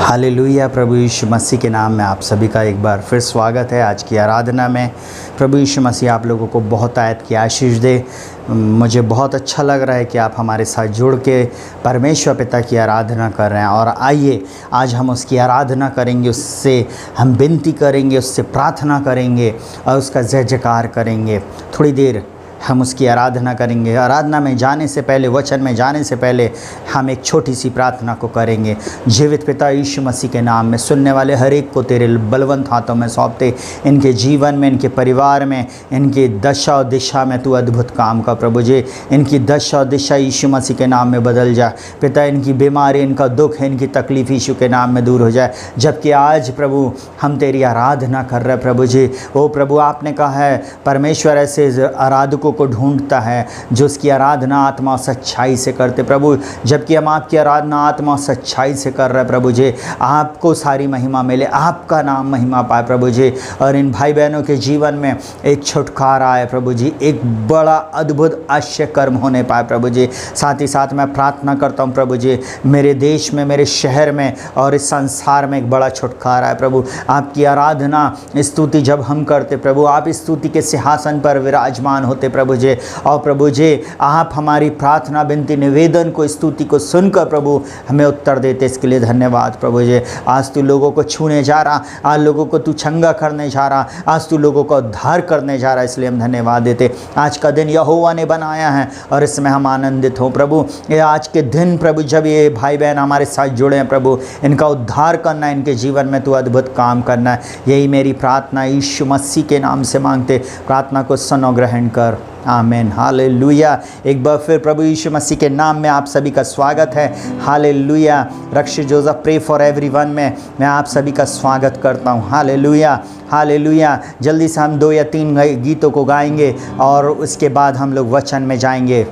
Hallelujah. प्रभु यीशु मसीह के नाम में आप सभी का एक बार फिर स्वागत है आज की आराधना में। प्रभु यीशु मसीह आप लोगों को बहुत आयत की आशीष दे। मुझे बहुत अच्छा लग रहा है कि आप हमारे साथ जुड़ के परमेश्वर पिता की आराधना कर रहे हैं। और आइए आज हम उसकी आराधना करेंगे, उससे हम विनती करेंगे, उससे प्रार्थना करेंगे और उसका जय जयकार करेंगे। थोड़ी देर हम उसकी आराधना करेंगे। आराधना में जाने से पहले, वचन में जाने से पहले हम एक छोटी सी प्रार्थना को करेंगे। जीवित पिता यीशु मसीह के नाम में सुनने वाले हर एक को तेरे बलवंत हाथों में सौंपते, इनके जीवन में, इनके परिवार में, इनकी दशा और दिशा में तू अद्भुत काम का प्रभु जी। इनकी दशा और दिशा यीशु मसीह के नाम में बदल जा पिता। इनकी बीमारी, इनका दुख, इनकी तकलीफ यीशु के नाम में दूर हो जाए। जबकि आज प्रभु हम तेरी आराधना कर रहे प्रभु जी। ओ प्रभु, आपने कहा है परमेश्वर ऐसे आराधकों को ढूंढता है जो उसकी आराधना आत्मा और सच्चाई से करते प्रभु। जबकि हम आपकी आराधना आत्मा और सच्चाई से कर रहे प्रभु जी, आपको सारी महिमा मिले, आपका नाम महिमा पाए प्रभु जी। और इन भाई बहनों के जीवन में एक छुटकारा आए प्रभु जी, एक बड़ा अद्भुत आश्चर्य कर्म होने पाए प्रभु जी। साथ ही साथ मैं प्रार्थना करता हूँ प्रभु जी, मेरे देश में, मेरे शहर में और इस संसार में एक बड़ा छुटकारा है प्रभु। आपकी आराधना स्तुति जब हम करते प्रभु, आप स्तुति के सिंहासन पर विराजमान होते प्रभु जी। और प्रभु जी आप हमारी प्रार्थना, विनती, निवेदन को, स्तुति को सुनकर प्रभु हमें उत्तर देते, इसके लिए धन्यवाद प्रभु जी। आज तू लोगों को छूने जा रहा, आज लोगों को तू चंगा करने जा रहा, आज तू लोगों को उद्धार करने जा रहा, इसलिए हम धन्यवाद देते। आज का दिन यहोवा ने बनाया है और इसमें हम आनंदित हों प्रभु। ये आज के दिन प्रभु जब ये भाई बहन हमारे साथ जुड़े हैं प्रभु, इनका उद्धार करना, इनके जीवन में तू अद्भुत काम करना है, यही मेरी प्रार्थना यीशु मसीह के नाम से मांगते। प्रार्थना को सुन और ग्रहण कर, आमीन। हालेलुया। एक बार फिर प्रभु यीशु मसीह के नाम में आप सभी का स्वागत है। Hallelujah. Rakshit Joseph pray for everyone में मैं आप सभी का स्वागत करता हूँ। Hallelujah, hallelujah. जल्दी से हम 2 या 3 गीतों को गाएंगे और उसके बाद हम लोग वचन में जाएंगे।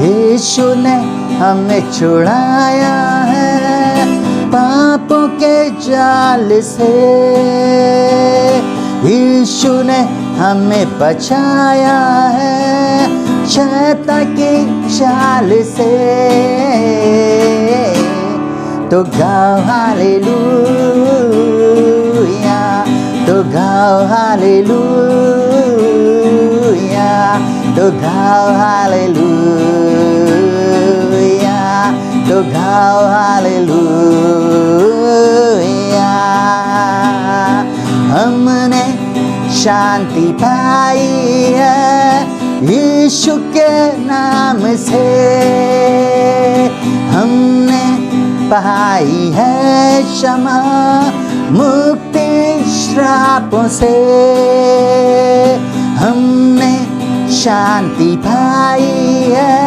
यीशु ने हमें छुड़ाया है पापों के जाल से, यीशु ने हमें बचाया है शैतान की चाल से। तो गाओ हालेलुया, तो गाओ हालेलुया, तो गाओ हालेलुया, तो गाओ हालेलुया। हमने शांति पाई है यीशु के नाम से, हमने पाई है क्षमा मुक्ति श्रापों से, हमने शांति पाई है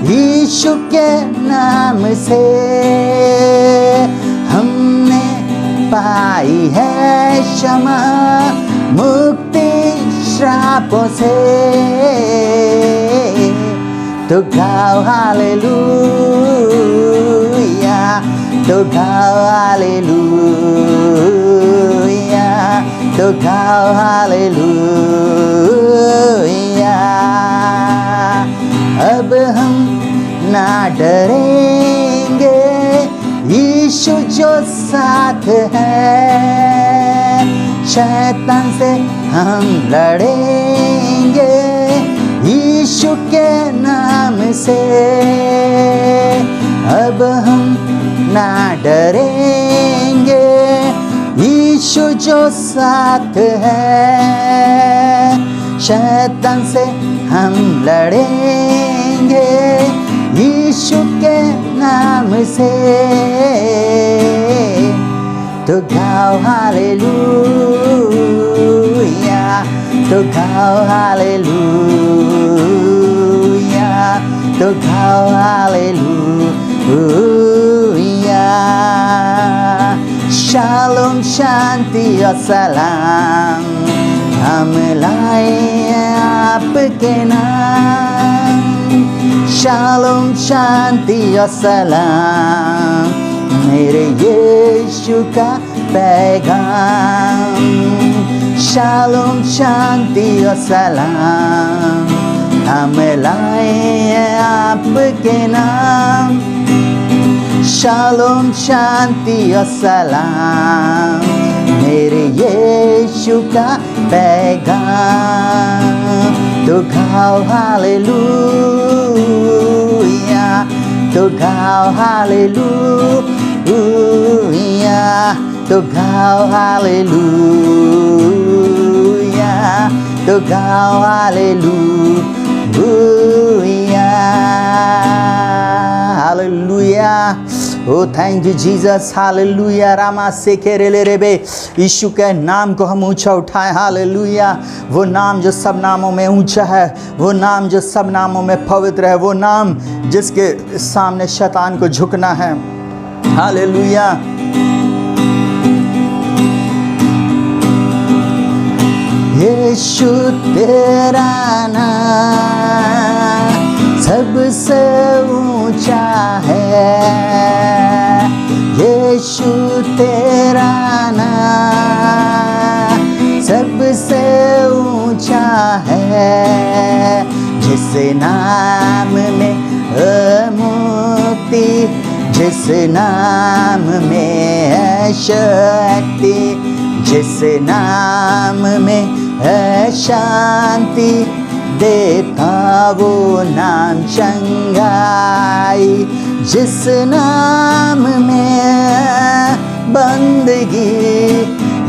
यीशु के नाम से, हमने पाई है क्षमा मुक्ति श्रापों से। तो गाओ हालेलुया, तो गाओ हालेलुया, तो गाओ हालेलुया। अब हम ना डरेंगे, यीशु जो साथ है, शैतान से हम लड़ेंगे यीशु के नाम से। अब हम ना डरेंगे, यीशु जो साथ है, शैतान से हम लड़ेंगे यीशु के नाम से। तो गाओ हालेलुया, तो गाओ हालेलुया, तो गाओ हालेलुया। शालोम शांति और सलाम हम लाए आपके नाम। शालोम शांति और सलाम मेरे यीशु का पैगाम। शालोम शांति और सलाम हम लाए आपके नाम। शालोम शांति और सलाम मेरे यीशु का पैगाम। तो गाओ हालेलुया, तो गाओ हालेलुया, तो गाओ हालेलुया, तो गाओ hallelujah, hallelujah. Oh, thank you Jesus, hallelujah. Rama से केरेले रेबे, यीशु के नाम को हम ऊंचा उठाएं, हालेलुया। वो नाम जो सब नामों में ऊंचा है, वो नाम जो सब नामों में पवित्र है, वो नाम जिसके सामने शैतान को झुकना है, हालेलुया। यीशु तेरा नाम सबसे ऊंचा है। यीशु तेरा नाम सबसे ऊंचा है। जिस नाम में मुक्ति, जिस नाम में शक्ति, जिस नाम में शांति देता वो नाम चंगाई। जिस नाम में बंदगी,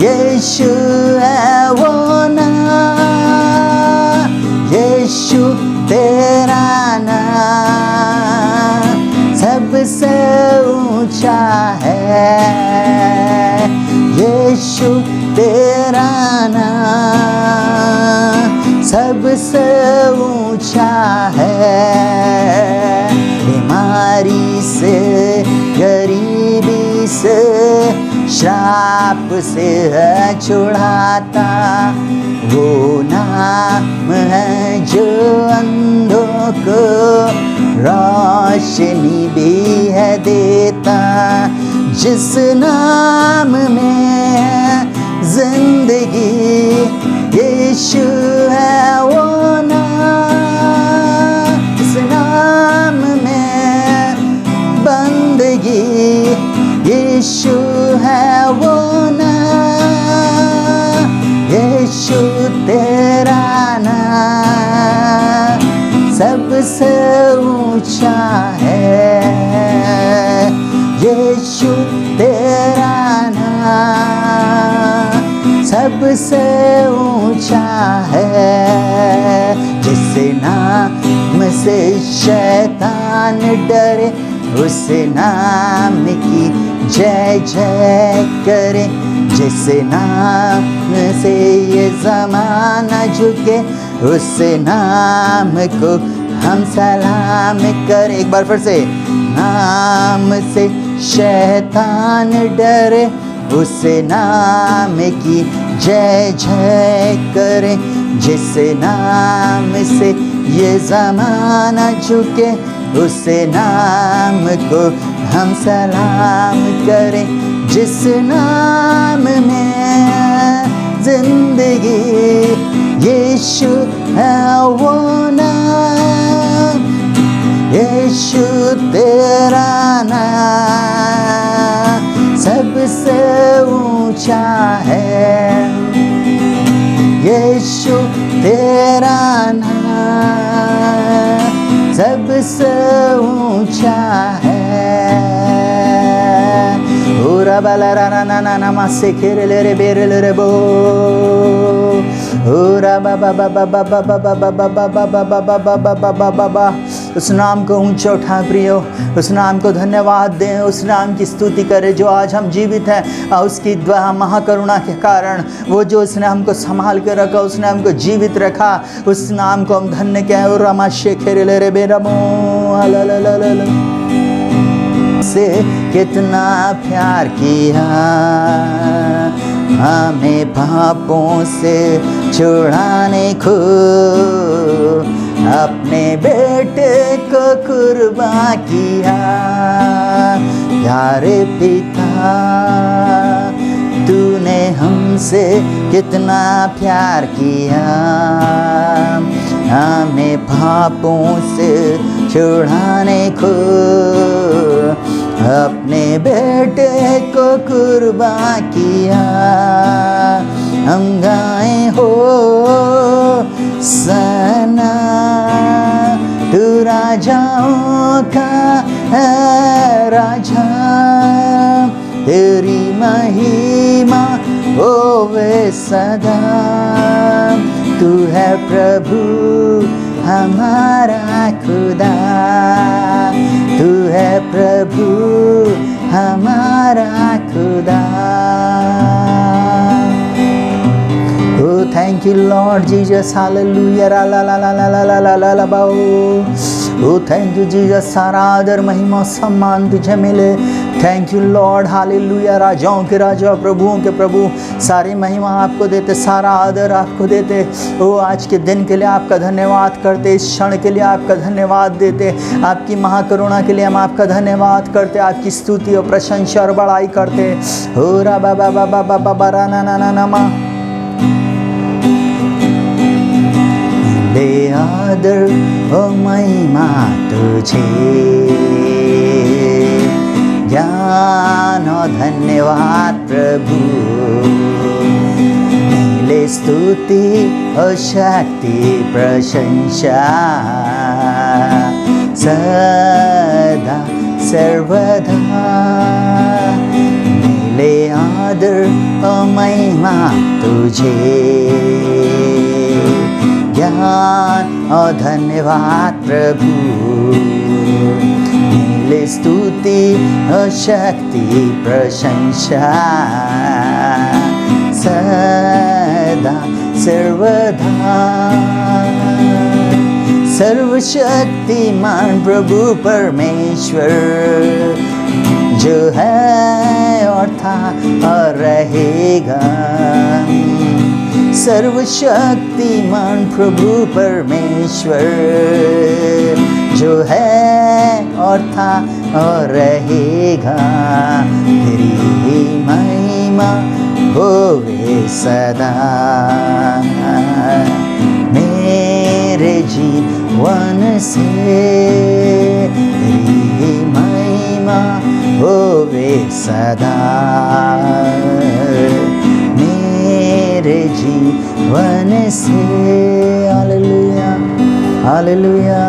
यीशु है वो नाम। यीशु तेरा नाम सबसे ऊंचा है। यीशु तेरा नाम सबसे ऊंचा है। बीमारी से, गरीबी से, श्राप से है छुड़ाता वो नाम है जो अंधों को रोशनी भी है देता। जिस नाम में जिंदगी, यीशु है वो नाम। इस नाम में बंदगी, यीशु है वो नाम। यीशु तेरा नाम सबसे ऊंचा है। यीशु तेरा नाम सबसे ऊंचा है। जिस नाम से शैतान डरे, उस नाम की जय जय करे। जिस नाम से ये ज़माना झुके, उस नाम को हम सलाम करें। एक बार फिर से, नाम से शैतान डरे, उस नाम की जय जय करें। जिस नाम से ये ज़माना झुके, उस नाम को हम सलाम करें। जिस नाम में जिंदगी, यीशु है वो नाम। यीशु तेरा नाम सबसे ऊंचा है। यीशु तेरा नाम सबसे ऊंचा है। ओरा बाला रा ना ना ना मा से खेरे ले रे बेरे ले रे बो। ओरा बा बा बा बा बा बा बा बा बा बा बा बा बा बा बा बा बा। उस नाम को ऊंचा उठा प्रियो, उस नाम को धन्यवाद दें, उस नाम की स्तुति करें जो आज हम जीवित हैं। और उसकी महाकरुणा के कारण वो जो उसने हमको संभाल के रखा, उसने हमको जीवित रखा, उस नाम को हम धन्य कहें। और रमा शेखेरे ले रे बेरमो हमसे कितना प्यार किया, हमें पापों से छुड़ाने को अपने बेटे को कुर्बान किया। प्यारे पिता, तूने हमसे कितना प्यार किया, हमें पापों से छुड़ाने को अपने बेटे को कुर्बान किया। हम गाए हो सना, तू राजाओं का है राजा, तेरी महिमा होवे सदा। तू है प्रभु हमारा खुदा, तू है प्रभु हमारा खुदा। Oh, thank you Lord Jesus, hallelujah, la la la la la la la la la la la. Oh, thank you Jesus, सारा आदर महिमा सम्मान तुझे मिले। Thank you Lord, hallelujah. राजाओं के राजा, प्रभुओं के प्रभु, सारी महिमा आपको देते, सारा आदर आपको देते। ओ आज के दिन के लिए आपका धन्यवाद करते, इस क्षण के लिए आपका धन्यवाद देते, आपकी महाकरुणा के लिए हम आपका धन्यवाद करते, आपकी स्तुति और प्रशंसा और बड़ाई करते। हो रा बा बा बा बा बा बा रा ना ना ना ना मा। ले आदर ओ महिमा तुझे, ज्ञान और धन्यवाद प्रभु, मिले स्तुति और शक्ति प्रशंसा सदा सर्वदा। मिले आदर और महिमा तुझे, ज्ञान और धन्यवाद प्रभु, मिले स्तुति और शक्ति प्रशंसा सदा सर्वदा। सर्वशक्तिमान प्रभु परमेश्वर, जो है और था और रहेगा। सर्वशक्तिमान प्रभु परमेश्वर, जो है और था और रहेगा। तेरी महिमा होवे सदा, मेरे जीवन से तेरी महिमा होवे सदा, मेरे जीवन से। Hallelujah, hallelujah.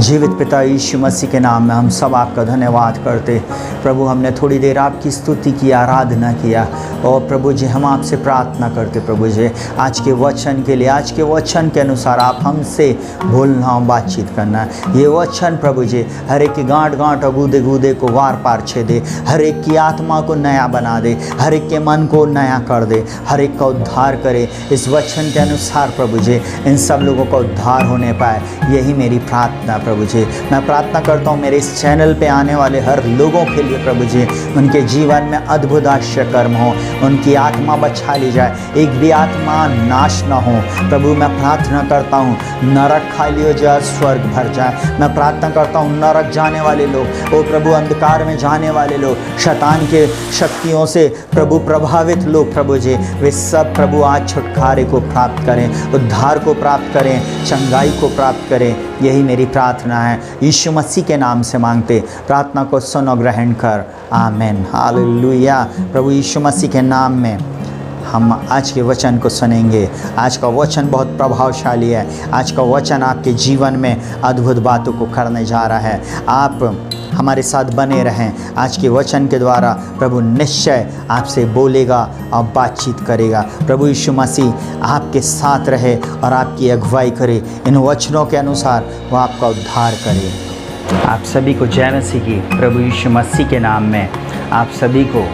जीवित पिता यीशु मसीह के नाम में हम सब आपका धन्यवाद करते। प्रभु, हमने थोड़ी देर आपकी स्तुति की, आराधना किया, और प्रभु जी हम आपसे प्रार्थना करते प्रभु जी आज के वचन के लिए, आज के वचन के अनुसार आप हमसे बोलना और बातचीत करना। ये वचन प्रभु जी हर एक की गांठ गांठ और गूदे गूदे को वार पार छे दे, हर एक की आत्मा को नया बना दे, हर एक के मन को नया कर दे, हर एक का उद्धार करे। इस वचन के अनुसार प्रभु जी इन सब लोगों का उद्धार होने पाए, यही मेरी प्रार्थना प्रभु जी। मैं प्रार्थना करता हूँ मेरे इस चैनल पे आने वाले हर लोगों के लिए प्रभु जी, उनके जीवन में अद्भुत आश्चर्य कर्म हो, उनकी आत्मा बचा ली जाए, एक भी आत्मा नाश न हो। प्रभु मैं प्रार्थना करता हूँ नरक खाली हो जाए, स्वर्ग भर जाए। मैं प्रार्थना करता हूँ नरक जाने वाले लोग, ओ प्रभु अंधकार में जाने वाले लोग, शैतान के शक्तियों से प्रभु प्रभावित लोग प्रभु जी, वे सब प्रभु आज छुटकारे को प्राप्त करें, उद्धार को प्राप्त करें, चंगाई को प्राप्त करें। यही मेरी प्रार्थना है, यीशु मसीह के नाम से मांगते। प्रार्थना को सुन और ग्रहण कर, आमीन, हालेलुया। प्रभु यीशु मसीह के नाम में हम आज के वचन को सुनेंगे। आज का वचन बहुत प्रभावशाली है। आज का वचन आपके जीवन में अद्भुत बातों को करने जा रहा है। आप हमारे साथ बने रहें। आज के वचन के द्वारा प्रभु निश्चय आपसे बोलेगा और बातचीत करेगा। प्रभु यीशु मसीह आपके साथ रहे और आपकी अगुवाई करे। इन वचनों के अनुसार वो आपका उद्धार करे। आप सभी को जय मसीह की। प्रभु यीशु मसीह के नाम में आप सभी को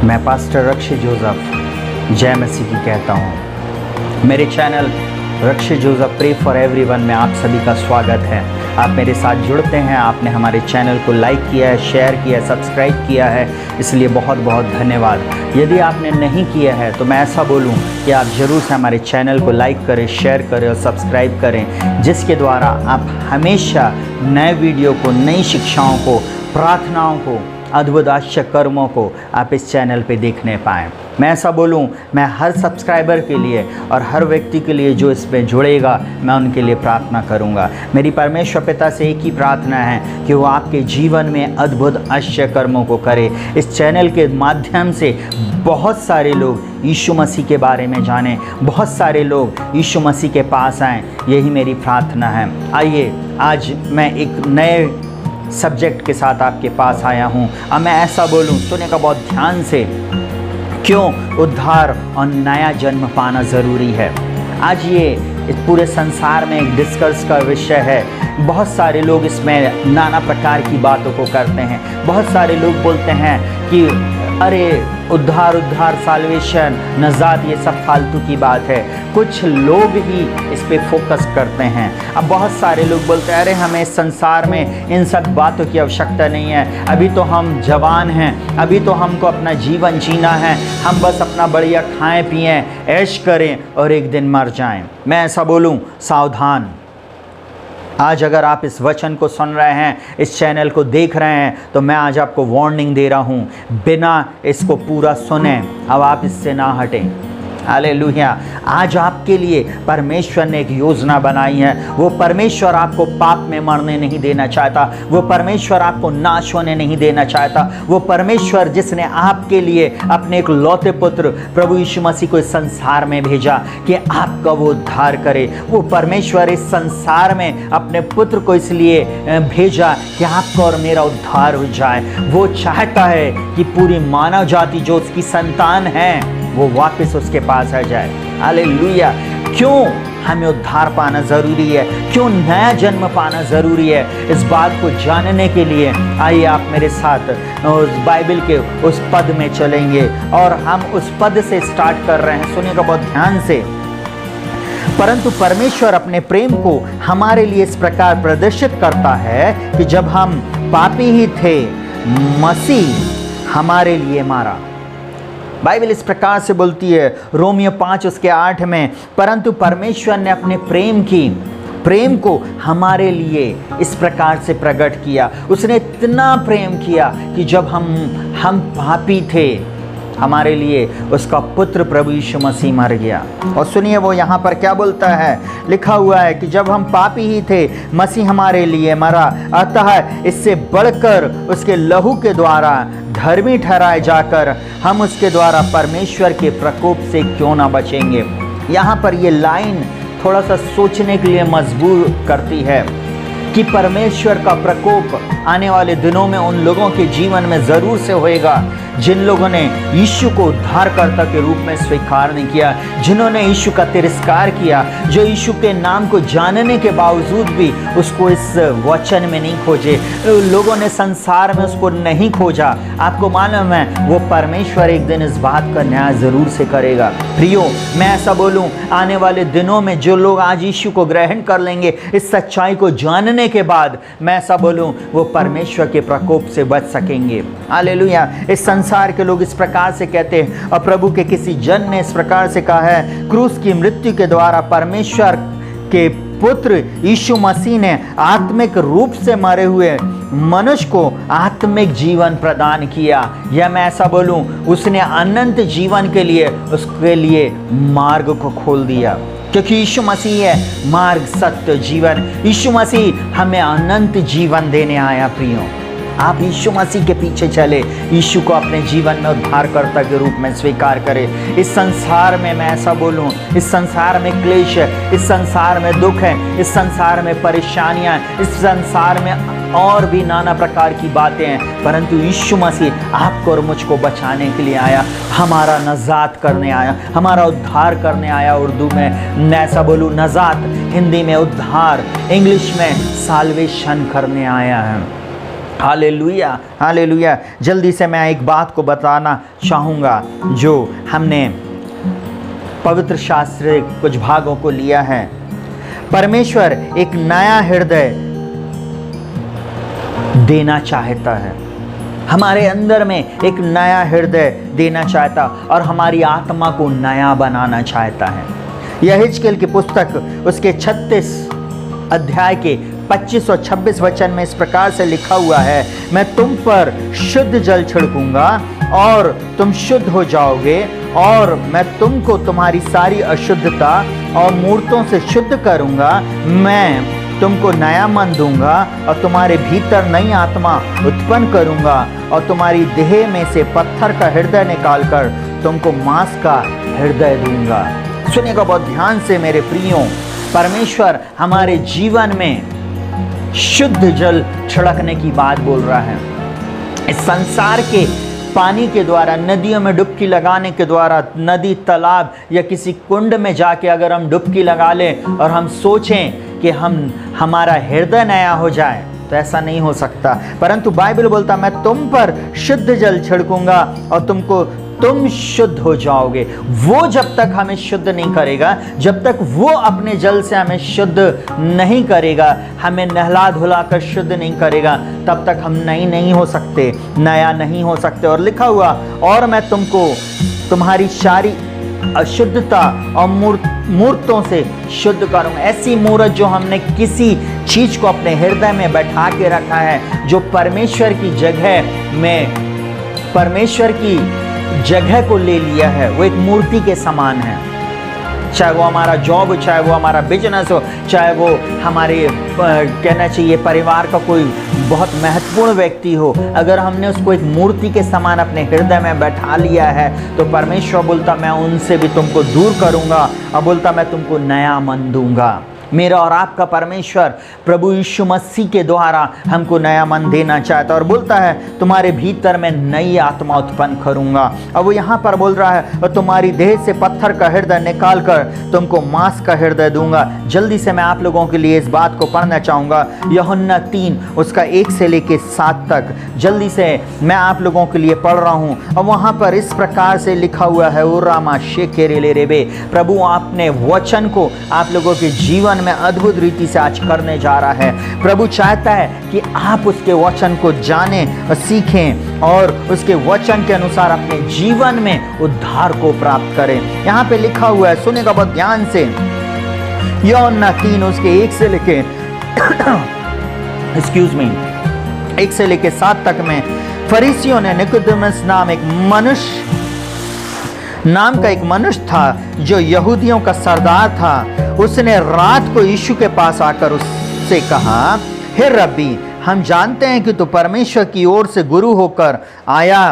मैं पास्टर रक्षी जोसेफ जय मसीह की कहता हूँ। मेरे channel Rakshi Joseph pray for everyone में आप सभी का स्वागत है। आप मेरे साथ जुड़ते हैं, आपने हमारे चैनल को लाइक किया है, शेयर किया है, सब्सक्राइब किया है, इसलिए बहुत बहुत धन्यवाद। यदि आपने नहीं किया है तो मैं ऐसा बोलूं कि आप ज़रूर से हमारे चैनल को लाइक करें, शेयर करें और सब्सक्राइब करें, जिसके द्वारा आप हमेशा नए वीडियो को, नई शिक्षाओं को, प्रार्थनाओं को, अद्भुत आश्चर्य कर्मों को आप इस चैनल पे देखने पाएँ। मैं ऐसा बोलूं, मैं हर सब्सक्राइबर के लिए और हर व्यक्ति के लिए जो इसमें जुड़ेगा, मैं उनके लिए प्रार्थना करूंगा। मेरी परमेश्वर पिता से एक ही प्रार्थना है कि वो आपके जीवन में अद्भुत आश्चर्य कर्मों को करे। इस चैनल के माध्यम से बहुत सारे लोग यीशु मसीह के बारे में जानें, बहुत सारे लोग यीशु मसीह के पास आएँ, यही मेरी प्रार्थना है। आइए, आज मैं एक नए सब्जेक्ट के साथ आपके पास आया हूँ। अब मैं ऐसा बोलूँ, सुनेगा बहुत ध्यान से, क्यों उद्धार और नया जन्म पाना ज़रूरी है। आज ये इस पूरे संसार में एक डिस्कस का विषय है। बहुत सारे लोग इसमें नाना प्रकार की बातों को करते हैं। बहुत सारे लोग बोलते हैं कि अरे उद्धार, साल्वेशन, नजात, ये सब फालतू की बात है। कुछ लोग ही इस पे फोकस करते हैं। अब बहुत सारे लोग बोलते हैं अरे हमें इस संसार में इन सब बातों की आवश्यकता नहीं है, अभी तो हम जवान हैं, अभी तो हमको अपना जीवन जीना है, हम बस अपना बढ़िया खाएं पिएं, ऐश करें और एक दिन मर जाएं। मैं ऐसा बोलूं, सावधान। आज अगर आप इस वचन को सुन रहे हैं, इस चैनल को देख रहे हैं, तो मैं आज आपको वार्निंग दे रहा हूँ, बिना इसको पूरा सुने अब आप इससे ना हटें। हालेलुया। आज आपके लिए परमेश्वर ने एक योजना बनाई है। वो परमेश्वर आपको पाप में मरने नहीं देना चाहता, वो परमेश्वर आपको नाश होने नहीं देना चाहता। वो परमेश्वर जिसने आपके लिए अपने एक लौते पुत्र प्रभु यीशु मसीह को इस संसार में भेजा कि आपका वो उद्धार करे, वो परमेश्वर इस संसार में अपने पुत्र को इसलिए भेजा कि आपका और मेरा उद्धार हो जाए। वो चाहता है कि पूरी मानव जाति जो उसकी संतान है वो वापस उसके पास आ जाए। हालेलुया। क्यों हमें उद्धार पाना ज़रूरी है, क्यों नया जन्म पाना ज़रूरी है, इस बात को जानने के लिए आइए आप मेरे साथ उस बाइबल के उस पद में चलेंगे और हम उस पद से स्टार्ट कर रहे हैं। सुनिएगा बहुत ध्यान से। परंतु परमेश्वर अपने प्रेम को हमारे लिए इस प्रकार प्रदर्शित करता है कि जब हम पापी ही थे, मसीह हमारे लिए मारा। बाइबल इस प्रकार से बोलती है, रोमियो 5:8 में, परंतु परमेश्वर ने अपने प्रेम को हमारे लिए इस प्रकार से प्रकट किया। उसने इतना प्रेम किया कि जब हम पापी थे, हमारे लिए उसका पुत्र प्रभु यीशु मसीह मर गया। और सुनिए वो यहाँ पर क्या बोलता है, लिखा हुआ है कि जब हम पापी ही थे, मसीह हमारे लिए मरा, अतः इससे बढ़कर उसके लहू के द्वारा धर्मी ठहराए जाकर हम उसके द्वारा परमेश्वर के प्रकोप से क्यों ना बचेंगे। यहाँ पर ये लाइन थोड़ा सा सोचने के लिए मजबूर करती है कि परमेश्वर का प्रकोप आने वाले दिनों में उन लोगों के जीवन में ज़रूर से होएगा जिन लोगों ने यीशु को उद्धारकर्ता के रूप में स्वीकार नहीं किया, जिन्होंने यीशु का तिरस्कार किया, जो यीशु के नाम को जानने के बावजूद भी उसको इस वचन में नहीं खोजे, लोगों ने संसार में उसको नहीं खोजा। आपको मालूम है वो परमेश्वर एक दिन इस बात का न्याय ज़रूर से करेगा। प्रियो, मैं ऐसा बोलूँ, आने वाले दिनों में जो लोग आज यीशु को ग्रहण कर लेंगे, इस सच्चाई को जानने के बाद, मैं ऐसा बोलूँ, वो परमेश्वर के प्रकोप से बच सकेंगे। हालेलुया। इस संसार के लोग इस प्रकार से कहते हैं, और प्रभु के किसी जन ने इस प्रकार से कहा है, क्रूस की मृत्यु के द्वारा परमेश्वर के पुत्र यीशु मसीह ने आत्मिक रूप से मरे हुए मनुष्य को आत्मिक जीवन प्रदान किया। या मैं ऐसा बोलूं, उसने अनंत जीवन के लिए उसके लिए मार्ग को खोल दिया, क्योंकि यीशु मसीह है मार्ग, सत्य, जीवन। यीशु मसीह हमें अनंत जीवन देने आया। प्रियो, आप यीशु मसीह के पीछे चले, यीशु को अपने जीवन में उद्धारकर्ता के रूप में स्वीकार करें। इस संसार में, मैं ऐसा बोलूं, इस संसार में क्लेश है, इस संसार में दुख है, इस संसार में परेशानियां, इस संसार में और भी नाना प्रकार की बातें हैं, परंतु यीशु मसीह आपको और मुझको बचाने के लिए आया, हमारा नजात करने आया, हमारा उद्धार करने आया। उर्दू में मैं ऐसा बोलूं नजात, हिंदी में उद्धार, इंग्लिश में साल्वेशन करने आया है। Hallelujah, hallelujah. जल्दी से मैं एक बात को बताना चाहूँगा जो हमने पवित्र शास्त्र कुछ भागों को लिया है। परमेश्वर एक नया हृदय देना चाहता है, हमारे अंदर में एक नया हृदय देना चाहता और हमारी आत्मा को नया बनाना चाहता है। यह हिजकेल की पुस्तक उसके 36 अध्याय के 25 और 26 वचन में इस प्रकार से लिखा हुआ है, मैं तुम पर शुद्ध जल छिड़कूंगा और तुम शुद्ध हो जाओगे, और मैं तुमको तुम्हारी सारी अशुद्धता और मूर्तों से शुद्ध करूंगा। मैं तुमको नया मन दूंगा और तुम्हारे भीतर नई आत्मा उत्पन्न करूंगा, और तुम्हारी देह में से पत्थर का हृदय निकालकर तुमको मांस का हृदय दूंगा। सुनिएगा बहुत ध्यान से मेरे प्रियो, परमेश्वर हमारे जीवन में शुद्ध जल छिड़कने की बात बोल रहा है। इस संसार के पानी के द्वारा, नदियों में डुबकी लगाने के द्वारा, नदी, तालाब या किसी कुंड में जाके अगर हम डुबकी लगा लें और हम सोचें कि हमारा हृदय नया हो जाए, तो ऐसा नहीं हो सकता। परंतु बाइबल बोलता, मैं तुम पर शुद्ध जल छिड़कूंगा और तुम शुद्ध हो जाओगे। वो जब तक हमें शुद्ध नहीं करेगा, जब तक वो अपने जल से हमें शुद्ध नहीं करेगा, हमें नहला धुला कर शुद्ध नहीं करेगा, तब तक हम नहीं हो सकते, नया नहीं हो सकते। और लिखा हुआ, और मैं तुमको तुम्हारी सारी अशुद्धता और मूर्तों से शुद्ध करूंगा। ऐसी मूर्त जो हमने किसी चीज को अपने हृदय में बैठा के रखा है, जो परमेश्वर की जगह को ले लिया है, वो एक मूर्ति के समान है। चाहे वो हमारा जॉब हो, चाहे वो हमारा बिजनेस हो, चाहे वो हमारे कहना चाहिए परिवार का कोई बहुत महत्वपूर्ण व्यक्ति हो, अगर हमने उसको एक मूर्ति के समान अपने हृदय में बैठा लिया है, तो परमेश्वर बोलता, मैं उनसे भी तुमको दूर करूंगा, और बोलता, मैं तुमको नया मन दूंगा। मेरा और आपका परमेश्वर प्रभु यीशु मसीह के द्वारा हमको नया मन देना चाहता है, और बोलता है, तुम्हारे भीतर मैं नई आत्मा उत्पन्न करूंगा। और वो यहाँ पर बोल रहा है, और तुम्हारी देह से पत्थर का हृदय निकाल कर तुमको मांस का हृदय दूंगा। जल्दी से मैं आप लोगों के लिए इस बात को पढ़ना चाहूँगा, यूहन्ना 3 उसका 1 से लेके 7 तक। जल्दी से मैं आप लोगों के लिए पढ़ रहा हूँ, और वहाँ पर इस प्रकार से लिखा हुआ है, ओ रामा शेकेरे ले रेबे। प्रभु आपने वचन को आप लोगों के जीवन में अद्भुत रीति से आज करने जा रहा है। प्रभु चाहता है कि आप उसके वचन को जानें और सीखें, और उसके वचन के अनुसार अपने जीवन में उद्धार को प्राप्त करें। यहाँ पे लिखा हुआ है, सुनेगा बहुत ध्यान से, यूहन्ना 3 उसके 1 से लेके एक्सक्यूज मी 1 से लेके 7 तक में, फरीसियों ने निकोदेमुस नाम का एक मनुष्य था, जो यहूदियों का सरदार था। उसने रात को यीशु के पास आकर उससे कहा, हे रब्बी, हम जानते हैं कि तू परमेश्वर की ओर से गुरु होकर आया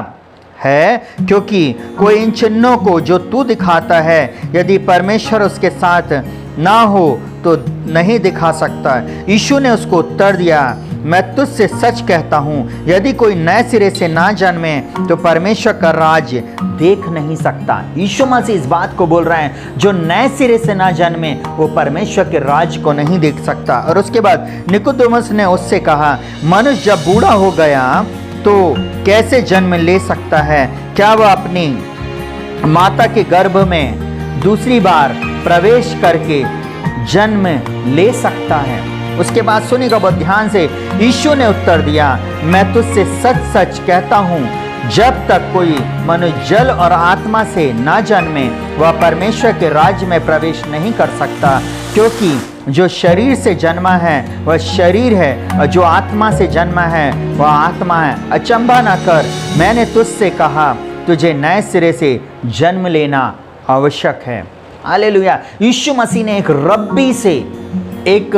है, क्योंकि कोई इन चिन्हों को जो तू दिखाता है, यदि परमेश्वर उसके साथ ना हो तो नहीं दिखा सकता। यीशु ने उसको उत्तर दिया, मैं तुझसे सच कहता हूँ, यदि कोई नए सिरे से ना जन्मे तो परमेश्वर का राज्य देख नहीं सकता। यीशु मसीह इस बात को बोल रहे हैं, जो नए सिरे से ना जन्मे वो परमेश्वर के राज्य को नहीं देख सकता। और उसके बाद निकोदेमुस ने उससे कहा, मनुष्य जब बूढ़ा हो गया तो कैसे जन्म ले सकता है? क्या वह अपनी माता के गर्भ में दूसरी बार प्रवेश करके जन्म ले सकता है? उसके बाद सुनिएगा बहुत ध्यान से, यीशु ने उत्तर दिया, मैं तुझसे सच सच कहता हूँ, जब तक कोई मनुष्य जल और आत्मा से ना जन्मे वह परमेश्वर के राज्य में प्रवेश नहीं कर सकता। क्योंकि जो शरीर से जन्मा है वह शरीर है, और जो आत्मा से जन्मा है वह आत्मा है। अचंभा न कर, मैंने तुझसे कहा, तुझे नए सिरे से जन्म लेना आवश्यक है। हालेलुया। यीशु मसीह ने एक रब्बी से, एक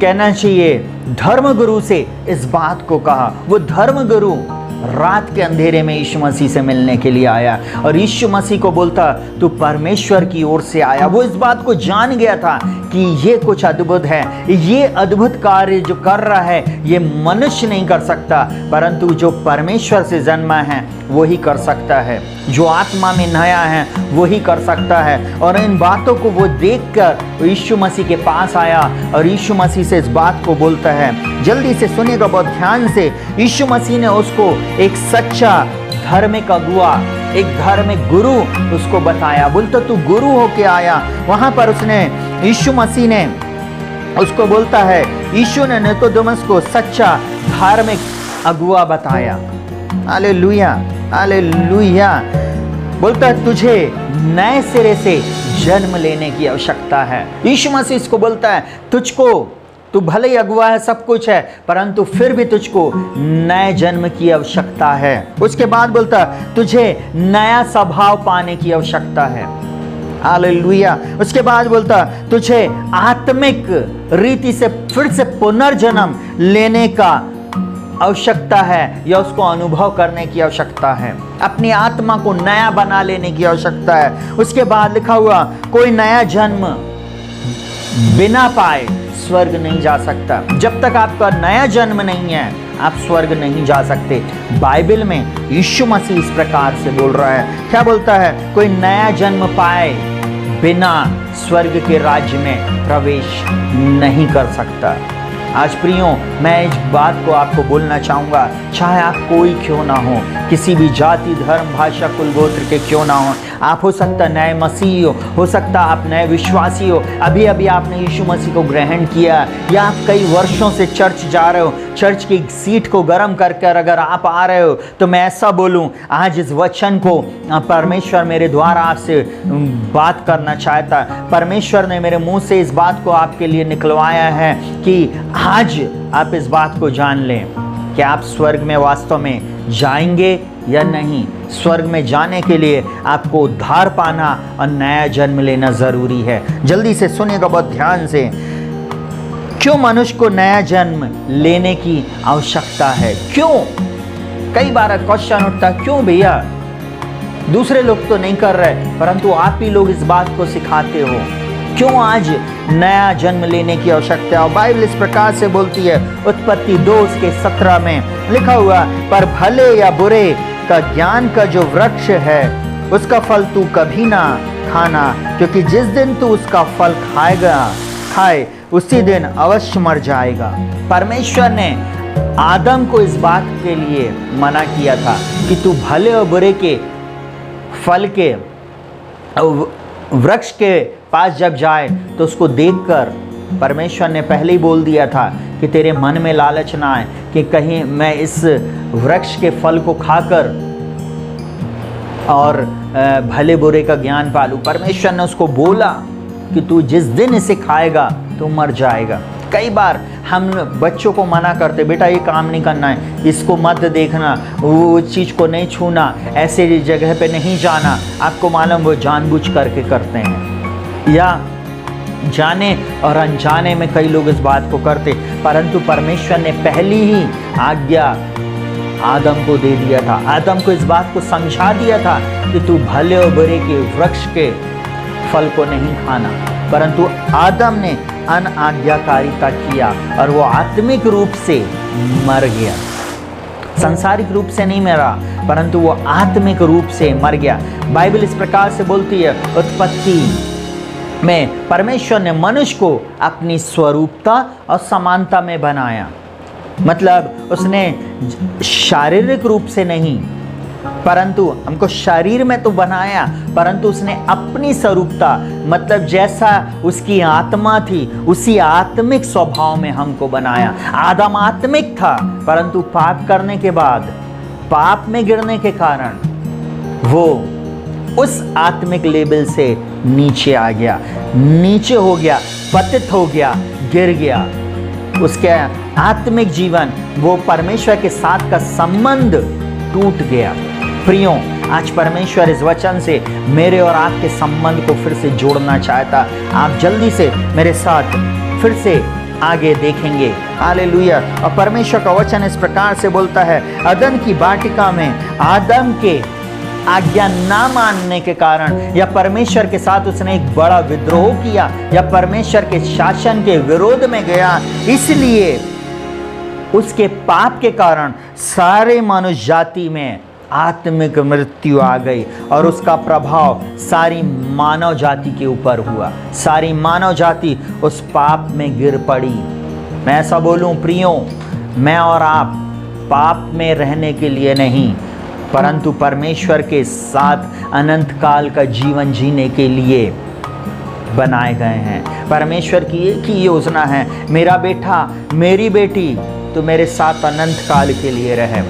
कहना चाहिए धर्मगुरु से इस बात को कहा। वो धर्मगुरु रात के अंधेरे में यीशु मसीह से मिलने के लिए आया, और यीशु मसीह को बोलता, तू परमेश्वर की ओर से आया। वो इस बात को जान गया था कि ये कुछ अद्भुत है, ये अद्भुत कार्य जो कर रहा है ये मनुष्य नहीं कर सकता, परंतु जो परमेश्वर से जन्मा है वो ही कर सकता है, जो आत्मा में नया है वो ही कर सकता है। और इन बातों को वो देखकर यीशु मसीह के पास आया और यीशु मसीह से इस बात को बोलता है। जल्दी से सुनिएगा बहुत ध्यान से, यीशु मसीह ने उसको एक सच्चा धार्मिक अगुआ, एक धार्मिक गुरु उसको बताया। बोलता, तू गुरु होके आया। वहां पर उसने, यीशु मसीह ने उसको बोलता है, यीशु ने निकोदेमुस को सच्चा धार्मिक अगुआ बताया। Hallelujah, hallelujah. बोलता है तुझे नए सिरे से जन्म लेने की आवश्यकता है। यीशु मसीह इसको बोलता है तुझको, तू भले ही अगुआ है, सब कुछ है, परंतु फिर भी तुझको नए जन्म की आवश्यकता है। उसके बाद बोलता है तुझे नया स्वभाव पाने की आवश्यकता है। हालेलुया। उसके बाद बोलता तुझे आत्मिक रीति से फिर से पुनर्जन्म लेने का आवश्यकता है, या उसको अनुभव करने की आवश्यकता है। अपनी आत्मा को नया बना लेने की आवश्यकता है। उसके बाद लिखा हुआ कोई नया जन्म बिना पाए स्वर्ग नहीं जा सकता। जब तक आपका नया जन्म नहीं है आप स्वर्ग नहीं जा सकते। बाइबल में यीशु मसीह इस प्रकार से बोल रहा है। क्या बोलता है? कोई नया जन्म पाए बिना स्वर्ग के राज्य में प्रवेश नहीं कर सकता। आज प्रियो, मैं इस बात को आपको बोलना चाहूँगा, चाहे आप कोई क्यों ना हो, किसी भी जाति, धर्म, भाषा, कुल, गोत्र के क्यों ना हो, आप हो सकता नए मसीही हो सकता आप नए विश्वासी हो, अभी अभी आपने यीशु मसीह को ग्रहण किया, या आप कई वर्षों से चर्च जा रहे हो, चर्च की सीट को गर्म कर कर अगर आप आ रहे हो, तो मैं ऐसा बोलूं, आज इस वचन को परमेश्वर मेरे द्वारा आपसे बात करना चाहता। परमेश्वर ने मेरे मुंह से इस बात को आपके लिए निकलवाया है कि आज आप इस बात को जान लें कि आप स्वर्ग में वास्तव में जाएंगे या नहीं। स्वर्ग में जाने के लिए आपको उद्धार पाना और नया जन्म लेना जरूरी है। जल्दी से सुनिएगा बहुत ध्यान से। क्यों मनुष्य को नया जन्म लेने की आवश्यकता है? क्यों? कई बार क्वेश्चन उठता, क्यों भैया? दूसरे लोग तो नहीं कर रहे, परंतु आप ही लोग इस बात को सिखाते हो। क्यों आज नया जन्म लेने की आवश्यकता है? और बाइबल इस प्रकार से बोलती है, उत्पत्ति 2:17 में लिखा हुआ, पर भले या बुरे का ज्ञान का जो वृक्ष है उसका फल तू कभी ना खाना, क्योंकि जिस दिन तू उसका फल खाए उसी दिन अवश्य मर जाएगा। परमेश्वर ने आदम को इस बात के लिए मना किया था कि तू भले और बुरे के फल के वृक्ष के पास जब जाए तो उसको देखकर परमेश्वर ने पहले ही बोल दिया था कि तेरे मन में लालच ना आए कि कहीं मैं इस वृक्ष के फल को खाकर और भले बुरे का ज्ञान पालूं। परमेश्वर ने उसको बोला कि तू जिस दिन इसे खाएगा तो मर जाएगा। कई बार हम बच्चों को मना करते, बेटा ये काम नहीं करना है, इसको मत देखना, वो चीज़ को नहीं छूना, ऐसे जगह पे नहीं जाना। आपको मालूम वो जानबूझ करके करते हैं, या जाने और अनजाने में कई लोग इस बात को करते, परंतु परमेश्वर ने पहली ही आज्ञा आदम को दे दिया था। आदम को इस बात को समझा दिया था कि तू भले और बुरे के वृक्ष के फल को नहीं खाना, परंतु आदम ने अनाज्ञाकारिता किया और वो आत्मिक रूप से मर गया। सांसारिक रूप से नहीं मरा, परंतु वो आत्मिक रूप से मर गया। बाइबल इस प्रकार से बोलती है, उत्पत्ति में परमेश्वर ने मनुष्य को अपनी स्वरूपता और समानता में बनाया। मतलब उसने शारीरिक रूप से नहीं, परंतु हमको शरीर में तो बनाया, परंतु उसने अपनी स्वरूपता, मतलब जैसा उसकी आत्मा थी उसी आत्मिक स्वभाव में हमको बनाया। आदम आत्मिक था, परंतु पाप करने के बाद, पाप में गिरने के कारण वो उस आत्मिक लेवल से नीचे आ गया, नीचे हो गया, पतित हो गया, गिर गया। उसके आत्मिक जीवन, वो परमेश्वर के साथ का संबंध टूट गया। प्रियों, आज परमेश्वर इस वचन से मेरे और आपके संबंध को फिर से जोड़ना चाहता। आप जल्दी से मेरे साथ फिर से आगे देखेंगे। हालेलुया। और परमेश्वर का वचन इस प्रकार से बोलता है, अदन की वाटिका में आदम के आज्ञा ना मानने के कारण, या परमेश्वर के साथ उसने एक बड़ा विद्रोह किया, या परमेश्वर के शासन के विरोध में गया, इसलिए उसके पाप के कारण सारे मनुष्य जाति में आत्मिक मृत्यु आ गई और उसका प्रभाव सारी मानव जाति के ऊपर हुआ। सारी मानव जाति उस पाप में गिर पड़ी। मैं ऐसा बोलूं प्रियों, मैं और आप पाप में रहने के लिए नहीं, परंतु परमेश्वर के साथ अनंत काल का जीवन जीने के लिए बनाए गए हैं। परमेश्वर की एक ही योजना है, मेरा बेटा, मेरी बेटी तो मेरे साथ अनंत काल के लिए रहे।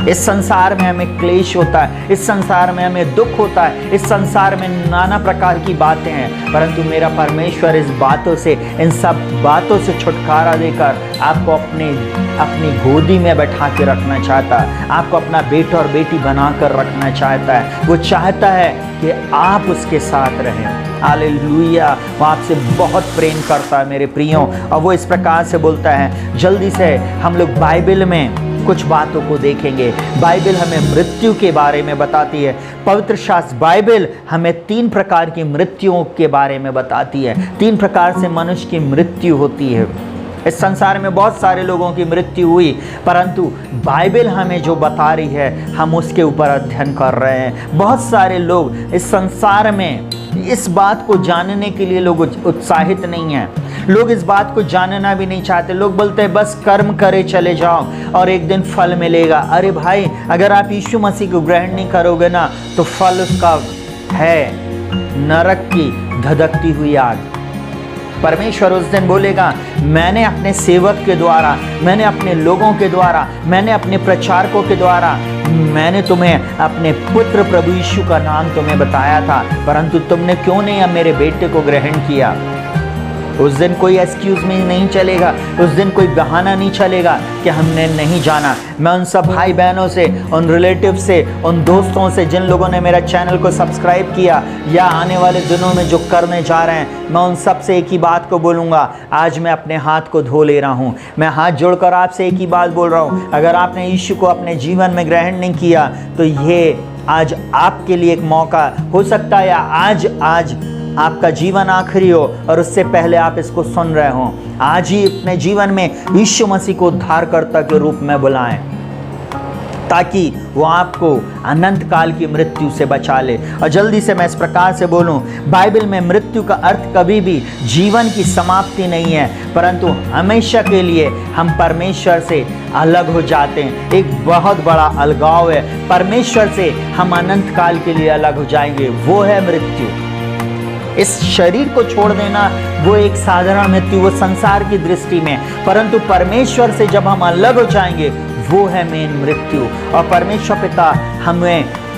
इस संसार में हमें क्लेश होता है, इस संसार में हमें दुख होता है, इस संसार में नाना प्रकार की बातें हैं, परंतु मेरा परमेश्वर इस बातों से, इन सब बातों से छुटकारा देकर आपको अपनी गोदी में बैठा के रखना चाहता है, आपको अपना बेटा और बेटी बनाकर रखना चाहता है। वो चाहता है कि आप उसके साथ रहें। हालेलुया। वो आपसे बहुत प्रेम करता है मेरे प्रियों, और वो इस प्रकार से बोलता है। जल्दी से हम लोग बाइबल में कुछ बातों को देखेंगे। बाइबल हमें मृत्यु के बारे में बताती है। पवित्र शास्त्र बाइबल हमें 3 प्रकार की मृत्युओं के बारे में बताती है। 3 प्रकार से मनुष्य की मृत्यु होती है। इस संसार में बहुत सारे लोगों की मृत्यु हुई, परंतु बाइबल हमें जो बता रही है हम उसके ऊपर अध्ययन कर रहे हैं। बहुत सारे लोग इस संसार में इस बात को जानने के लिए लोग उत्साहित नहीं हैं। लोग इस बात को जानना भी नहीं चाहते। लोग बोलते हैं बस कर्म करे चले जाओ और एक दिन फल मिलेगा। अरे भाई, अगर आप यीशु मसीह को ग्रहण नहीं करोगे ना, तो फल उसका है नरक की धधकती हुई आग। परमेश्वर उस दिन बोलेगा, मैंने अपने सेवक के द्वारा, मैंने अपने लोगों के द्वारा, मैंने अपने प्रचारकों के द्वारा, मैंने तुम्हें अपने पुत्र प्रभु यीशु का नाम तुम्हें बताया था, परंतु तुमने क्यों नहीं मेरे बेटे को ग्रहण किया। उस दिन कोई एक्सक्यूज में नहीं चलेगा, उस दिन कोई बहाना नहीं चलेगा कि हमने नहीं जाना। मैं उन सब भाई बहनों से, उन रिलेटिव से, उन दोस्तों से जिन लोगों ने मेरा चैनल को सब्सक्राइब किया या आने वाले दिनों में जो करने जा रहे हैं, मैं उन सब से एक ही बात को बोलूँगा। आज मैं अपने हाथ को धो ले रहा हूँ, मैं हाथ जोड़कर आपसे एक ही बात बोल रहा हूँ। अगर आपने यीशु को अपने जीवन में ग्रहण नहीं किया, तो ये आज आपके लिए एक मौका हो सकता है, या आज आपका जीवन आखिरी हो और उससे पहले आप इसको सुन रहे हो। आज ही अपने जीवन में यीशु मसीह को उद्धारकर्ता के रूप में बुलाएं, ताकि वो आपको अनंत काल की मृत्यु से बचा ले। और जल्दी से मैं इस प्रकार से बोलूं, बाइबल में मृत्यु का अर्थ कभी भी जीवन की समाप्ति नहीं है, परंतु हमेशा के लिए हम परमेश्वर से अलग हो जाते हैं। एक बहुत बड़ा अलगाव है, परमेश्वर से हम अनंत काल के लिए अलग हो जाएंगे, वो है मृत्यु। इस शरीर को छोड़ देना वो एक साधारण मृत्यु, वो संसार की दृष्टि में, परंतु परमेश्वर से जब हम अलग हो जाएंगे वो है मेन मृत्यु। और परमेश्वर पिता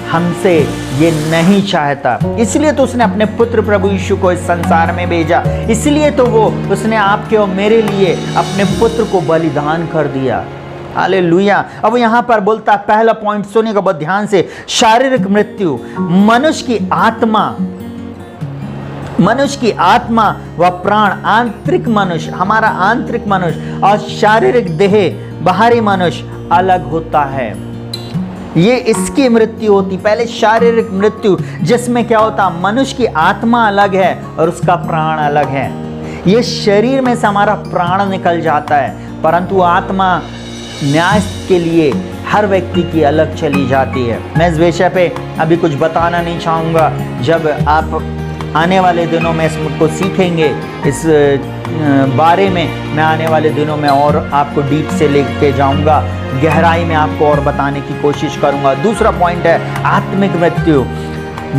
हमसे ये नहीं चाहता, इसलिए तो उसने अपने पुत्र प्रभु यीशु को इस संसार में भेजा, इसलिए तो उसने आपके और मेरे लिए अपने पुत्र को बलिदान कर दिया। हालेलुया। अब यहाँ पर बोलता है, पहला पॉइंट सुनिएगा बहुत ध्यान से, शारीरिक मृत्यु। मनुष्य की आत्मा व प्राण, आंतरिक मनुष्य, हमारा आंतरिक मनुष्य और शारीरिक देह, बाहरी मनुष्य अलग होता है। ये इसकी मृत्यु होती। पहले शारीरिक मृत्यु, जिसमें क्या होता, मनुष्य की आत्मा अलग है और उसका प्राण अलग है। ये शरीर में से हमारा प्राण निकल जाता है, परंतु आत्मा न्याय के लिए हर व्यक्ति की अलग चली जाती है। मैं इस विषय पे अभी कुछ बताना नहीं चाहूँगा। जब आप आने वाले दिनों में इसको सीखेंगे, इस बारे में मैं आने वाले दिनों में और आपको डीप से लेके जाऊंगा, गहराई में आपको और बताने की कोशिश करूंगा। दूसरा पॉइंट है आत्मिक मृत्यु।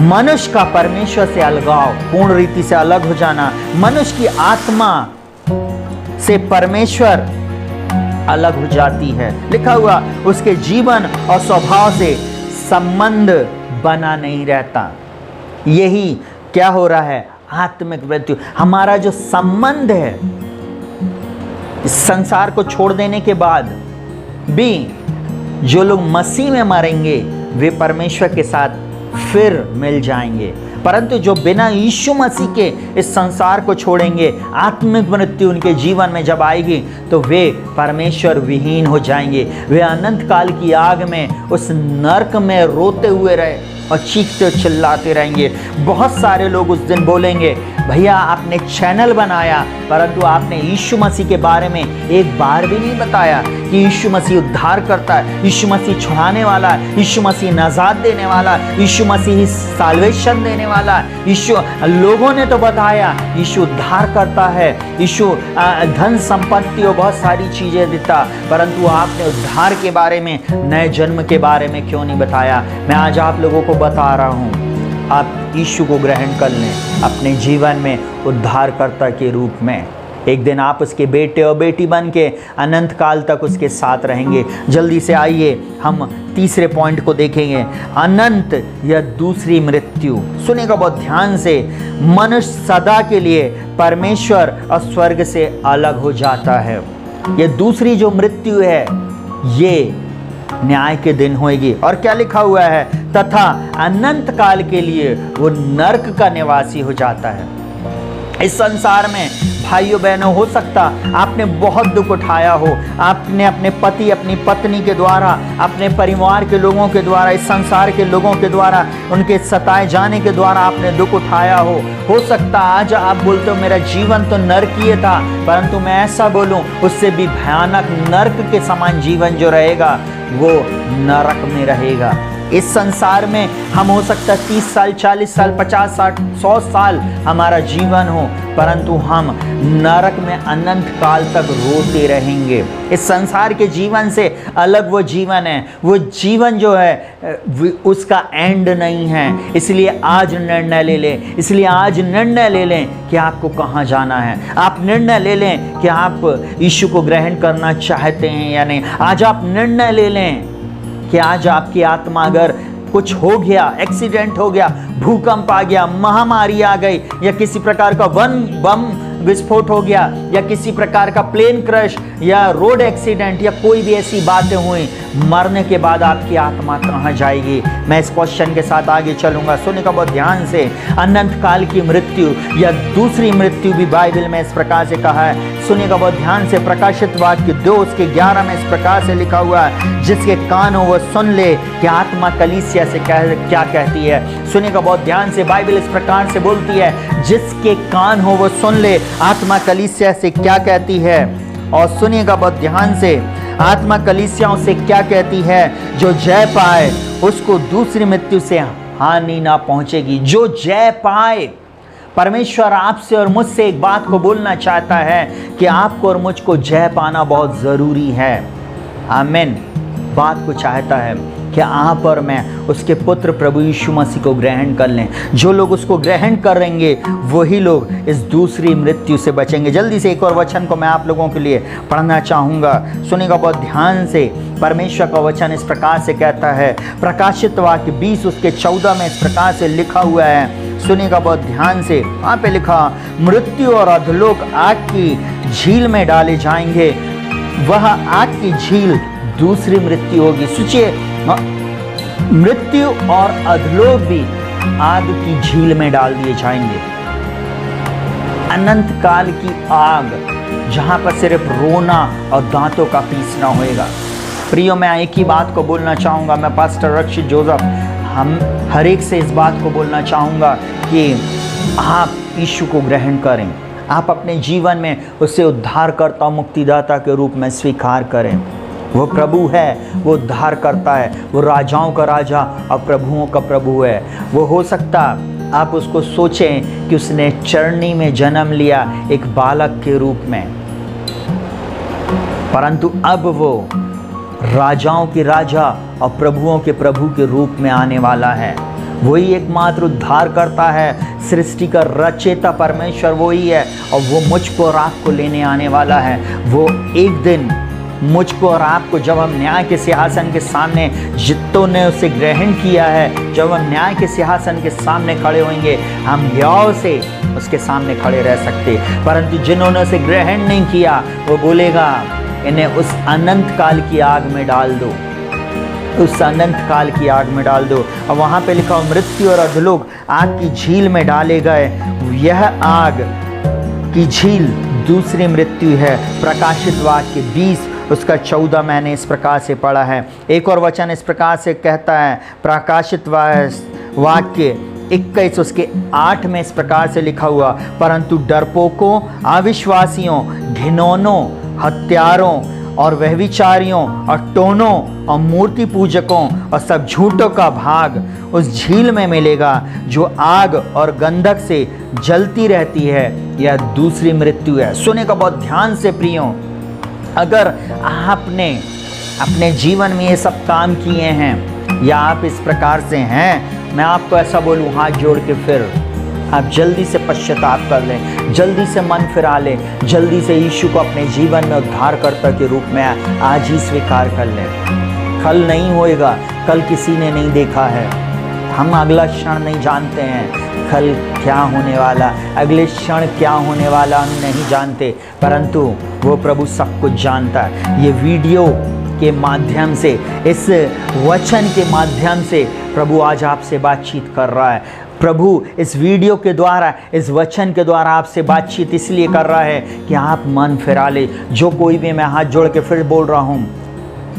मनुष्य का परमेश्वर से अलगाव, पूर्ण रीति से अलग हो जाना। मनुष्य की आत्मा से परमेश्वर अलग हो जाती है। लिखा हुआ, उसके जीवन और स्वभाव से संबंध बना नहीं रहता। यही क्या हो रहा है, आत्मिक मृत्यु। हमारा जो संबंध है इस संसार को छोड़ देने के बाद भी, जो लोग मसीह में मरेंगे वे परमेश्वर के साथ फिर मिल जाएंगे, परंतु जो बिना यीशु मसीह के इस संसार को छोड़ेंगे, आत्मिक मृत्यु उनके जीवन में जब आएगी, तो वे परमेश्वर विहीन हो जाएंगे। वे अनंत काल की आग में, उस नरक में रोते हुए रहे और चीखते चिल्लाते रहेंगे। बहुत सारे लोग उस दिन बोलेंगे, भैया आपने चैनल बनाया, परंतु आपने यीशु मसीह के बारे में एक बार भी नहीं बताया कि यीशु मसीह उद्धार करता है, यीशु मसीह छुड़ाने वाला है, यीशु मसीह नजात देने वाला है, यीशु मसीह साल्वेशन देने वाला है। यीशु, लोगों ने तो बताया यीशु उद्धार करता है, यीशु धन संपत्ति और बहुत सारी चीज़ें देता, परंतु आपने उद्धार के बारे में, नए जन्म के बारे में क्यों नहीं बताया। मैं आज आप लोगों को बता रहा हूँ, आप यीशु को ग्रहण कर लें अपने जीवन में उद्धारकर्ता के रूप में। एक दिन आप उसके बेटे और बेटी बन के अनंत काल तक उसके साथ रहेंगे। जल्दी से आइए हम तीसरे पॉइंट को देखेंगे, अनंत या दूसरी मृत्यु। सुनिएगा बहुत ध्यान से, मनुष्य सदा के लिए परमेश्वर और स्वर्ग से अलग हो जाता है। ये दूसरी जो मृत्यु है ये न्याय के दिन होगी। और क्या लिखा हुआ है, तथा अनंत काल के लिए वो नरक का निवासी हो जाता है। इस संसार में भाइयों बहनों, हो सकता आपने बहुत दुख उठाया हो, आपने अपने पति अपनी पत्नी के द्वारा, अपने परिवार के लोगों के द्वारा, इस संसार के लोगों के द्वारा, उनके सताए जाने के द्वारा आपने दुख उठाया हो सकता आज आप बोलते हो मेरा जीवन तो नरकीय था, परंतु मैं ऐसा बोलूं उससे भी भयानक नरक के समान जीवन जो रहेगा वो नरक में रहेगा। इस संसार में हम हो सकता 30 साल 40 साल 50 साल 100 साल हमारा जीवन हो, परंतु हम नरक में अनंत काल तक रोते रहेंगे। इस संसार के जीवन से अलग वो जीवन है, वो जीवन जो है उसका एंड नहीं है। इसलिए आज निर्णय ले लें, इसलिए आज निर्णय ले लें कि आपको कहाँ जाना है। आप निर्णय ले लें कि आप यीशु को ग्रहण करना चाहते हैं या नहीं। आज आप निर्णय ले लें कि आज आपकी आत्मा अगर कुछ हो गया, एक्सीडेंट हो गया, भूकंप आ गया, महामारी आ गई, या किसी प्रकार का बम विस्फोट हो गया, या किसी प्रकार का प्लेन क्रैश या रोड एक्सीडेंट या कोई भी ऐसी बातें हुई, मरने के बाद आपकी आत्मा कहाँ जाएगी? मैं इस क्वेश्चन के साथ आगे चलूंगा। सुनिएगा बहुत ध्यान से, अनंत काल की मृत्यु या दूसरी मृत्यु भी बाइबल में इस प्रकार से कहा है। सुनिएगा बहुत ध्यान से, प्रकाशित वाक्य 2:11 में इस प्रकार से लिखा हुआ है, जिसके कान हो वो सुन ले कि आत्मा कलीसिया से क्या कहती है। सुनिएगा बहुत ध्यान से, बाइबल इस प्रकार से बोलती है, जिसके कान हो वो सुन ले आत्मा कलीसिया से क्या कहती है। और सुनिएगा बहुत ध्यान से, आत्मा कलीसियाओं से क्या कहती है, जो जय पाए उसको दूसरी मृत्यु से हानि ना पहुंचेगी। जो जय पाए, परमेश्वर आपसे और मुझसे एक बात को बोलना चाहता है कि आपको और मुझको जय पाना बहुत जरूरी है। आमीन। बात को चाहता है कि आप और मैं उसके पुत्र प्रभु यीशु मसीह को ग्रहण कर लें। जो लोग उसको ग्रहण करेंगे वही लोग इस दूसरी मृत्यु से बचेंगे। जल्दी से एक और वचन को मैं आप लोगों के लिए पढ़ना चाहूँगा। सुनिएगा बहुत ध्यान से, परमेश्वर का वचन इस प्रकार से कहता है, प्रकाशित वाक्य 20:14 में इस प्रकार से लिखा हुआ है। सुनिएगा बहुत ध्यान से, वहाँ पे लिखा, मृत्यु और अधोलोक आग की झील में डाले जाएंगे। वह आग की झील दूसरी मृत्यु होगी। सोचिए, मृत्यु और अधोलोक भी आग की झील में डाल दिए जाएंगे। अनंत काल की आग, जहां पर सिर्फ रोना और दांतों का पीसना होएगा। प्रियो, मैं एक ही बात को बोलना चाहूँगा, मैं पास्टर रक्षित जोसेफ हम हर एक से इस बात को बोलना चाहूँगा कि आप यीशु को ग्रहण करें। आप अपने जीवन में उसे उद्धारकर्ता मुक्तिदाता के रूप में स्वीकार करें। वो प्रभु है, वो उद्धार करता है, वो राजाओं का राजा और प्रभुओं का प्रभु है। वो हो सकता आप उसको सोचें कि उसने चरनी में जन्म लिया एक बालक के रूप में, परंतु अब वो राजाओं के राजा और प्रभुओं के प्रभु के रूप में आने वाला है। वही एकमात्र उद्धार करता है, सृष्टि का रचयिता परमेश्वर वही है, और वो मुझको और आपको लेने आने वाला है। वो एक दिन मुझको और आपको, जब हम न्याय के सिंहासन के सामने, जितों ने उसे ग्रहण किया है, जब हम न्याय के सिंहासन के सामने खड़े होंगे, हम याव से उसके सामने खड़े रह सकते। परंतु जिन्होंने उसे ग्रहण नहीं किया, वो बोलेगा इन्हें उस अनंत काल की आग में डाल दो, उस अनंत काल की आग में डाल दो। और वहाँ पे लिखा, मृत्यु और अधोलोक आग की झील में डाले गए। यह आग की झील दूसरी मृत्यु है। प्रकाशित वाक्य 20:14 मैंने इस प्रकार से पढ़ा है। एक और वचन इस प्रकार से कहता है, प्रकाशित वाक्य 21:8 में इस प्रकार से लिखा हुआ, परंतु डरपोकों, अविश्वासियों, घिनौनों, हत्यारों और व्यभिचारियों और टोनों और मूर्ति पूजकों और सब झूठों का भाग उस झील में मिलेगा, जो आग और गंधक से जलती रहती है। यह दूसरी मृत्यु है। सुनेगा बहुत ध्यान से प्रियों, अगर आपने अपने जीवन में ये सब काम किए हैं या आप इस प्रकार से हैं, मैं आपको ऐसा बोलूँ हाथ जोड़ के, फिर आप जल्दी से पश्चाताप कर लें, जल्दी से मन फिरा लें, जल्दी से यीशु को अपने जीवन में उद्धारकर्ता के रूप में आज ही स्वीकार कर लें। कल नहीं होएगा, कल किसी ने नहीं देखा है, हम अगला क्षण नहीं जानते हैं कल क्या होने वाला, अगले क्षण क्या होने वाला हम नहीं जानते, परंतु वो प्रभु सब कुछ जानता है। ये वीडियो के माध्यम से, इस वचन के माध्यम से प्रभु आज आपसे बातचीत कर रहा है। प्रभु इस वीडियो के द्वारा, इस वचन के द्वारा आपसे बातचीत इसलिए कर रहा है कि आप मन फिरा ले। जो कोई भी, मैं हाथ जोड़ के फिर बोल रहा हूँ,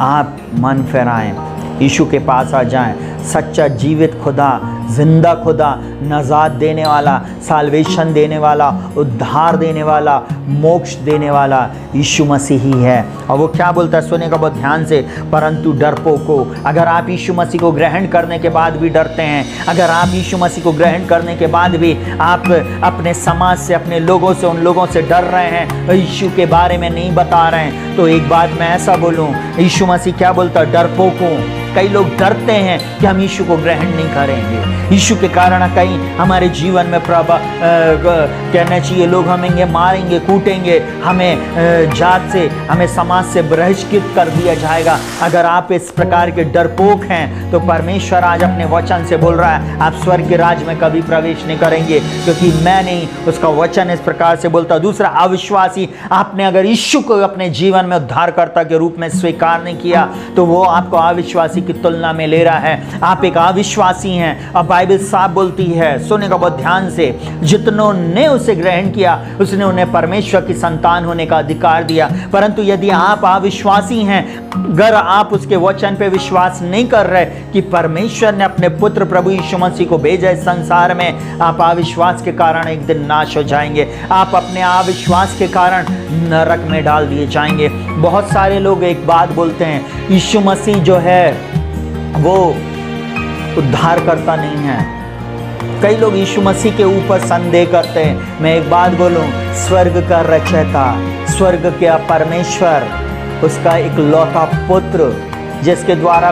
आप मन फिराएं, यीशु के पास आ जाएं। सच्चा जीवित खुदा, जिंदा खुदा, नजात देने वाला, साल्वेशन देने वाला, उद्धार देने वाला, मोक्ष देने वाला यीशु मसीह ही है। और वो क्या बोलता है, सुनेगा बहुत ध्यान से, परंतु डरपोको, अगर आप यीशु मसीह को ग्रहण करने के बाद भी डरते हैं, अगर आप यीशु मसीह को ग्रहण करने के बाद भी आप अपने समाज से, अपने लोगों से, उन लोगों से डर रहे हैं, यीशु के बारे में नहीं बता रहे हैं, तो एक बात मैं ऐसा बोलूं, यीशु मसीह क्या बोलता है, डरपोको। कई लोग डरते हैं कि हम यीशु को ग्रहण नहीं करेंगे, यीशु के कारण कहीं हमारे जीवन में कहना चाहिए लोग हमें मारेंगे, कूटेंगे, हमें जात से, हमें समाज से बहिष्कृत कर दिया जाएगा। अगर आप इस प्रकार के डरपोक हैं तो परमेश्वर आज अपने वचन से बोल रहा है, आप स्वर्ग के राज में कभी प्रवेश नहीं करेंगे, क्योंकि मैं नहीं, उसका वचन इस प्रकार से बोलता। दूसरा, अविश्वासी, आपने अगर यीशु को अपने जीवन में उद्धारकर्ता के रूप में स्वीकार नहीं किया तो वो आपको अविश्वासी की तुलना में ले रहा है, आप एक अविश्वासी हैं। अब बाइबल साफ बोलती है, सुनेगा बहुत ध्यान से, जितनों ने उसे ग्रहण किया उसने उन्हें परमेश्वर की संतान होने का अधिकार दिया। परंतु यदि आप अविश्वासी हैं, अगर आप उसके वचन पे विश्वास नहीं कर रहे कि परमेश्वर ने अपने पुत्र प्रभु यीशु मसीह को भेजा इस संसार में, आप अविश्वास के कारण एक दिन नाश हो जाएंगे, आप अपने अविश्वास के कारण नरक में डाल दिए जाएंगे। बहुत सारे लोग एक बात बोलते हैं, यीशु मसीह जो है वो उद्धार करता नहीं है। कई लोग यीशु मसीह के ऊपर संदेह करते हैं। मैं एक बात बोलूं, स्वर्ग का रचयिता, स्वर्ग के परमेश्वर, उसका एक लौता पुत्र जिसके द्वारा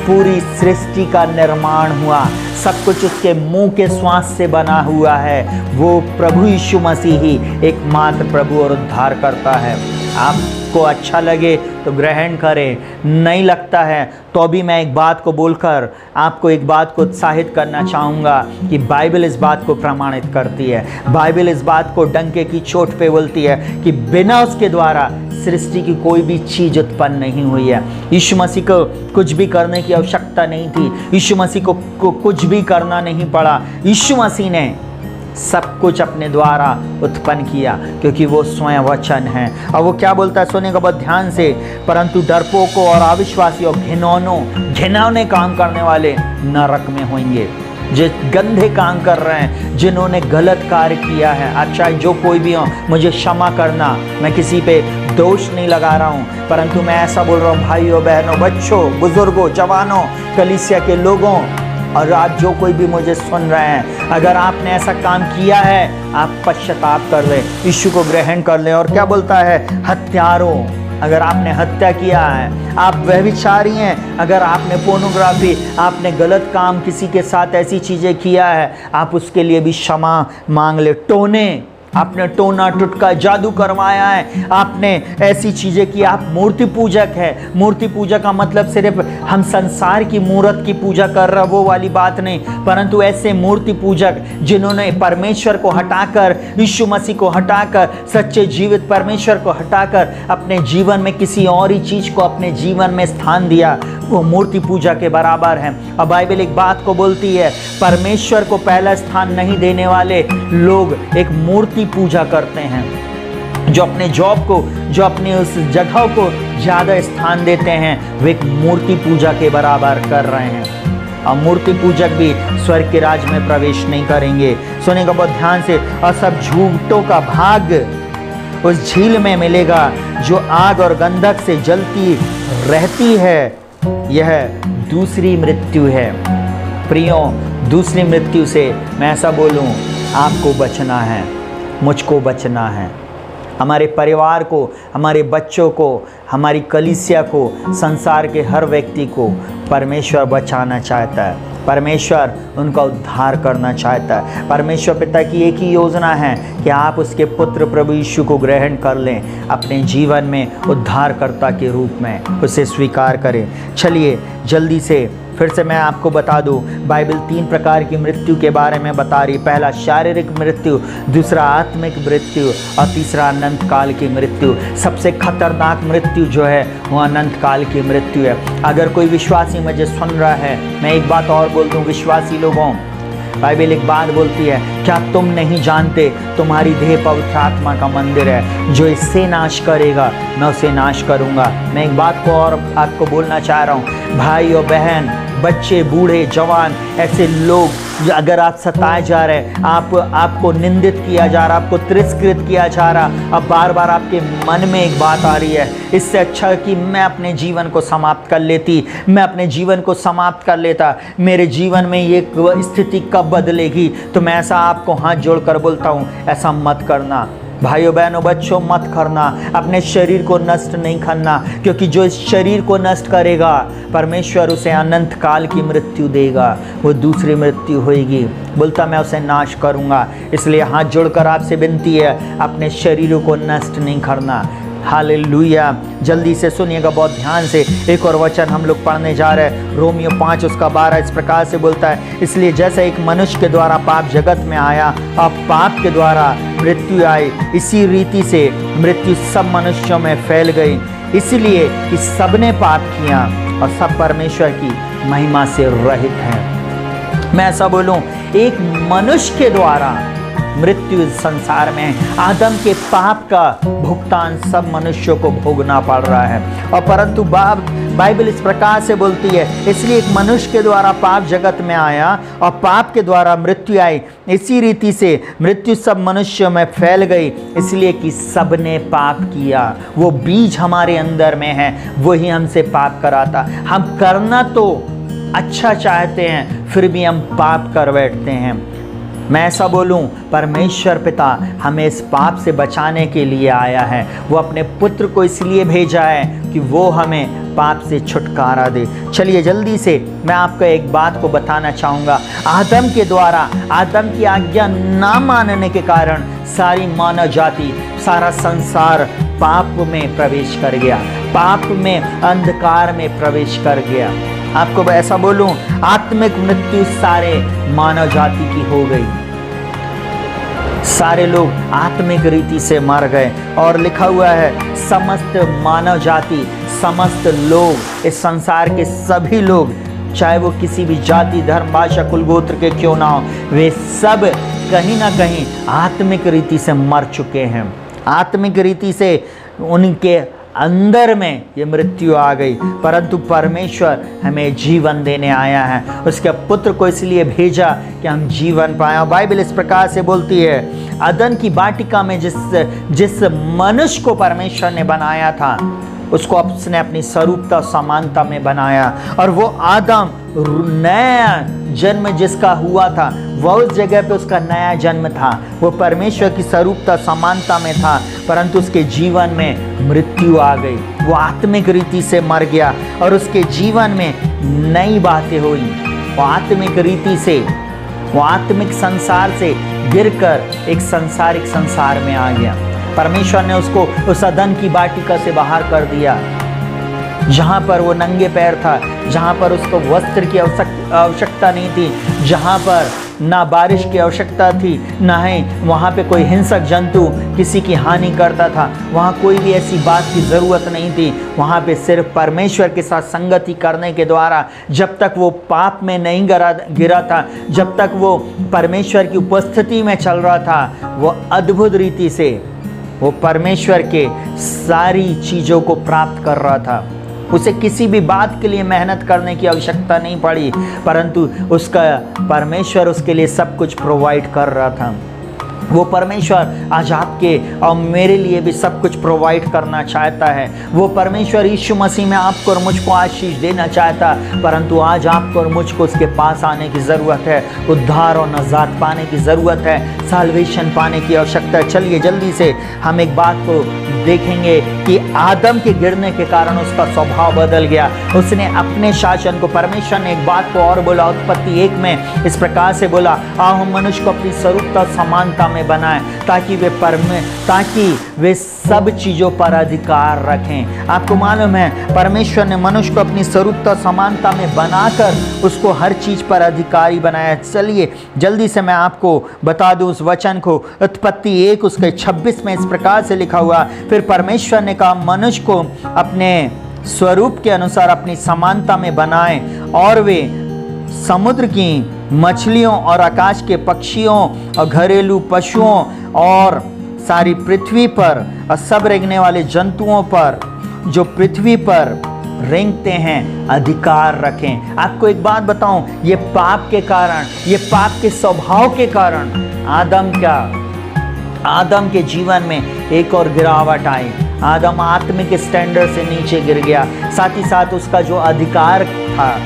पूरी सृष्टि का निर्माण हुआ, सब कुछ उसके मुंह के श्वास से बना हुआ है, वो प्रभु यीशु मसीह ही एकमात्र प्रभु और उद्धार करता है। आपको अच्छा लगे तो ग्रहण करें, नहीं लगता है तो भी मैं एक बात को बोलकर आपको एक बात को उत्साहित करना चाहूँगा कि बाइबल इस बात को प्रमाणित करती है। बाइबल इस बात को डंके की चोट पे बोलती है कि बिना उसके द्वारा सृष्टि की कोई भी चीज़ उत्पन्न नहीं हुई है। यीशु मसीह को कुछ भी करने की आवश्यकता नहीं थी, यीशु मसीह को कुछ भी करना नहीं पड़ा। यीशु मसीह ने सब कुछ अपने द्वारा उत्पन्न किया, क्योंकि वो स्वयं वचन है। और वो क्या बोलता है, सुनेगा बहुत ध्यान से, परंतु डरपोकों और अविश्वासी और घिनौने काम करने वाले नरक में होंगे। जो गंदे काम कर रहे हैं, जिन्होंने गलत कार्य किया है, अच्छा जो कोई भी हो, मुझे क्षमा करना, मैं किसी पे दोष नहीं लगा रहा हूँ, परंतु मैं ऐसा बोल रहा हूँ, भाइयों बहनों, बच्चों, बुजुर्गों, जवानों, कलीसिया के लोगों, और आज जो कोई भी मुझे सुन रहे हैं, अगर आपने ऐसा काम किया है, आप पश्चाताप कर लें, यीशु को ग्रहण कर लें। और क्या बोलता है, हत्यारों, अगर आपने हत्या किया है, आप व्यभिचारी हैं, अगर आपने पोर्नोग्राफी, आपने गलत काम किसी के साथ ऐसी चीज़ें किया है, आप उसके लिए भी क्षमा मांग ले। टोने, आपने टोना टुटका जादू करवाया है, आपने ऐसी चीज़ें की, आप मूर्ति पूजक है। मूर्ति पूजा का मतलब सिर्फ हम संसार की मूर्त की पूजा कर रहे वो वाली बात नहीं, परंतु ऐसे मूर्ति पूजक जिन्होंने परमेश्वर को हटाकर, यीशु मसीह को हटाकर, सच्चे जीवित परमेश्वर को हटाकर अपने जीवन में किसी और ही चीज़ को अपने जीवन में स्थान दिया, वो मूर्ति पूजा के बराबर है। अब बाइबल एक बात को बोलती है, परमेश्वर को पहला स्थान नहीं देने वाले लोग एक मूर्ति पूजा करते हैं। जो अपने जॉब को, जो अपने उस जगह को ज़्यादा स्थान देते हैं, वे एक मूर्ति पूजा के बराबर कर रहे हैं। और मूर्ति पूजक भी स्वर्ग के राज में प्रवेश नहीं करेंगे। सुनेगा बहुत ध्यान से, और सब झूठों का भाग उस झील में मिलेगा जो आग और गंधक से जलती रहती है। यह दूसरी मृत्यु है। प्रियों, दूसरी मृत्यु से मैं ऐसा बोलूं, आपको बचना है, मुझको बचना है, हमारे परिवार को, हमारे बच्चों को, हमारी कलीसिया को, संसार के हर व्यक्ति को परमेश्वर बचाना चाहता है। परमेश्वर उनका उद्धार करना चाहता है। परमेश्वर पिता की एक ही योजना है कि आप उसके पुत्र प्रभु यीशु को ग्रहण कर लें, अपने जीवन में उद्धारकर्ता के रूप में उसे स्वीकार करें। चलिए जल्दी से फिर से मैं आपको बता दूं, बाइबल 3 प्रकार की मृत्यु के बारे में बता रही। पहला शारीरिक मृत्यु, दूसरा आत्मिक मृत्यु और तीसरा अनंत काल की मृत्यु। सबसे खतरनाक मृत्यु जो है वो अनंत काल की मृत्यु है। अगर कोई विश्वासी मुझे सुन रहा है, मैं एक बात और बोल दूं विश्वासी लोगों, बाइबल एक बात बोलती है, क्या तुम नहीं जानते तुम्हारी देह पवित्र आत्मा का मंदिर है, जो इससे नाश करेगा मैं उसे नाश करूंगा। मैं एक बात को और आपको बोलना चाह रहा हूँ, भाई और बहन, बच्चे, बूढ़े, जवान, ऐसे लोग अगर आप सताए जा रहे हैं, आपको निंदित किया जा रहा, आपको तिरस्कृत किया जा रहा, अब बार बार आपके मन में एक बात आ रही है, इससे अच्छा कि मैं अपने जीवन को समाप्त कर लेती, मैं अपने जीवन को समाप्त कर लेता, मेरे जीवन में ये स्थिति कब बदलेगी। तो मैं ऐसा आपको हाथ जोड़कर बोलता हूँ, ऐसा मत करना भाइयों बहनों बच्चों, मत करना। अपने शरीर को नष्ट नहीं करना, क्योंकि जो इस शरीर को नष्ट करेगा परमेश्वर उसे अनंत काल की मृत्यु देगा, वो दूसरी मृत्यु होगी। बोलता मैं उसे नाश करूंगा। इसलिए हाथ जोड़कर आपसे विनती है, अपने शरीरों को नष्ट नहीं करना। हालेलुया। जल्दी से सुनिएगा बहुत ध्यान से, एक और वचन हम लोग पढ़ने जा रहे हैं, रोमियो 5 उसका 12 इस प्रकार से बोलता है, इसलिए जैसे एक मनुष्य के द्वारा पाप जगत में आया और पाप के द्वारा मृत्यु आई, इसी रीति से मृत्यु सब मनुष्यों में फैल गई, इसलिए कि सबने पाप किया और सब परमेश्वर की महिमा से रहित हैं। मैं ऐसा बोलूं, एक मनुष्य के द्वारा मृत्यु इस संसार में है। आदम के पाप का भुगतान सब मनुष्यों को भोगना पड़ रहा है, और परंतु बाइबल इस प्रकार से बोलती है, इसलिए एक मनुष्य के द्वारा पाप जगत में आया और पाप के द्वारा मृत्यु आई, इसी रीति से मृत्यु सब मनुष्यों में फैल गई, इसलिए कि सबने पाप किया। वो बीज हमारे अंदर में है, वही हमसे पाप कराता। हम करना तो अच्छा चाहते हैं, फिर भी हम पाप कर बैठते हैं। मैं ऐसा बोलूं, परमेश्वर पिता हमें इस पाप से बचाने के लिए आया है। वो अपने पुत्र को इसलिए भेजा है कि वो हमें पाप से छुटकारा दे। चलिए जल्दी से मैं आपको एक बात को बताना चाहूँगा। आदम के द्वारा, आदम की आज्ञा ना मानने के कारण सारी मानव जाति, सारा संसार पाप में प्रवेश कर गया, पाप में, अंधकार में प्रवेश कर गया। आपको ऐसा बोलूं, आत्मिक मृत्यु सारे मानव जाति की हो गई। सारे लोग आत्मिक रीति से मर गए, और लिखा हुआ है समस्त मानव जाति, समस्त लोग, इस संसार के सभी लोग, चाहे वो किसी भी जाति, धर्म, भाषा, कुल, गोत्र के क्यों ना हो, वे सब कहीं ना कहीं आत्मिक रीति से मर चुके हैं। आत्मिक रीति से उनके अंदर में ये मृत्यु आ गई, परंतु परमेश्वर हमें जीवन देने आया है। उसके पुत्र को इसलिए भेजा कि हम जीवन पाएं। बाइबल इस प्रकार से बोलती है, अदन की वाटिका में जिस मनुष्य को परमेश्वर ने बनाया था, उसको उसने अपनी स्वरूपता समानता में बनाया, और वो आदम नया जन्म जिसका हुआ था, वह उस जगह पे उसका नया जन्म था। वो परमेश्वर की स्वरूपता समानता में था, परंतु उसके जीवन में मृत्यु आ गई। वो आत्मिक रीति से मर गया और उसके जीवन में नई बातें हुई। वो आत्मिक रीति से, वो आत्मिक संसार से गिरकर एक सांसारिक संसार में आ गया। परमेश्वर ने उसको उस अदन की वाटिका से बाहर कर दिया, जहाँ पर वो नंगे पैर था, जहाँ पर उसको वस्त्र की आवश्यकता नहीं थी, जहाँ पर ना बारिश की आवश्यकता थी, ना ही वहाँ पे कोई हिंसक जंतु किसी की हानि करता था। वहाँ कोई भी ऐसी बात की ज़रूरत नहीं थी। वहाँ पे सिर्फ परमेश्वर के साथ संगति करने के द्वारा, जब तक वो पाप में नहीं गिरा था, जब तक वो परमेश्वर की उपस्थिति में चल रहा था, वो अद्भुत रीति से वो परमेश्वर के सारी चीज़ों को प्राप्त कर रहा था। उसे किसी भी बात के लिए मेहनत करने की आवश्यकता नहीं पड़ी, परंतु उसका परमेश्वर उसके लिए सब कुछ प्रोवाइड कर रहा था। वो परमेश्वर आज आपके और मेरे लिए भी सब कुछ प्रोवाइड करना चाहता है। वो परमेश्वर यीशु मसीह में आपको और मुझको आशीष देना चाहता, परंतु आज आपको और मुझको उसके पास आने की ज़रूरत है। उद्धार और नजात पाने की ज़रूरत है। साल्वेशन पाने की आवश्यकता है। चलिए जल्दी से हम एक बात को देखेंगे कि आदम के गिरने के कारण उसका स्वभाव बदल गया। उसने अपने शासन को, परमेश्वर ने एक बात को और बोला उत्पत्ति 1 में इस प्रकार से बोला, आओ हम मनुष्य को अपनी स्वरूपता समानता में बनाएं ताकि वे सब चीज़ों पर अधिकार रखें। आपको मालूम है परमेश्वर ने मनुष्य को अपनी स्वरूपता समानता में बनाकर उसको हर चीज़ पर अधिकारी बनाया। चलिए जल्दी से मैं आपको बता दूं उस वचन को। उत्पत्ति 1 उसके 26 में इस प्रकार से लिखा हुआ, फिर परमेश्वर ने कहा मनुष्य को अपने स्वरूप के अनुसार अपनी समानता में बनाएं और वे समुद्र की मछलियों और आकाश के पक्षियों और घरेलू पशुओं और सारी पृथ्वी पर और सब रेंगने वाले जंतुओं पर जो पृथ्वी पर रेंगते हैं अधिकार रखें। आपको एक बात बताऊं, ये पाप के कारण, ये पाप के स्वभाव के कारण आदम के जीवन में एक और गिरावट आई। आदम आत्मिक स्टैंडर्ड से नीचे गिर गया। साथ ही साथ उसका जो अधिकार था,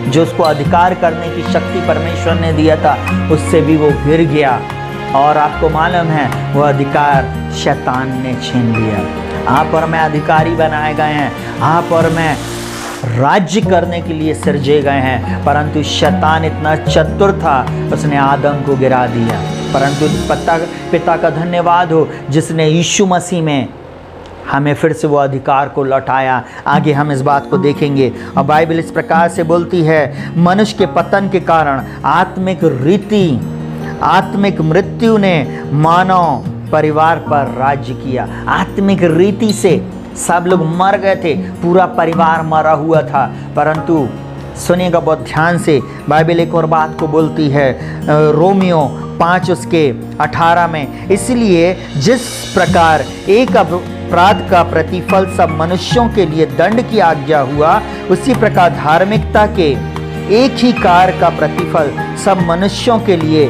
जो उसको अधिकार करने की शक्ति परमेश्वर ने दिया था, उससे भी वो गिर गया। और आपको मालूम है वो अधिकार शैतान ने छीन लिया। आप और मैं अधिकारी बनाए गए हैं, आप और मैं राज्य करने के लिए सिरजे गए हैं, परंतु शैतान इतना चतुर था उसने आदम को गिरा दिया। परंतु पिता का धन्यवाद हो जिसने यीशु मसीह में हमें फिर से वो अधिकार को लौटाया। आगे हम इस बात को देखेंगे। और बाइबल इस प्रकार से बोलती है, मनुष्य के पतन के कारण आत्मिक मृत्यु ने मानव परिवार पर राज्य किया। आत्मिक रीति से सब लोग मर गए थे, पूरा परिवार मरा हुआ था। परंतु सुनिएगा बहुत ध्यान से, बाइबल एक और बात को बोलती है, रोमियो 5 उसके 18 में, इसलिए जिस प्रकार एक अपराध का प्रतिफल सब मनुष्यों के लिए दंड की आज्ञा हुआ, उसी प्रकार धार्मिकता के एक ही कार्य का प्रतिफल सब मनुष्यों के लिए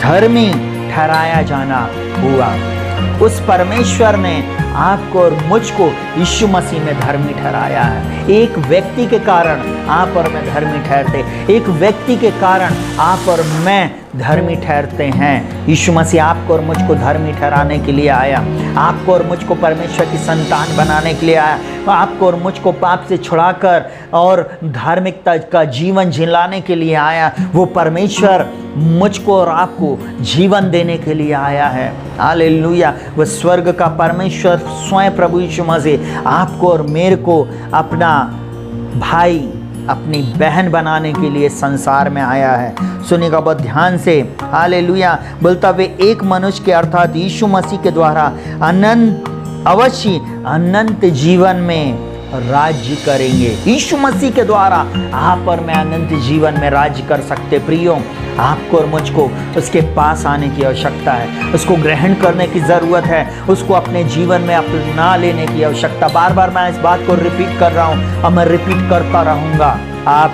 धर्मी ठहराया जाना हुआ। उस परमेश्वर ने आपको और मुझको यीशु मसीह में धर्मी ठहराया है। एक व्यक्ति के कारण आप और मैं धर्मी ठहरते, एक व्यक्ति के कारण आप और मैं धर्मी ठहरते हैं। यीशु मसीह आपको और मुझको धर्मी ठहराने के लिए आया, आपको और मुझको परमेश्वर की संतान बनाने के लिए आया, आपको और मुझको पाप से छुड़ाकर और धार्मिकता का जीवन जिलाने के लिए आया। वो परमेश्वर मुझको और आपको जीवन देने के लिए आया है। हालेलुया। वो स्वर्ग का परमेश्वर स्वयं प्रभु यीशु मसीह आपको और मेरे को अपना भाई, अपनी बहन बनाने के लिए संसार में आया है। सुनिएगा बहुत ध्यान से। हालेलुया। बोलता वे एक मनुष्य के अर्थात यीशु मसीह के द्वारा अनंत जीवन में राज्य करेंगे। यीशु मसीह के द्वारा आप और मैं अनंत जीवन में राज्य कर सकते। प्रियो, आपको और मुझको उसके पास आने की आवश्यकता है, उसको ग्रहण करने की ज़रूरत है, उसको अपने जीवन में अपना लेने की आवश्यकता। बार बार मैं इस बात को रिपीट कर रहा हूँ और मैं रिपीट करता रहूँगा। आप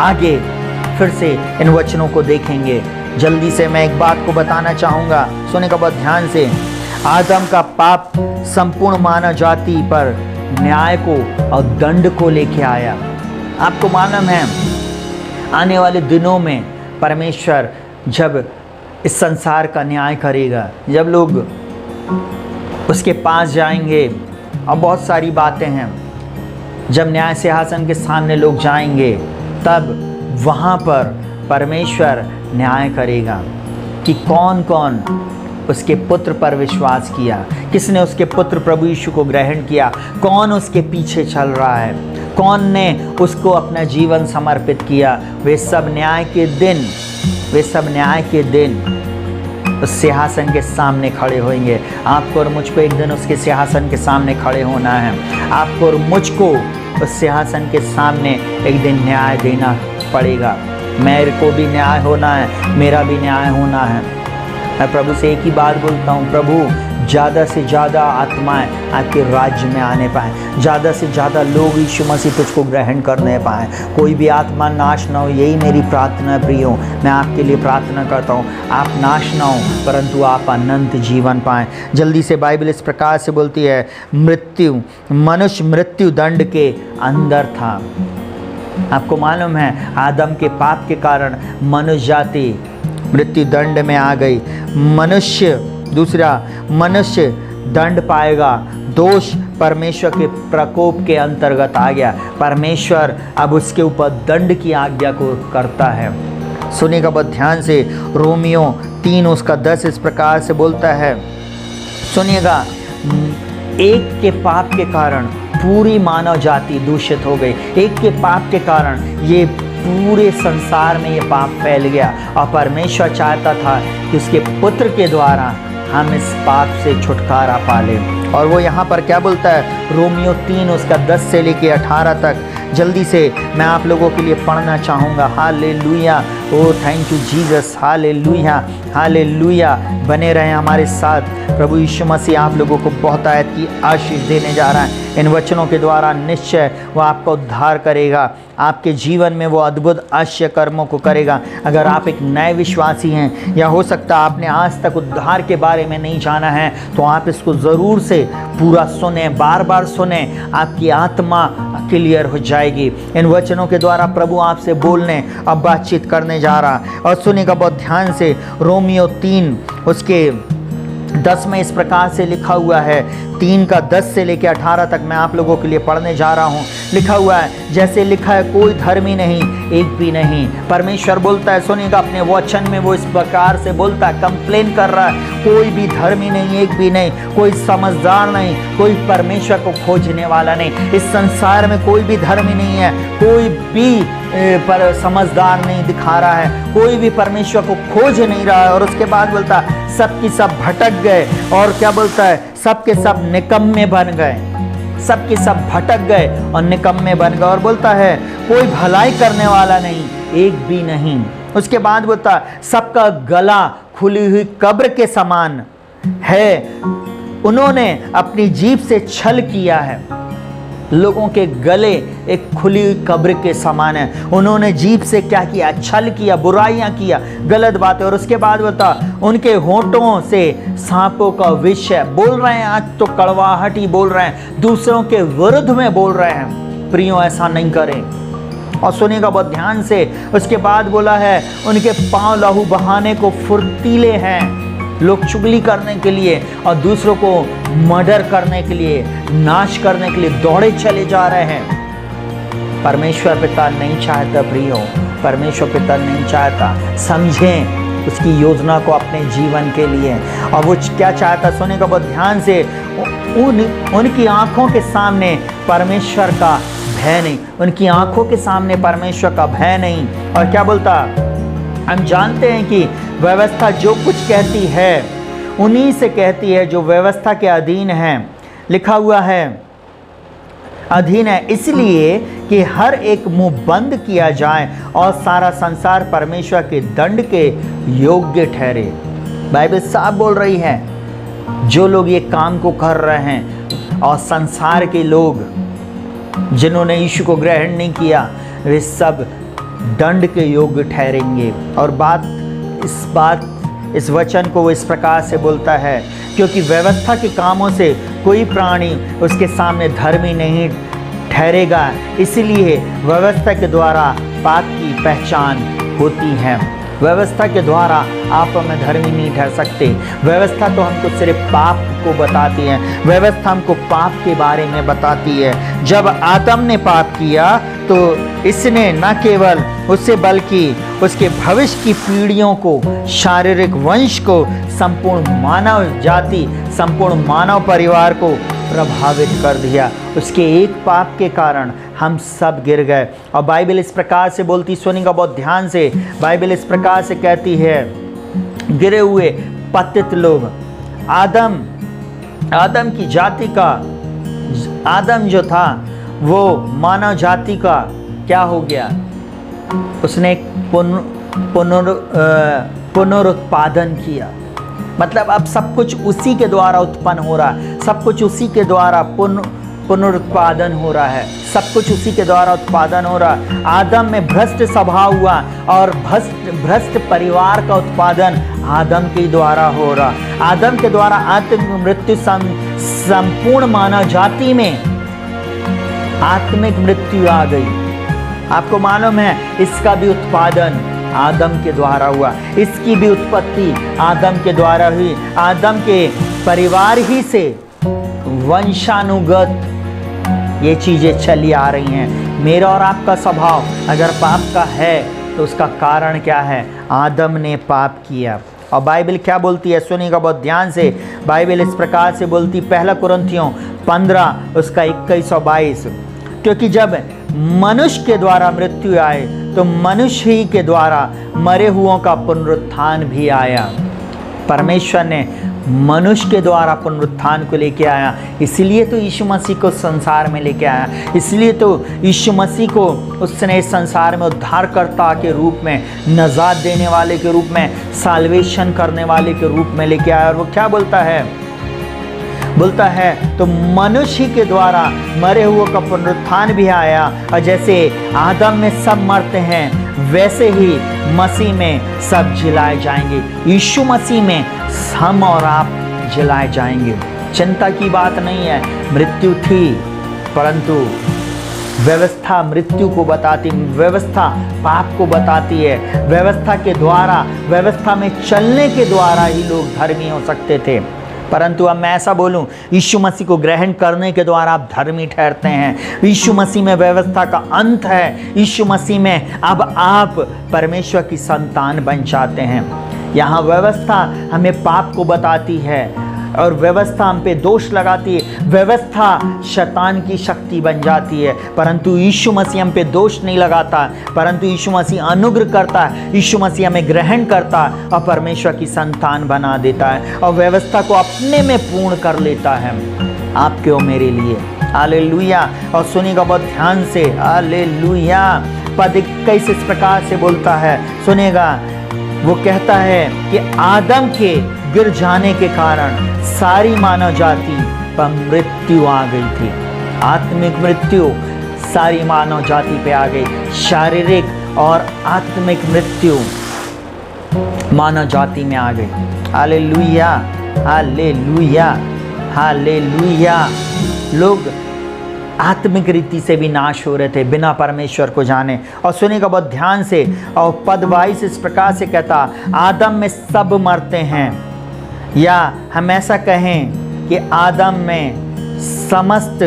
आगे फिर से इन वचनों को देखेंगे। जल्दी से मैं एक बात को बताना चाहूँगा, सुनिएगा बहुत ध्यान से। आदम का पाप संपूर्ण मानव जाति पर न्याय को और दंड को लेके आया। आपको मालूम है आने वाले दिनों में परमेश्वर जब इस संसार का न्याय करेगा, जब लोग उसके पास जाएंगे, और बहुत सारी बातें हैं, जब न्याय सिंहासन के सामने लोग जाएंगे तब वहाँ पर परमेश्वर न्याय करेगा कि कौन कौन उसके पुत्र पर विश्वास किया, किसने उसके पुत्र प्रभु यीशु को ग्रहण किया, कौन उसके पीछे चल रहा है, कौन ने उसको अपना जीवन समर्पित किया। वे सब न्याय के दिन उस सिंहासन के सामने खड़े होंगे। आपको और मुझको एक दिन उसके सिंहासन के सामने खड़े होना है। आपको और मुझको उस सिंहासन के सामने एक दिन न्याय देना पड़ेगा। मेरे को भी न्याय होना है, मेरा भी न्याय होना है। मैं प्रभु से एक ही बात बोलता हूँ, प्रभु ज़्यादा से ज़्यादा आत्माएं आपके राज्य में आने पाएँ, ज़्यादा से ज़्यादा लोग यीशु मसीह तुझको ग्रहण करने पाएँ, कोई भी आत्मा नाश ना हो। यही मेरी प्रार्थना है प्रियो, मैं आपके लिए प्रार्थना करता हूँ, आप नाश ना हो परंतु आप अनंत जीवन पाएँ। जल्दी से बाइबल इस प्रकार से बोलती है, मनुष्य मृत्यु दंड के अंदर था। आपको मालूम है आदम के पाप के कारण मनुष्य जाति मृत्यु दंड में आ गई। मनुष्य दंड पाएगा। दोष परमेश्वर के प्रकोप के अंतर्गत आ गया। परमेश्वर अब उसके ऊपर दंड की आज्ञा को करता है। सुनिएगा बहुत ध्यान से, रोमियो 3 उसका 10 इस प्रकार से बोलता है, सुनिएगा, एक के पाप के कारण पूरी मानव जाति दूषित हो गई। एक के पाप के कारण ये पूरे संसार में ये पाप फैल गया और परमेश्वर चाहता था कि उसके पुत्र के द्वारा हम इस पाप से छुटकारा पा लें। और वो यहाँ पर क्या बोलता है, रोमियो 3 उसका 10 से लेके 18 तक जल्दी से मैं आप लोगों के लिए पढ़ना चाहूँगा। Hallelujah, oh thank you Jesus, hallelujah, hallelujah. बने रहें हमारे साथ। प्रभु यीशु मसीह आप लोगों को बहुत आयत की आशीष देने जा रहा है। इन वचनों के द्वारा निश्चय वो आपका उद्धार करेगा, आपके जीवन में वो अद्भुत आश्चर्य कर्मों को करेगा। अगर आप एक नए विश्वासी हैं या हो सकता है आपने आज तक उद्धार के बारे में नहीं जाना है, तो आप इसको ज़रूर से पूरा सुने, बार बार सुने, आपकी आत्मा क्लियर हो जाएगी। इन वचनों के द्वारा प्रभु आपसे बोलने अब बातचीत करने जा रहा है। और सुनिएगा बहुत ध्यान से, रोमियो 3 उसके 10 में इस प्रकार से लिखा हुआ है, 3 का 10 से लेकर 18 तक मैं आप लोगों के लिए पढ़ने जा रहा हूँ। लिखा हुआ है, जैसे लिखा है, कोई धर्मी नहीं, एक भी नहीं। परमेश्वर बोलता है, सुनिएगा, अपने वचन में वो इस प्रकार से बोलता है, कंप्लेन कर रहा है, कोई भी धर्मी नहीं, एक भी नहीं, कोई समझदार नहीं, कोई परमेश्वर को खोजने वाला नहीं। इस संसार में कोई भी धर्मी नहीं है, कोई भी पर समझदार नहीं दिखा रहा है, कोई भी परमेश्वर को खोज नहीं रहा है। और उसके बाद बोलता है, सब की सब भटक गए। और क्या बोलता है, सब के सब निकम्मे बन गए, सब के सब भटक गए और निकम्मे बन गए। और बोलता है, कोई भलाई करने वाला नहीं, एक भी नहीं। उसके बाद बोलता है, सबका गला खुली हुई कब्र के समान है, उन्होंने अपनी जीभ से छल किया है। लोगों के गले एक खुली हुई कब्र के समान है। उन्होंने जीभ से क्या किया, छल किया, बुराइयां किया, गलत बातें। और उसके बाद बता, उनके होंठों से सांपों का विष है। बोल रहे हैं आज तो कड़वाहट ही बोल रहे हैं, दूसरों के विरुद्ध में बोल रहे हैं। प्रियो, ऐसा नहीं करें। और सुनिएगा बहुत ध्यान से, उसके बाद बोला है, उनके पांव लहू बहाने को फुर्तीले हैं। लोग चुगली करने के लिए और दूसरों को मर्डर करने के लिए, नाश करने के लिए दौड़े चले जा रहे हैं। परमेश्वर पिता नहीं चाहता प्रियो, परमेश्वर पिता नहीं चाहता। समझें उसकी योजना को अपने जीवन के लिए। और वो क्या चाहता, सुनेगा बहुत ध्यान से, उनकी आंखों के सामने परमेश्वर का भय नहीं, उनकी आंखों के सामने परमेश्वर का भय नहीं। और क्या बोलता, हम जानते हैं कि व्यवस्था जो कुछ कहती है उन्हीं से कहती है जो व्यवस्था के अधीन है। लिखा हुआ है, अधीन है, इसलिए कि हर एक मुंह बंद किया जाए और सारा संसार परमेश्वर के दंड के योग्य ठहरे। बाइबल साफ बोल रही है, जो लोग ये काम को कर रहे हैं और संसार के लोग जिन्होंने यीशु को ग्रहण नहीं किया, वे सब दंड के योग्य ठहरेंगे। और इस वचन को वो इस प्रकार से बोलता है, क्योंकि व्यवस्था के कामों से कोई प्राणी उसके सामने धर्मी नहीं ठहरेगा, इसलिए व्यवस्था के द्वारा पाप की पहचान होती है। व्यवस्था के द्वारा आप हमें धर्मी नहीं ठहर सकते। व्यवस्था तो हमको सिर्फ पाप को बताती है, व्यवस्था हमको पाप के बारे में बताती है। जब आदम ने पाप किया तो इसने न केवल उससे बल्कि उसके भविष्य की पीढ़ियों को, शारीरिक वंश को, संपूर्ण मानव जाति, संपूर्ण मानव परिवार को प्रभावित कर दिया। उसके एक पाप के कारण हम सब गिर गए। और बाइबल इस प्रकार से बोलती, सुनिएगा बहुत ध्यान से, बाइबल इस प्रकार से कहती है, गिरे हुए पतित लोग, आदम की जाति का, आदम जो था वो मानव जाति का क्या हो गया, उसने पुनरुत्पादन किया। मतलब अब सब कुछ उसी के द्वारा उत्पन्न हो रहा है, सब कुछ उसी के द्वारा पुनरुत्पादन हो रहा है, सब कुछ उसी के द्वारा उत्पादन हो रहा है। आदम में भ्रष्ट स्वभाव हुआ और भ्रष्ट परिवार का उत्पादन आदम के द्वारा हो रहा। आदम के द्वारा आत्मिक मृत्यु संपूर्ण मानव जाति में आत्मिक मृत्यु आ गई। आपको मालूम है, इसका भी उत्पादन आदम के द्वारा हुआ, इसकी भी उत्पत्ति आदम के द्वारा हुई। आदम के परिवार ही से वंशानुगत ये चीज़ें चली आ रही हैं। मेरा और आपका स्वभाव अगर पाप का है तो उसका कारण क्या है? आदम ने पाप किया। और बाइबल क्या बोलती है? सुनिएगा बहुत ध्यान से। बाइबल इस प्रकार से बोलती, 1 कुरिन्थियों 15 उसका 21 और 22, क्योंकि जब मनुष्य के द्वारा मृत्यु आए तो मनुष्य ही के द्वारा मरे हुओं का पुनरुत्थान भी आया। परमेश्वर ने मनुष्य के द्वारा पुनरुत्थान को लेके आया, इसलिए तो यीशु मसीह को संसार में लेके आया, इसलिए तो यीशु मसीह को उसने इस संसार में उद्धारकर्ता के रूप में, नजात देने वाले के रूप में, साल्वेशन करने वाले के रूप में लेके आया। और वो क्या बोलता है? बोलता है तो मनुष्य ही के द्वारा मरे हुए का पुनरुत्थान भी आया, और जैसे आदम में सब मरते हैं वैसे ही मसीह में सब जिलाए जाएंगे। यीशु मसीह में हम और आप जिलाए जाएंगे। चिंता की बात नहीं है। मृत्यु थी परंतु व्यवस्था मृत्यु को बताती, व्यवस्था पाप को बताती है। व्यवस्था के द्वारा, व्यवस्था में चलने के द्वारा ही लोग धर्मी हो सकते थे, परंतु अब मैं ऐसा बोलूं, यीशु मसीह को ग्रहण करने के द्वारा आप धर्मी ठहरते हैं। यीशु मसीह में व्यवस्था का अंत है। यीशु मसीह में अब आप परमेश्वर की संतान बन जाते हैं। यहाँ व्यवस्था हमें पाप को बताती है और व्यवस्था हम पे दोष लगाती है। व्यवस्था शैतान की शक्ति बन जाती है, परंतु यीशु मसीह हम पे दोष नहीं लगाता, परंतु यीशु मसीह अनुग्रह करता है। यीशु मसीह हमें ग्रहण करता है और परमेश्वर की संतान बना देता है और व्यवस्था को अपने में पूर्ण कर लेता है आपके और मेरे लिए। हालेलुया। और सुनिएगा बहुत ध्यान से, हालेलुया। पद 21 इस प्रकार से बोलता है, सुनिएगा। वो कहता है कि आदम के गिर जाने के कारण सारी मानव जाति पर मृत्यु आ गई थी। आत्मिक मृत्यु सारी मानव जाति पे आ गई। शारीरिक और आत्मिक मृत्यु मानव जाति में आ गई। Hallelujah, hallelujah, hallelujah. लोग आत्मिक रीति से भी नाश हो रहे थे बिना परमेश्वर को जाने। और सुनिएगा बहुत ध्यान से, और पद 22 इस प्रकार से कहता, आदम में सब मरते हैं, या हम ऐसा कहें कि आदम में समस्त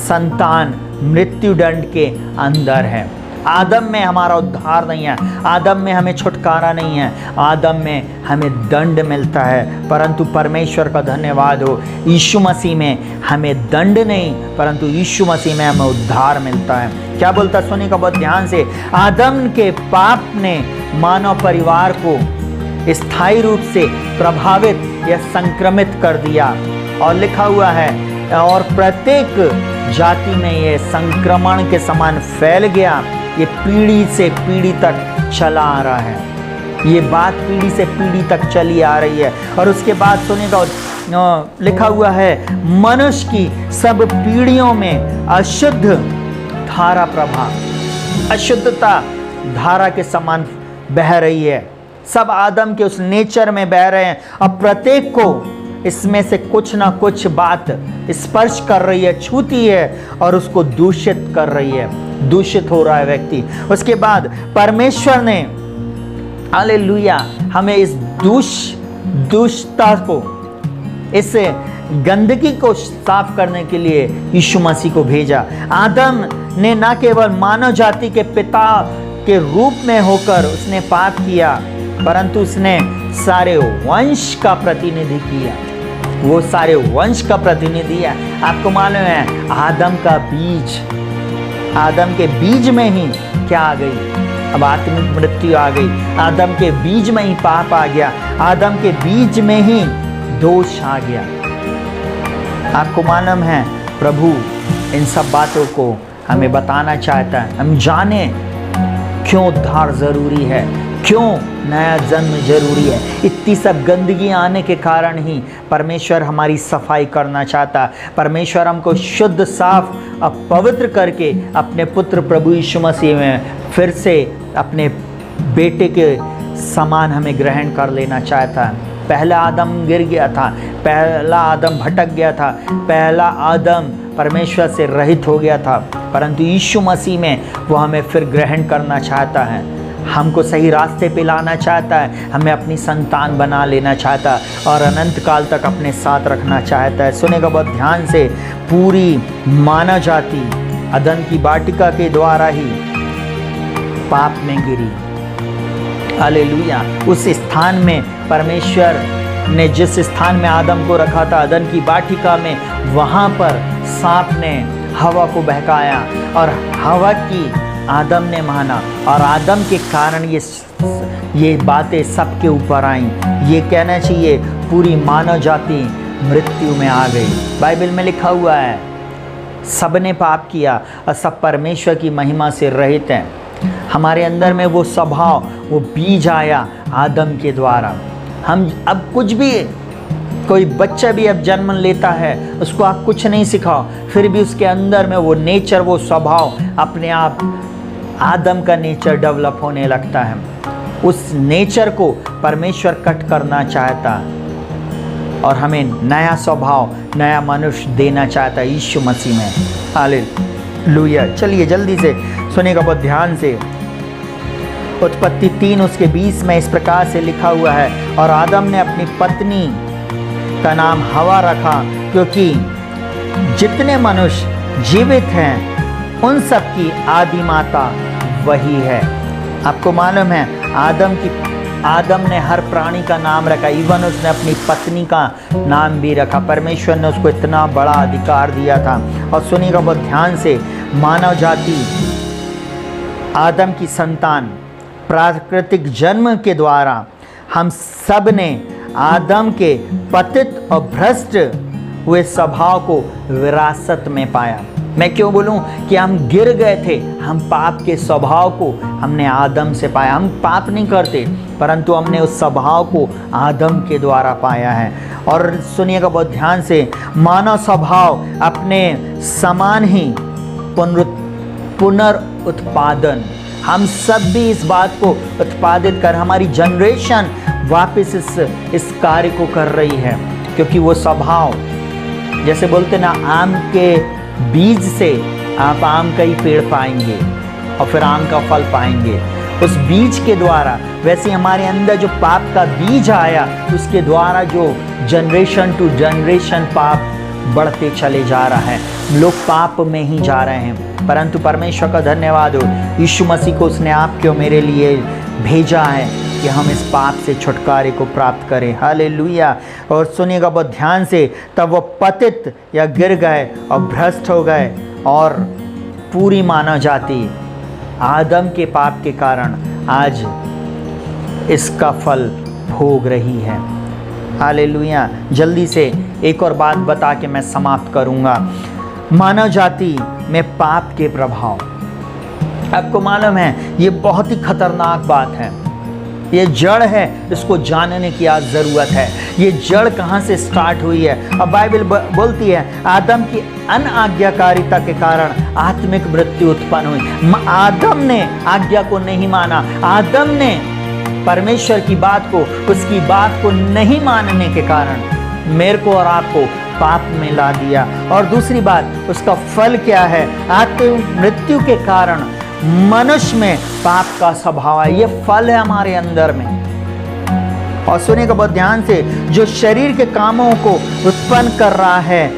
संतान मृत्यु दंड के अंदर है। आदम में हमारा उद्धार नहीं है, आदम में हमें छुटकारा नहीं है, आदम में हमें दंड मिलता है। परंतु परमेश्वर का धन्यवाद हो, यीशु मसीह में हमें दंड नहीं परंतु यीशु मसीह में हमें उद्धार मिलता है। क्या बोलता? सुनिएगा बहुत ध्यान से। आदम के पाप ने मानव परिवार को स्थायी रूप से प्रभावित या संक्रमित कर दिया, और लिखा हुआ है, और प्रत्येक जाति में यह संक्रमण के समान फैल गया। ये पीढ़ी से पीढ़ी तक चला आ रहा है। ये बात पीढ़ी से पीढ़ी तक चली आ रही है। और उसके बाद सुनिएगा, लिखा हुआ है, मनुष्य की सब पीढ़ियों में अशुद्ध धारा प्रवाह, अशुद्धता धारा के समान बह रही है। सब आदम के उस नेचर में बह रहे हैं। अब प्रत्येक को इसमें से कुछ ना कुछ बात स्पर्श कर रही है, छूती है और उसको दूषित कर रही है, दूषित हो रहा है व्यक्ति। उसके बाद परमेश्वर ने, हालेलुया, हमें इस दुष्टता को, इस गंदगी को साफ करने के लिए यीशु मसीह को भेजा। आदम ने न केवल मानव जाति के पिता के रूप में होकर उसने पाप किया, परंतु उसने सारे वंश का प्रतिनिधि किया। वो सारे वंश का प्रतिनिधि है। आपको मालूम है, आदम का बीज, आदम के बीज में ही क्या आ गई? अब आत्मिक मृत्यु आ गई। आदम के बीज में ही पाप आ गया, आदम के बीज में ही दोष आ गया। आपको मालूम है, प्रभु इन सब बातों को हमें बताना चाहता है। हम जाने क्यों उद्धार जरूरी है, क्यों नया जन्म जरूरी है। इतनी सब गंदगी आने के कारण ही परमेश्वर हमारी सफाई करना चाहता है। परमेश्वर हमको शुद्ध, साफ और पवित्र करके अपने पुत्र प्रभु यीशु मसीह में फिर से अपने बेटे के समान हमें ग्रहण कर लेना चाहता है। पहला आदम गिर गया था, पहला आदम भटक गया था, पहला आदम परमेश्वर से रहित हो गया था, परंतु यीशु मसीह में वो हमें फिर ग्रहण करना चाहता है। हमको सही रास्ते पे लाना चाहता है, हमें अपनी संतान बना लेना चाहता है और अनंत काल तक अपने साथ रखना चाहता है। सुनेगा बहुत ध्यान से, पूरी मानव जाति अदन की वाटिका के द्वारा ही पाप में गिरी। हालेलुया। उस स्थान में परमेश्वर ने जिस स्थान में आदम को रखा था, अदन की वाटिका में, वहाँ पर सांप ने हवा को बहकाया और हवा की आदम ने माना और आदम के कारण ये बातें सबके ऊपर आईं। ये कहना चाहिए पूरी मानव जाति मृत्यु में आ गई। बाइबल में लिखा हुआ है सब ने पाप किया और सब परमेश्वर की महिमा से रहित हैं। हमारे अंदर में वो स्वभाव, वो बीज आया आदम के द्वारा। हम अब कुछ भी, कोई बच्चा भी अब जन्म लेता है, उसको आप कुछ नहीं सिखाओ, फिर भी उसके अंदर में वो नेचर, वो स्वभाव अपने आप आदम का नेचर डेवलप होने लगता है। उस नेचर को परमेश्वर कट करना चाहता और हमें नया स्वभाव, नया मनुष्य देना चाहता है यीशु मसीह में। हालेलुया। चलिए जल्दी से सुनिएगा बहुत ध्यान से। उत्पत्ति 3 उसके 20 में इस प्रकार से लिखा हुआ है, और आदम ने अपनी पत्नी का नाम हवा रखा, क्योंकि जितने मनुष्य जीवित हैं उन सब की आदि माता वही है। आपको मालूम है आदम ने हर प्राणी का नाम रखा, इवन उसने अपनी पत्नी का नाम भी रखा। परमेश्वर ने उसको इतना बड़ा अधिकार दिया था। और सुनिएगा बहुत ध्यान से, मानव जाति आदम की संतान प्राकृतिक जन्म के द्वारा हम सब ने आदम के पतित और भ्रष्ट हुए स्वभाव को विरासत में पाया। मैं क्यों बोलूं कि हम गिर गए थे, हम पाप के स्वभाव को हमने आदम से पाया। हम पाप नहीं करते, परंतु हमने उस स्वभाव को आदम के द्वारा पाया है। और सुनिएगा बहुत ध्यान से, मानव स्वभाव अपने समान ही पुनरुत्पादन, हम सब भी इस बात को उत्पादित कर, हमारी जनरेशन वापस इस कार्य को कर रही है। क्योंकि वो स्वभाव, जैसे बोलते ना, आम के बीज से आप आम का ही पेड़ पाएंगे और फिर आम का फल पाएंगे, उस बीज के द्वारा। वैसे हमारे अंदर जो पाप का बीज आया, उसके द्वारा जो जनरेशन टू जनरेशन पाप बढ़ते चले जा रहा है। लोग पाप में ही जा रहे हैं, परंतु परमेश्वर का धन्यवाद हो, यीशु मसीह को उसने आपके और मेरे लिए भेजा है कि हम इस पाप से छुटकारे को प्राप्त करें। हालेलुया। और सुनिएगा बहुत ध्यान से, तब वो पतित या गिर गए और भ्रष्ट हो गए, और पूरी मानव जाति आदम के पाप के कारण आज इसका फल भोग रही है। हालेलुया। जल्दी से एक और बात बता के मैं समाप्त करूंगा। मानव जाति में पाप के प्रभाव, आपको मालूम है ये बहुत ही खतरनाक बात है। ये जड़ है, इसको जानने की आज ज़रूरत है। ये जड़ कहाँ से स्टार्ट हुई है? अब बाइबल बोलती है आदम की अनाज्ञाकारिता के कारण आत्मिक मृत्यु उत्पन्न हुई। आदम ने आज्ञा को नहीं माना, आदम ने परमेश्वर की बात को, उसकी बात को नहीं मानने के कारण मेरे को और आपको पाप में ला दिया। और दूसरी बात, उसका फल क्या है? आत्मिक मृत्यु के कारण मनुष्य में पाप का स्वभाव है। ये फल है हमारे अंदर में। और सुनिएगा बहुत ध्यान से, जो शरीर के कामों को उत्पन्न कर रहा है,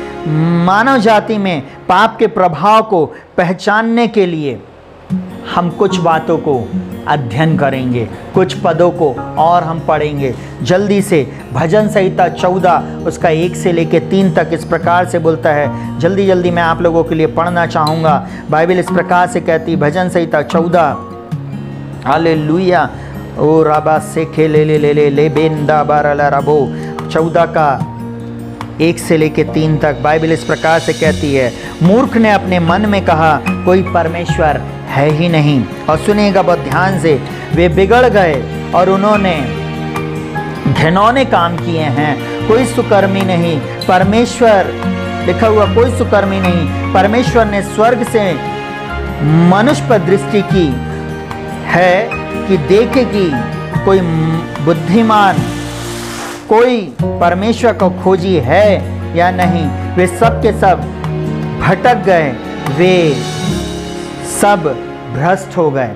मानव जाति में पाप के प्रभाव को पहचानने के लिए हम कुछ बातों को अध्ययन करेंगे, कुछ पदों को और हम पढ़ेंगे। जल्दी से भजन संहिता 14 उसका 1 से लेकर 3 तक इस प्रकार से बोलता है। जल्दी जल्दी मैं आप लोगों के लिए पढ़ना चाहूँगा। बाइबल इस प्रकार से कहती, भजन संहिता 14, हालेलुया। ओ राबा से खे ले बेंदा बारला रबो, 14 का 1 से लेकर 3 तक बाइबल इस प्रकार से कहती है, मूर्ख ने अपने मन में कहा कोई परमेश्वर है ही नहीं। और सुनिएगा बहुत ध्यान से, वे बिगड़ गए और उन्होंने घिनौने काम किए हैं, कोई सुकर्मी नहीं, परमेश्वर लिखा हुआ कोई सुकर्मी नहीं। परमेश्वर ने स्वर्ग से मनुष्य पर दृष्टि की है कि देखे कि कोई बुद्धिमान, कोई परमेश्वर को खोजी है या नहीं। वे सब के सब भटक गए, वे सब भ्रष्ट हो गए।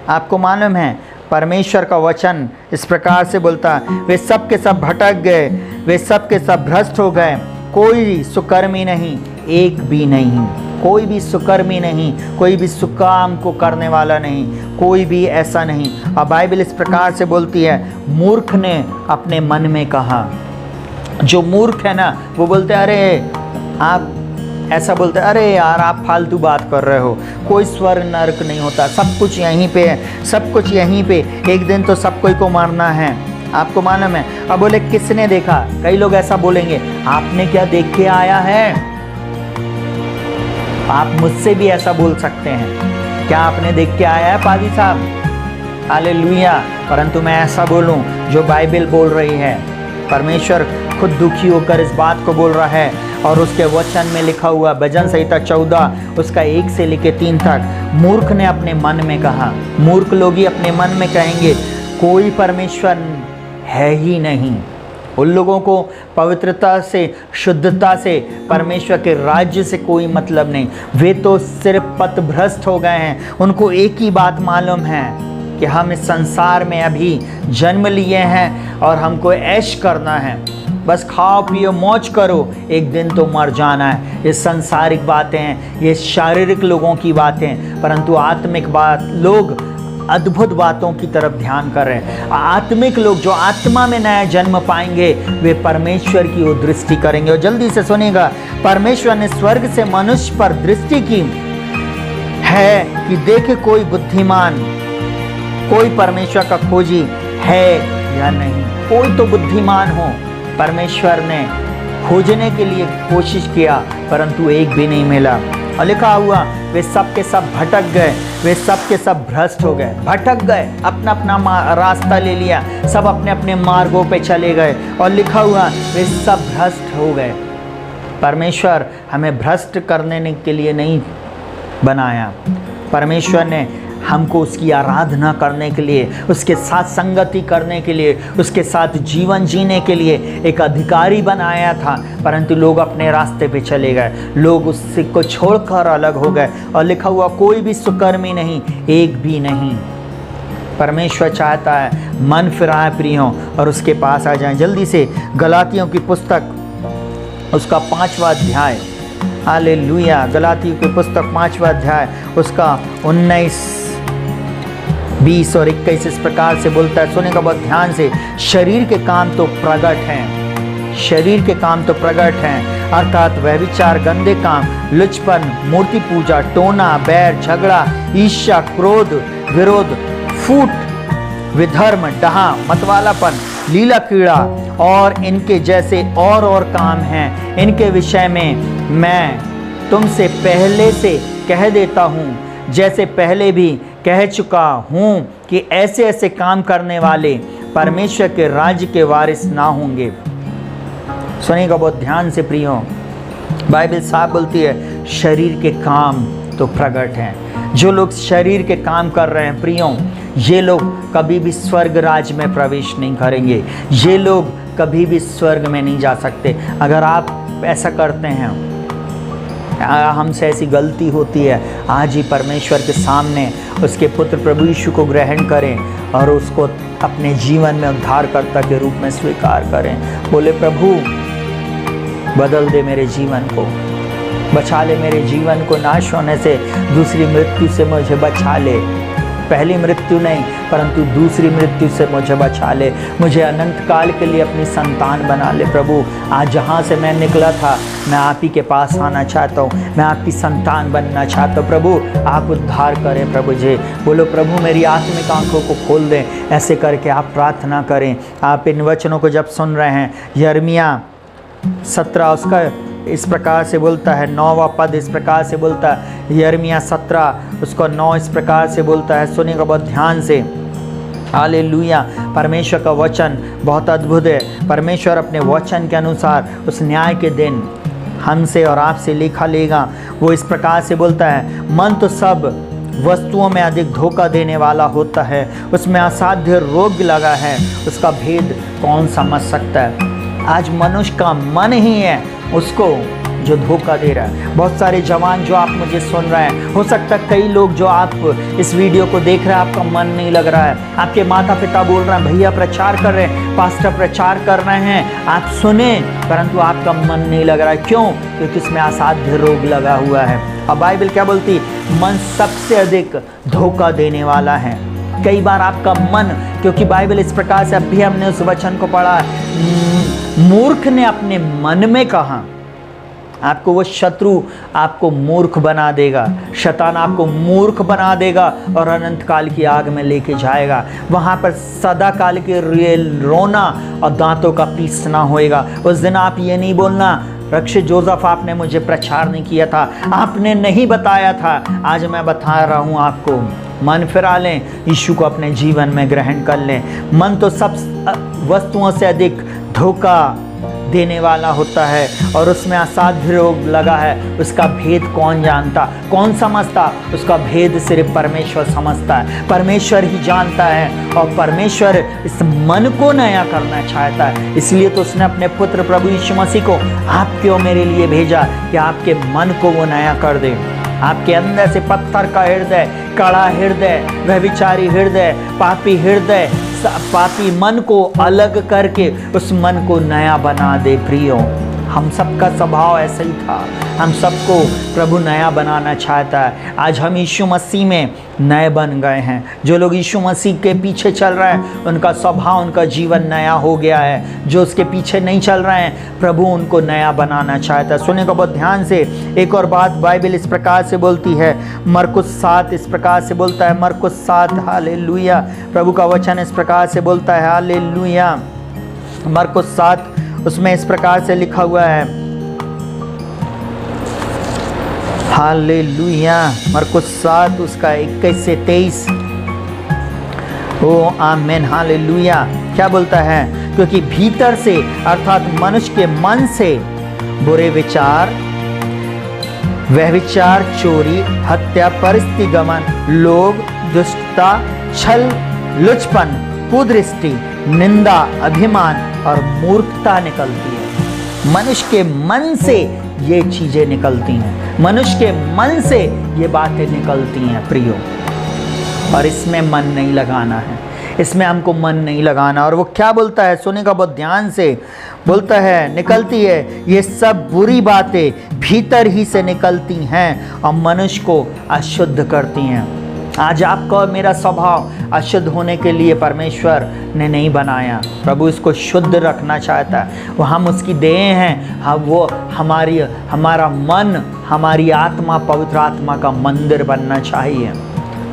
आपको मालूम है परमेश्वर का वचन इस प्रकार से बोलता है, वे सब के सब भटक गए, वे सब के सब भ्रष्ट हो गए, कोई सुकर्मी नहीं, एक भी नहीं, कोई भी सुकर्मी नहीं, कोई भी सुकाम को करने वाला नहीं, कोई भी ऐसा नहीं। और बाइबल इस प्रकार से बोलती है, मूर्ख ने अपने मन में कहा। जो मूर्ख है ना, वो बोलते अरे आप ऐसा बोलते अरे यार आप फालतू बात कर रहे हो, कोई स्वर्ग नरक नहीं होता, सब कुछ यहीं पे है, सब कुछ यहीं पे, एक दिन तो सब कोई को मरना है, आपको मालूम है। अब बोले किसने देखा? कई लोग ऐसा बोलेंगे, आपने क्या देख के आया है? आप मुझसे भी ऐसा बोल सकते हैं, क्या आपने देख के आया है पादी साहब? हालेलुया। परंतु मैं ऐसा बोलूं जो बाइबल बोल रही है, परमेश्वर खुद दुखी होकर इस बात को बोल रहा है, और उसके वचन में लिखा हुआ भजन संहिता 14 उसका 1 से लेकर 3 तक, मूर्ख ने अपने मन में कहा। मूर्ख लोग ही अपने मन में कहेंगे कोई परमेश्वर है ही नहीं। उन लोगों को पवित्रता से, शुद्धता से, परमेश्वर के राज्य से कोई मतलब नहीं। वे तो सिर्फ पथभ्रष्ट हो गए हैं। उनको एक ही बात मालूम है कि हम इस संसार में अभी जन्म लिए हैं और हमको ऐश करना है, बस खाओ पियो मौज करो, एक दिन तो मर जाना है। ये सांसारिक बातें हैं, ये शारीरिक लोगों की बातें, परंतु आत्मिक बात, लोग अद्भुत बातों की तरफ ध्यान कर रहे हैं। आत्मिक लोग जो आत्मा में नया जन्म पाएंगे, वे परमेश्वर की ओर दृष्टि करेंगे। और जल्दी से सुनिएगा, परमेश्वर ने स्वर्ग से मनुष्य पर दृष्टि की है कि देखे कोई बुद्धिमान, कोई परमेश्वर का खोजी है या नहीं। कोई तो बुद्धिमान हो। परमेश्वर ने खोजने के लिए कोशिश किया, परंतु एक भी नहीं मिला। और लिखा हुआ, वे सब के सब भटक गए, वे सब के सब भ्रष्ट हो गए। भटक गए, अपना अपना रास्ता ले लिया, सब अपने अपने मार्गों पे चले गए। और लिखा हुआ, वे सब भ्रष्ट हो गए। परमेश्वर हमें भ्रष्ट करने के लिए नहीं बनाया। परमेश्वर ने हमको उसकी आराधना करने के लिए, उसके साथ संगति करने के लिए, उसके साथ जीवन जीने के लिए एक अधिकारी बनाया था, परंतु लोग अपने रास्ते पे चले गए, लोग उससे को छोड़कर अलग हो गए। और लिखा हुआ, कोई भी सुकर्मी नहीं, एक भी नहीं। परमेश्वर चाहता है मन फिराए प्रियों और उसके पास आ जाएं। जल्दी से गलातियों की पुस्तक उसका 5वां अध्याय, हालेलुया, गलातियों की पुस्तक 5वां अध्याय उसका 19, 20 और 21 इस प्रकार से बोलता है। सुनेगा बहुत ध्यान से। शरीर के काम तो प्रकट हैं, शरीर के काम तो प्रकट हैं, अर्थात व्यभिचार, गंदे काम, लुचपन, मूर्ति पूजा, टोना, बैर, झगड़ा, ईर्ष्या, क्रोध, विरोध, फूट, विधर्म, डहा, मतवालापन, लीला कीड़ा और इनके जैसे और काम हैं। इनके विषय में मैं तुमसे पहले से कह देता हूँ, जैसे पहले भी कह चुका हूँ, कि ऐसे ऐसे काम करने वाले परमेश्वर के राज्य के वारिस ना होंगे। सुनिएगा बहुत ध्यान से प्रियो, बाइबल साफ बोलती है शरीर के काम तो प्रकट हैं। जो लोग शरीर के काम कर रहे हैं प्रियो, ये लोग कभी भी स्वर्ग राज्य में प्रवेश नहीं करेंगे। ये लोग कभी भी स्वर्ग में नहीं जा सकते। अगर आप ऐसा करते हैं, हमसे ऐसी गलती होती है, आज ही परमेश्वर के सामने उसके पुत्र प्रभु यीशु को ग्रहण करें और उसको अपने जीवन में उद्धारकर्ता के रूप में स्वीकार करें। बोले प्रभु बदल दे मेरे जीवन को, बचा ले मेरे जीवन को नाश होने से, दूसरी मृत्यु से मुझे बचा ले। पहली मृत्यु नहीं परंतु दूसरी मृत्यु से मुझे बचा ले। मुझे अनंत काल के लिए अपनी संतान बना ले प्रभु। आज जहाँ से मैं निकला था, मैं आप ही के पास आना चाहता हूँ, मैं आपकी संतान बनना चाहता हूँ। प्रभु आप उद्धार करें प्रभु जी। बोलो प्रभु मेरी आत्मिक आंखों को खोल दें। ऐसे करके आप प्रार्थना करें। आप इन वचनों को जब सुन रहे हैं, यिर्मयाह 17 उसका इस प्रकार से बोलता है, 9वां पद इस प्रकार से बोलता है। यिर्मयाह 17 उसको 9 इस प्रकार से बोलता है। सुनिएगा बहुत ध्यान से। हालेलुया। परमेश्वर का वचन बहुत अद्भुत है। परमेश्वर अपने वचन के अनुसार उस न्याय के दिन हमसे और आपसे लेखा लेगा। वो इस प्रकार से बोलता है, मन तो सब वस्तुओं में अधिक धोखा देने वाला होता है, उसमें असाध्य रोग लगा है, उसका भेद कौन समझ सकता है। आज मनुष्य का मन ही है उसको जो धोखा दे रहा है। बहुत सारे जवान जो आप मुझे सुन रहे हैं, हो सकता है कई लोग जो आप इस वीडियो को देख रहे हैं, आपका मन नहीं लग रहा है, आपके माता पिता बोल रहे हैं भैया प्रचार कर रहे हैं, पास्टर प्रचार कर रहे हैं, आप सुने, परंतु आपका मन नहीं लग रहा है। क्यों? क्योंकि इसमें असाध्य रोग लगा हुआ है। अब बाइबल क्या बोलती? मन सबसे अधिक धोखा देने वाला है। कई बार आपका मन, क्योंकि बाइबल इस प्रकार से, अभी हमने उस वचन को पढ़ा, मूर्ख ने अपने मन में कहा, आपको वो शत्रु आपको मूर्ख बना देगा, शैतान आपको मूर्ख बना देगा और अनंत काल की आग में लेके जाएगा। वहाँ पर सदा काल के रोना और दांतों का पीसना होएगा। उस दिन आप ये नहीं बोलना रक्षित जोसेफ आपने मुझे प्रचार नहीं किया था, आपने नहीं बताया था, आज मैं बता रहा हूँ आपको। मन फिरा लें, यीशु को अपने जीवन में ग्रहण कर लें। मन तो सब वस्तुओं से अधिक धोखा देने वाला होता है और उसमें असाध्य रोग लगा है। उसका भेद कौन जानता, कौन समझता? उसका भेद सिर्फ परमेश्वर समझता है, परमेश्वर ही जानता है। और परमेश्वर इस मन को नया करना चाहता है, इसलिए तो उसने अपने पुत्र प्रभु यीशु मसीह को आपके और मेरे लिए भेजा कि आपके मन को वो नया कर दे। आपके अंदर से पत्थर का हृदय, कड़ा हृदय, व्यभिचारी हृदय, पापी हृदय, पापी मन को अलग करके उस मन को नया बना दे। प्रियो, हम सबका स्वभाव ऐसा ही था, हम सबको प्रभु नया बनाना चाहता है। आज हम यीशु मसीह में नए बन गए हैं। जो लोग यीशु मसीह के पीछे चल रहे हैं, उनका स्वभाव, उनका जीवन नया हो गया है। जो उसके पीछे नहीं चल रहे हैं, प्रभु उनको नया बनाना चाहता है। सुने को बहुत ध्यान से। एक और बात बाइबल इस प्रकार से बोलती है, मरकुस 7 इस प्रकार से बोलता है, मरकुस 7, हालेलुया। प्रभु का वचन इस प्रकार से बोलता है, हालेलुया। मरकुस 7 उसमें इस प्रकार से लिखा हुआ है, हालेलुया। मरकुस 7 उसका 21 से 23। ओ आमीन, हालेलुया। क्या बोलता है? क्योंकि भीतर से अर्थात मनुष्य के मन से बुरे विचार, व्यभिचार, चोरी, हत्या, परिस्थिति गमन, लोभ, दुष्टता, छल, लुचपन, कुदृष्टि, निंदा, अभिमान और मूर्खता निकलती है। मनुष्य के मन से ये चीजें निकलती हैं, मनुष्य के मन से ये बातें निकलती हैं प्रियो। और इसमें मन नहीं लगाना है, इसमें हमको मन नहीं लगाना। और वो क्या बोलता है? सुनेगा बहुत ध्यान से। बोलता है, निकलती है, ये सब बुरी बातें भीतर ही से निकलती हैं और मनुष्य को अशुद्ध करती हैं। आज आपका और मेरा स्वभाव अशुद्ध होने के लिए परमेश्वर ने नहीं बनाया। प्रभु इसको शुद्ध रखना चाहता है। वो हम उसकी देह हैं, वो हमारा मन, हमारी आत्मा पवित्र आत्मा का मंदिर बनना चाहिए।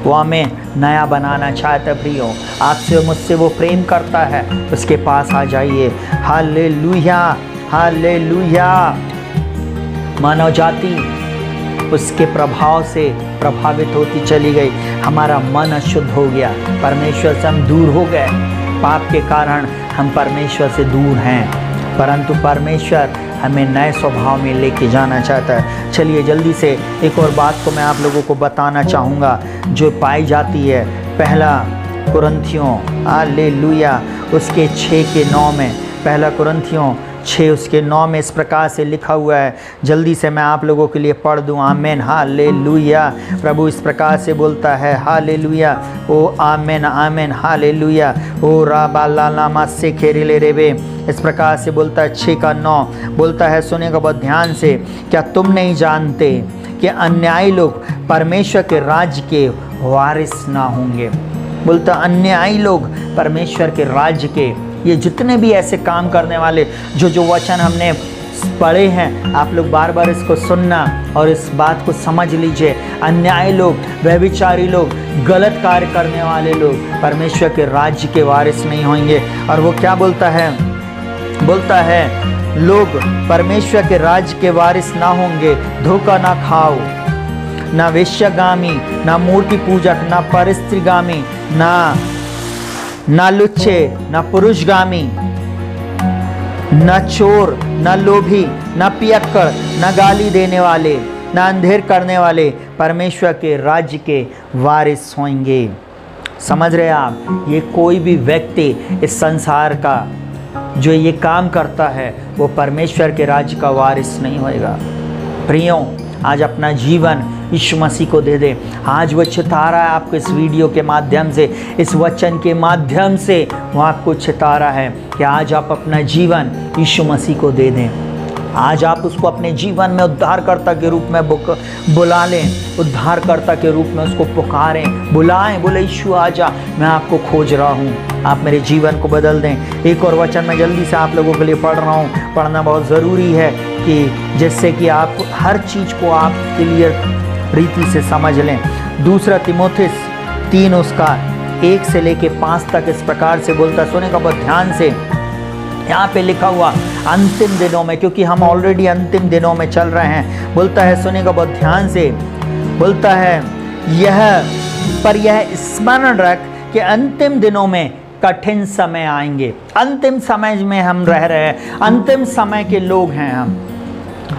वो हमें नया बनाना चाहता है। प्रियो, आपसे और मुझसे वो प्रेम करता है, उसके पास आ जाइए। Hallelujah, hallelujah. मानव जाति उसके प्रभाव से प्रभावित होती चली गई। हमारा मन अशुद्ध हो गया, परमेश्वर से हम दूर हो गए। पाप के कारण हम परमेश्वर से दूर हैं, परंतु परमेश्वर हमें नए स्वभाव में लेके जाना चाहता है। चलिए जल्दी से एक और बात को मैं आप लोगों को बताना चाहूँगा जो पाई जाती है। पहला कुरिन्थियों, हालेलुया, उसके 6 के 9 में, पहला कुरिन्थियों 6 उसके 9 में इस प्रकार से लिखा हुआ है। जल्दी से मैं आप लोगों के लिए पढ़ दूँ। आमेन, हालेलुया। प्रभु इस प्रकार से बोलता है, हालेलुया। ओ आमेन, आमेन, हालेलुया। ओ राबालामा से खेरिले रेबे, इस प्रकार से बोलता है। 6 का 9 बोलता है, सुनेगा बहुत ध्यान से। क्या तुम नहीं जानते कि अन्यायी लोग परमेश्वर के राज्य के वारिस ना होंगे? बोलता अन्यायी लोग परमेश्वर के राज्य के, ये जितने भी ऐसे काम करने वाले, जो वचन हमने पढ़े हैं, आप लोग बार बार इसको सुनना और इस बात को समझ लीजिए। अन्यायी लोग, व्यभिचारी लोग, गलत कार्य करने वाले लोग परमेश्वर के राज्य के वारिस नहीं होंगे। और वो क्या बोलता है? बोलता है लोग परमेश्वर के राज्य के वारिस ना होंगे। धोखा ना खाओ, ना वेश्यागामी, ना मूर्ति पूजक, ना परस्त्रीगामी, ना लुच्चे, ना पुरुषगामी, ना चोर, ना लोभी, ना पियक्कड़, ना गाली देने वाले, ना अंधेर करने वाले परमेश्वर के राज्य के वारिस होंगे। समझ रहे आप? ये कोई भी व्यक्ति इस संसार का जो ये काम करता है वो परमेश्वर के राज्य का वारिस नहीं होएगा। प्रियों, आज अपना जीवन यीशु मसीह को दे दें। आज वो चिता रहा है आपको इस वीडियो के माध्यम से, इस वचन के माध्यम से वो आपको चिता रहा है कि आज आप अपना जीवन यीशु मसीह को दे दें। आज आप उसको अपने जीवन में उद्धारकर्ता के रूप में बुला लें, उद्धारकर्ता के रूप में उसको पुकारें, बुलाएं, बोले यीशु आजा, मैं आपको खोज रहा हूँ, आप मेरे जीवन को बदल दें। एक और वचन मैं जल्दी से आप लोगों के लिए पढ़ रहा हूँ, पढ़ना बहुत ज़रूरी है कि जिससे कि आप हर चीज़ को आप क्लियर रीति से समझ लें। दूसरा तीमुथियुस 3 उसका 1 से लेके 5 तक इस प्रकार से बोलता, सुने का बहुत ध्यान से। यहाँ पे लिखा हुआ अंतिम दिनों में, क्योंकि हम ऑलरेडी अंतिम दिनों में चल रहे हैं, बोलता है, सुनेगा बहुत ध्यान से, बोलता है यह स्मरण रख कि अंतिम दिनों में कठिन समय आएंगे। अंतिम समय में हम रह रहे हैं, अंतिम समय के लोग हैं हम,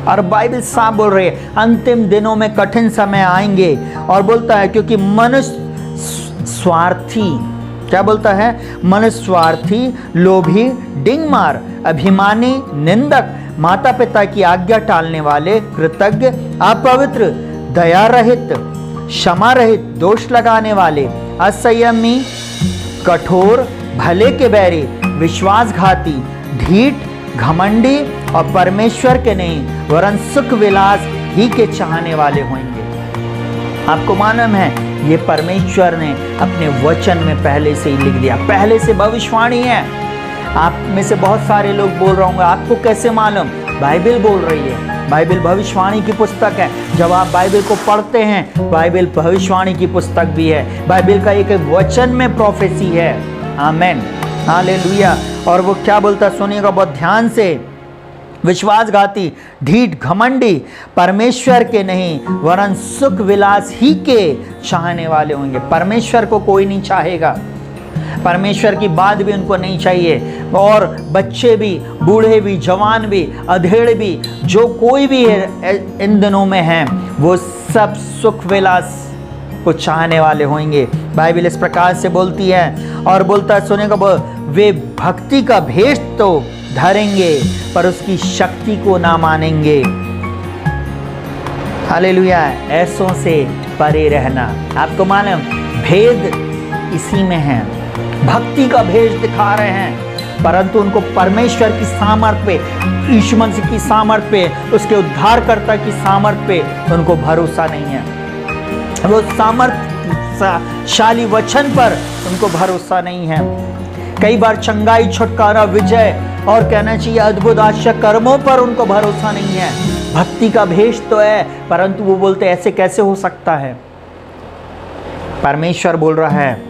और बाइबल साफ बोल रही है अंतिम दिनों में कठिन समय आएंगे। और बोलता है क्योंकि मनुष्य स्वार्थी, क्या बोलता है, मनुष्य स्वार्थी, लोभी, डिंगमार, अभिमानी, निंदक, माता पिता की आज्ञा टालने वाले, कृतज्ञ, अपवित्र, दया रहित, क्षमा रहित, दोष लगाने वाले, असंयमी, कठोर, भले के बैरी, विश्वासघाती, ढीठ, घमंडी और परमेश्वर के नहीं वरन सुख विलास ही के चाहने वाले होंगे। आपको मालूम है ये परमेश्वर ने अपने वचन में पहले से ही लिख दिया, पहले से भविष्यवाणी है। आप में से बहुत सारे लोग बोल रहे होंगे आपको कैसे मालूम? बाइबल बोल रही है, बाइबल भविष्यवाणी की पुस्तक है। जब आप बाइबल को पढ़ते हैं, बाइबल भविष्यवाणी की पुस्तक भी है, बाइबल का एक वचन में प्रोफेसी है। आमीन, हालेलुया। और वो क्या बोलता सुनिएगा बहुत ध्यान से, विश्वासघाती, ढीठ, घमंडी, परमेश्वर के नहीं वरन सुख विलास ही के चाहने वाले होंगे। परमेश्वर को कोई नहीं चाहेगा, परमेश्वर की बात भी उनको नहीं चाहिए। और बच्चे भी, बूढ़े भी, जवान भी, अधेड़ भी, जो कोई भी है इन दिनों में है, वो सब सुख विलास को चाहने वाले होंगे। बाइबल इस प्रकार से बोलती है। और बोलता है सुनेगा, वे भक्ति का भेष तो धरेंगे पर उसकी शक्ति को ना मानेंगे। हालेलुया। ऐसों से परे रहना। आपको मालूम भेद इसी में है, भक्ति का भेष दिखा रहे हैं परंतु उनको परमेश्वर की सामर्थ पे, यीशु मसीह की सामर्थ पे, उसके उद्धारकर्ता की सामर्थ पे उनको भरोसा नहीं है। वो सामर्थशाली वचन पर उनको भरोसा नहीं है। कई बार चंगाई, छुटकारा, विजय और कहना चाहिए अद्भुत आश्चर्य कर्मों पर उनको भरोसा नहीं है। भक्ति का भेष तो है परंतु वो बोलते ऐसे कैसे हो सकता है। परमेश्वर बोल रहा है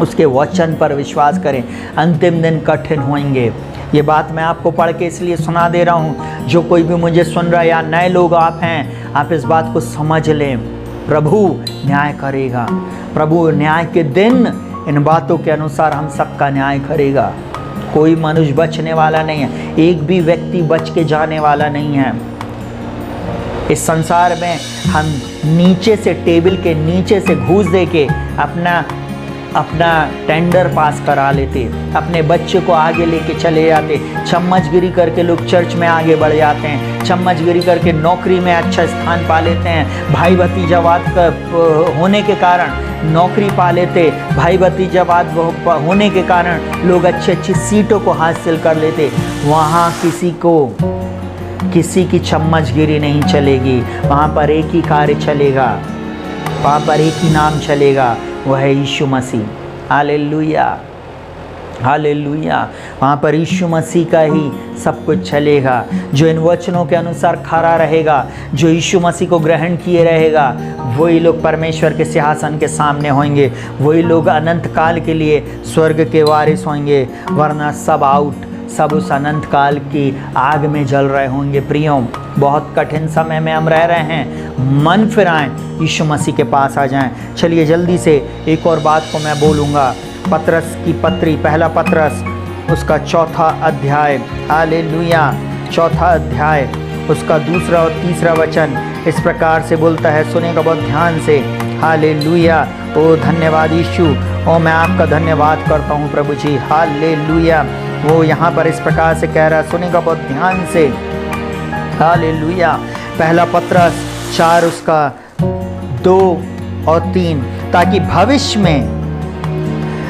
उसके वचन पर विश्वास करें, अंतिम दिन कठिन होंगे। ये बात मैं आपको पढ़ के इसलिए सुना दे रहा हूँ, जो कोई भी मुझे सुन रहा है या नए लोग आप हैं, आप इस बात को समझ लें। प्रभु न्याय करेगा, प्रभु न्याय के दिन इन बातों के अनुसार हम सबका न्याय करेगा। कोई मनुष्य बचने वाला नहीं है, एक भी व्यक्ति बच के जाने वाला नहीं है। इस संसार में हम नीचे से, टेबल के नीचे से घूस दे के अपना टेंडर पास करा लेते, अपने बच्चे को आगे लेके चले जाते। चम्मचगिरी करके लोग चर्च में आगे बढ़ जाते हैं, चम्मचगिरी करके नौकरी में अच्छा स्थान पा लेते हैं, भाई भतीजावाद होने के कारण नौकरी पा लेते, भाई भतीजावाद होने के कारण लोग अच्छी अच्छी सीटों को हासिल कर लेते। वहाँ किसी की चम्मचगिरी नहीं चलेगी, वहाँ पर एक ही कार्य चलेगा, वहाँ पर एक ही नाम चलेगा, वह है यीशु मसीह। Hallelujah, hallelujah. वहाँ पर यीशु मसीह का ही सब कुछ चलेगा। जो इन वचनों के अनुसार खड़ा रहेगा, जो यीशु मसीह को ग्रहण किए रहेगा, वही लोग परमेश्वर के सिंहासन के सामने होंगे, वही लोग अनंत काल के लिए स्वर्ग के वारिस होंगे, वरना सब आउट, सब उस अनंत काल की आग में जल रहे होंगे। प्रियों, बहुत कठिन समय में हम रह रहे हैं, मन फिराएं, यीशु मसीह के पास आ जाएं। चलिए जल्दी से एक और बात को मैं बोलूँगा। पतरस की पत्री, पहला पतरस उसका 4था अध्याय, हालेलुया, 4था अध्याय उसका 2 और 3 वचन इस प्रकार से बोलता है, सुनेगा बहुत ध्यान से। हालेलुया। ओ धन्यवाद यीशु, ओ मैं आपका धन्यवाद करता हूँ प्रभु जी। हालेलुया। वो यहाँ पर इस प्रकार से कह रहा है, सुनेगा बहुत ध्यान से। हालेलुया। पहला पत्रस 4 उसका 2 और 3, ताकि भविष्य में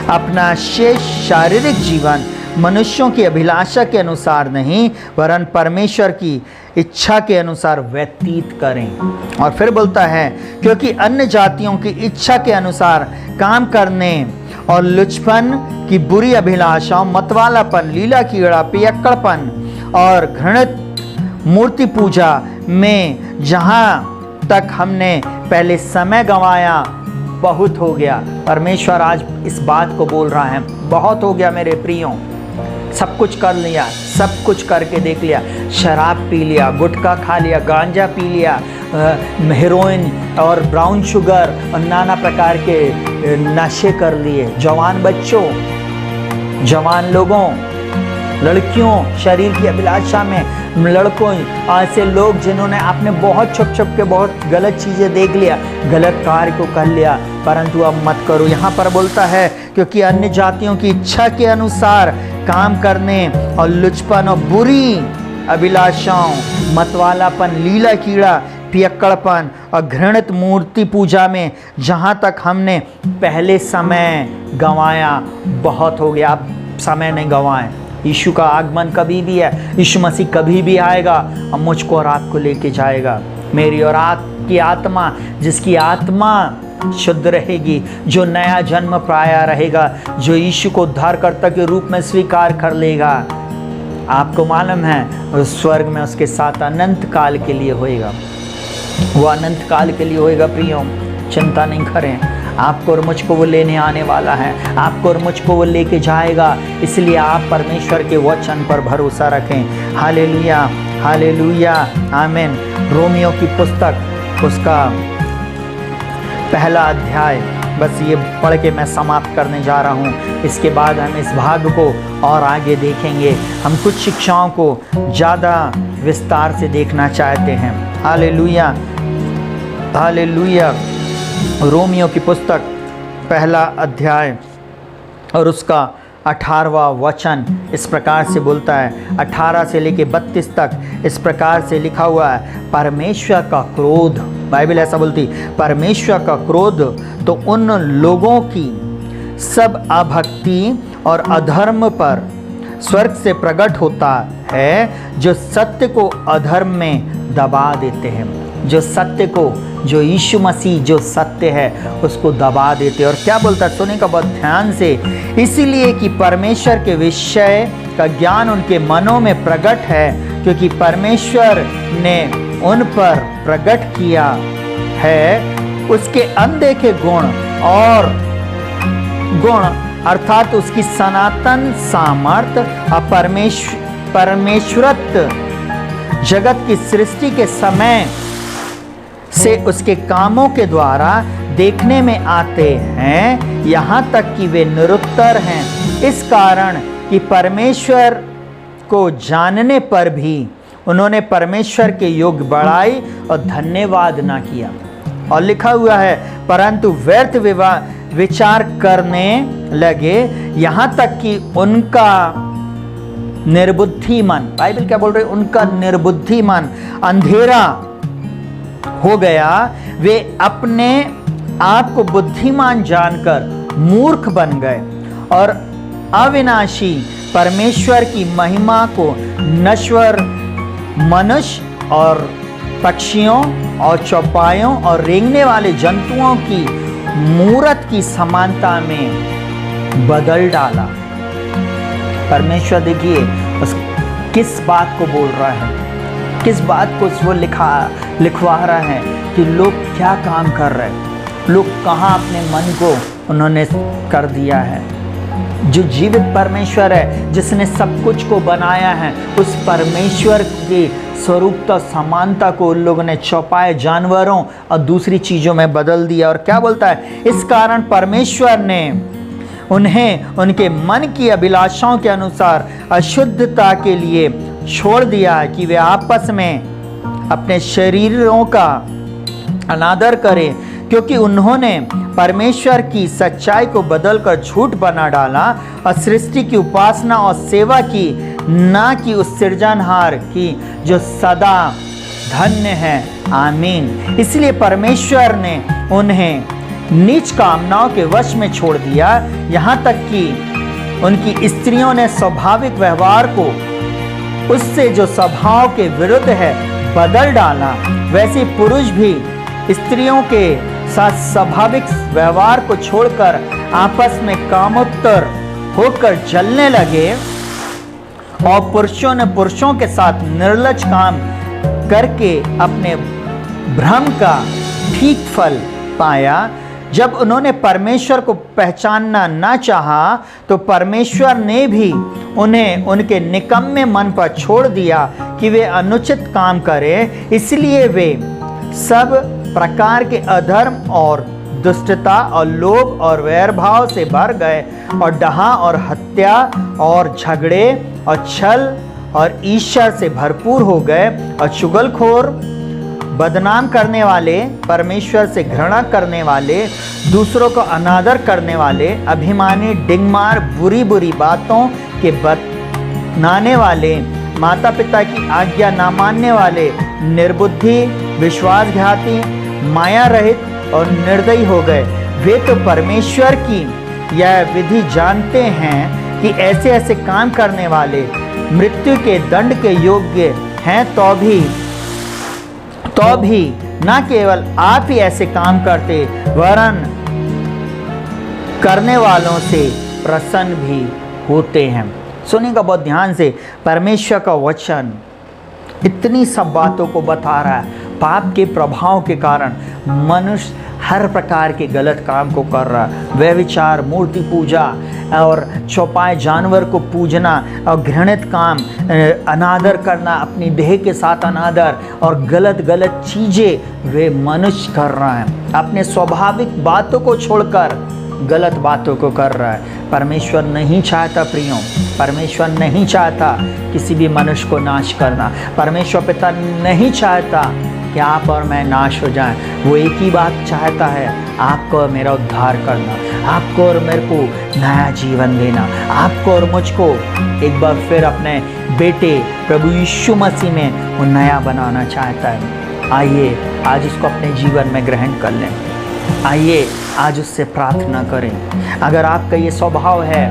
अपना शेष शारीरिक जीवन मनुष्यों की अभिलाषा के अनुसार नहीं वरन परमेश्वर की इच्छा के अनुसार व्यतीत करें। और फिर बोलता है, क्योंकि अन्य जातियों की इच्छा के अनुसार काम करने और लुचपन की बुरी अभिलाषाओं, मतवालापन, लीला कीड़ा, पियक्कड़पन और घृणित मूर्ति पूजा में जहाँ तक हमने पहले समय गंवाया बहुत हो गया। परमेश्वर आज इस बात को बोल रहा है, बहुत हो गया मेरे प्रियों, सब कुछ कर लिया, सब कुछ करके देख लिया, शराब पी लिया, गुटखा खा लिया, गांजा पी लिया, हेरोइन और ब्राउन शुगर और नाना प्रकार के नशे कर लिए। जवान बच्चों, जवान लोगों, लड़कियों, शरीर की अभिलाषा में लड़कों, ऐसे लोग जिन्होंने आपने बहुत छुप छुप के बहुत गलत चीज़ें देख लिया, गलत कार्य को कर लिया, परंतु अब मत करो। यहाँ पर बोलता है, क्योंकि अन्य जातियों की इच्छा के अनुसार काम करने और लुचपन और बुरी अभिलाषाओं, मतवालापन, लीला कीड़ा, पियक्कड़पन और घृणित मूर्ति पूजा में जहाँ तक हमने पहले समय गंवाया बहुत हो गया। अब समय नहीं गंवाएं। यीशु का आगमन कभी भी है, यीशु मसीह कभी भी आएगा और मुझको और आपको लेके जाएगा। मेरी और आपकी आत्मा, जिसकी आत्मा शुद्ध रहेगी, जो नया जन्म पाया रहेगा, जो यीशु को उद्धारकर्ता के रूप में स्वीकार कर लेगा, आपको मालूम है उस स्वर्ग में उसके साथ अनंत काल के लिए होएगा। वो अनंत काल के लिए होएगा। प्रियों, चिंता नहीं करें, आपको और मुझको वो लेने आने वाला है, आपको और मुझको वो लेके जाएगा। इसलिए आप परमेश्वर के वचन पर भरोसा रखें। हालेलुया, हालेलुया, आमीन। रोमियो की पुस्तक उसका पहला अध्याय, बस ये पढ़ के मैं समाप्त करने जा रहा हूँ। इसके बाद हम इस भाग को और आगे देखेंगे। हम कुछ शिक्षाओं को ज़्यादा विस्तार से देखना चाहते हैं। Hallelujah, hallelujah. रोमियो की पुस्तक पहला अध्याय और उसका 18वां वचन इस प्रकार से बोलता है, 18 से लेके 32 तक इस प्रकार से लिखा हुआ है, परमेश्वर का क्रोध, बाइबल ऐसा बोलती, परमेश्वर का क्रोध तो उन लोगों की सब अभक्ति और अधर्म पर स्वर्ग से प्रकट होता है, जो सत्य को अधर्म में दबा देते हैं। जो सत्य को, जो यीशु मसीह जो सत्य है उसको दबा देते। और क्या बोलता है, सुने का बहुत ध्यान से, इसीलिए कि परमेश्वर के विषय का ज्ञान उनके मनों में प्रकट है, क्योंकि परमेश्वर ने उन पर प्रकट किया है उसके अनदेखे गुण अर्थात उसकी सनातन सामर्थ्य और परमेश्वरत्व जगत की सृष्टि के समय से उसके कामों के द्वारा देखने में आते हैं, यहाँ तक कि वे निरुत्तर हैं, इस कारण कि परमेश्वर को जानने पर भी उन्होंने परमेश्वर के योग बड़ाई और धन्यवाद ना किया। और लिखा हुआ है, परंतु व्यर्थ विचार करने लगे, यहाँ तक कि उनका निर्बुद्धि मन, बाइबल क्या बोल रहे, उनका निर्बुद्धि मन अंधेरा हो गया। वे अपने आप को बुद्धिमान जानकर मूर्ख बन गए और अविनाशी परमेश्वर की महिमा को नश्वर मनुष्य और पक्षियों और चौपायों और रेंगने वाले जंतुओं की मूरत की समानता में बदल डाला। परमेश्वर देखिए उस किस बात को बोल रहा है, किस बात को वो लिखवा रहा है कि लोग क्या काम कर रहे हैं, लोग कहाँ अपने मन को उन्होंने कर दिया है। जो जीवित परमेश्वर है, जिसने सब कुछ को बनाया है, उस परमेश्वर की स्वरूपता समानता को उन लोगों ने चौपाए जानवरों और दूसरी चीज़ों में बदल दिया। और क्या बोलता है, इस कारण परमेश्वर ने उन्हें उनके मन की अभिलाषाओं के अनुसार अशुद्धता के लिए छोड़ दिया कि वे आपस में अपने शरीरों का अनादर करें, क्योंकि उन्होंने परमेश्वर की सच्चाई को बदलकर झूठ बना डाला और सृष्टि की उपासना और सेवा की, ना कि उस सृजनहार की जो सदा धन्य हैं। आमीन। इसलिए परमेश्वर ने उन्हें नीच कामनाओं के वश में छोड़ दिया, यहाँ तक कि उनकी स्त्रियों ने स्वाभाविक व्यवहार को उससे जो स्वभाव के विरुद्ध है बदल डाला। वैसे पुरुष भी स्त्रियों के साथ स्वाभाविक व्यवहार को छोड़कर आपस में कामोत्तर होकर जलने लगे, और पुरुषों ने पुरुषों के साथ निर्लज काम करके अपने भ्रम का ठीक फल पाया। जब उन्होंने परमेश्वर को पहचानना ना चाहा तो परमेश्वर ने भी उन्हें उनके निकम्मे मन पर छोड़ दिया कि वे अनुचित काम करें। इसलिए वे सब प्रकार के अधर्म और दुष्टता और लोभ और वैरभाव से भर गए, और डहा और हत्या और झगड़े और छल और ईर्ष्या से भरपूर हो गए, और चुगलखोर, बदनाम करने वाले, परमेश्वर से घृणा करने वाले, दूसरों को अनादर करने वाले, अभिमानी, डिंगमार, बुरी बुरी बातों के बनाने वाले, माता पिता की आज्ञा ना मानने वाले, निर्बुद्धि, विश्वासघाती, माया रहित और निर्दयी हो गए। वे तो परमेश्वर की यह विधि जानते हैं कि ऐसे ऐसे काम करने वाले मृत्यु के दंड के योग्य हैं, तो भी न केवल आप ही ऐसे काम करते, वरन करने वालों से प्रसन्न भी होते हैं। सुनिएगा बहुत ध्यान से, परमेश्वर का वचन इतनी सब बातों को बता रहा है। पाप के प्रभाव के कारण मनुष्य हर प्रकार के गलत काम को कर रहा है। व्यभिचार, मूर्ति पूजा और चौपाए जानवर को पूजना और घृणित काम, अनादर करना, अपनी देह के साथ अनादर और गलत गलत चीज़ें वे मनुष्य कर रहा है। अपने स्वाभाविक बातों को छोड़कर गलत बातों को कर रहा है। परमेश्वर नहीं चाहता प्रियों, परमेश्वर नहीं चाहता किसी भी मनुष्य को नाश करना। परमेश्वर पिता नहीं चाहता कि आप और मैं नाश हो जाएं। वो एक ही बात चाहता है, आपको और मेरा उद्धार करना, आपको और मेरे को नया जीवन देना, आपको और मुझको एक बार फिर अपने बेटे प्रभु यीशु मसीह में वो नया बनाना चाहता है। आइए आज उसको अपने जीवन में ग्रहण कर लें। आइए आज उससे प्रार्थना करें। अगर आपका ये स्वभाव है,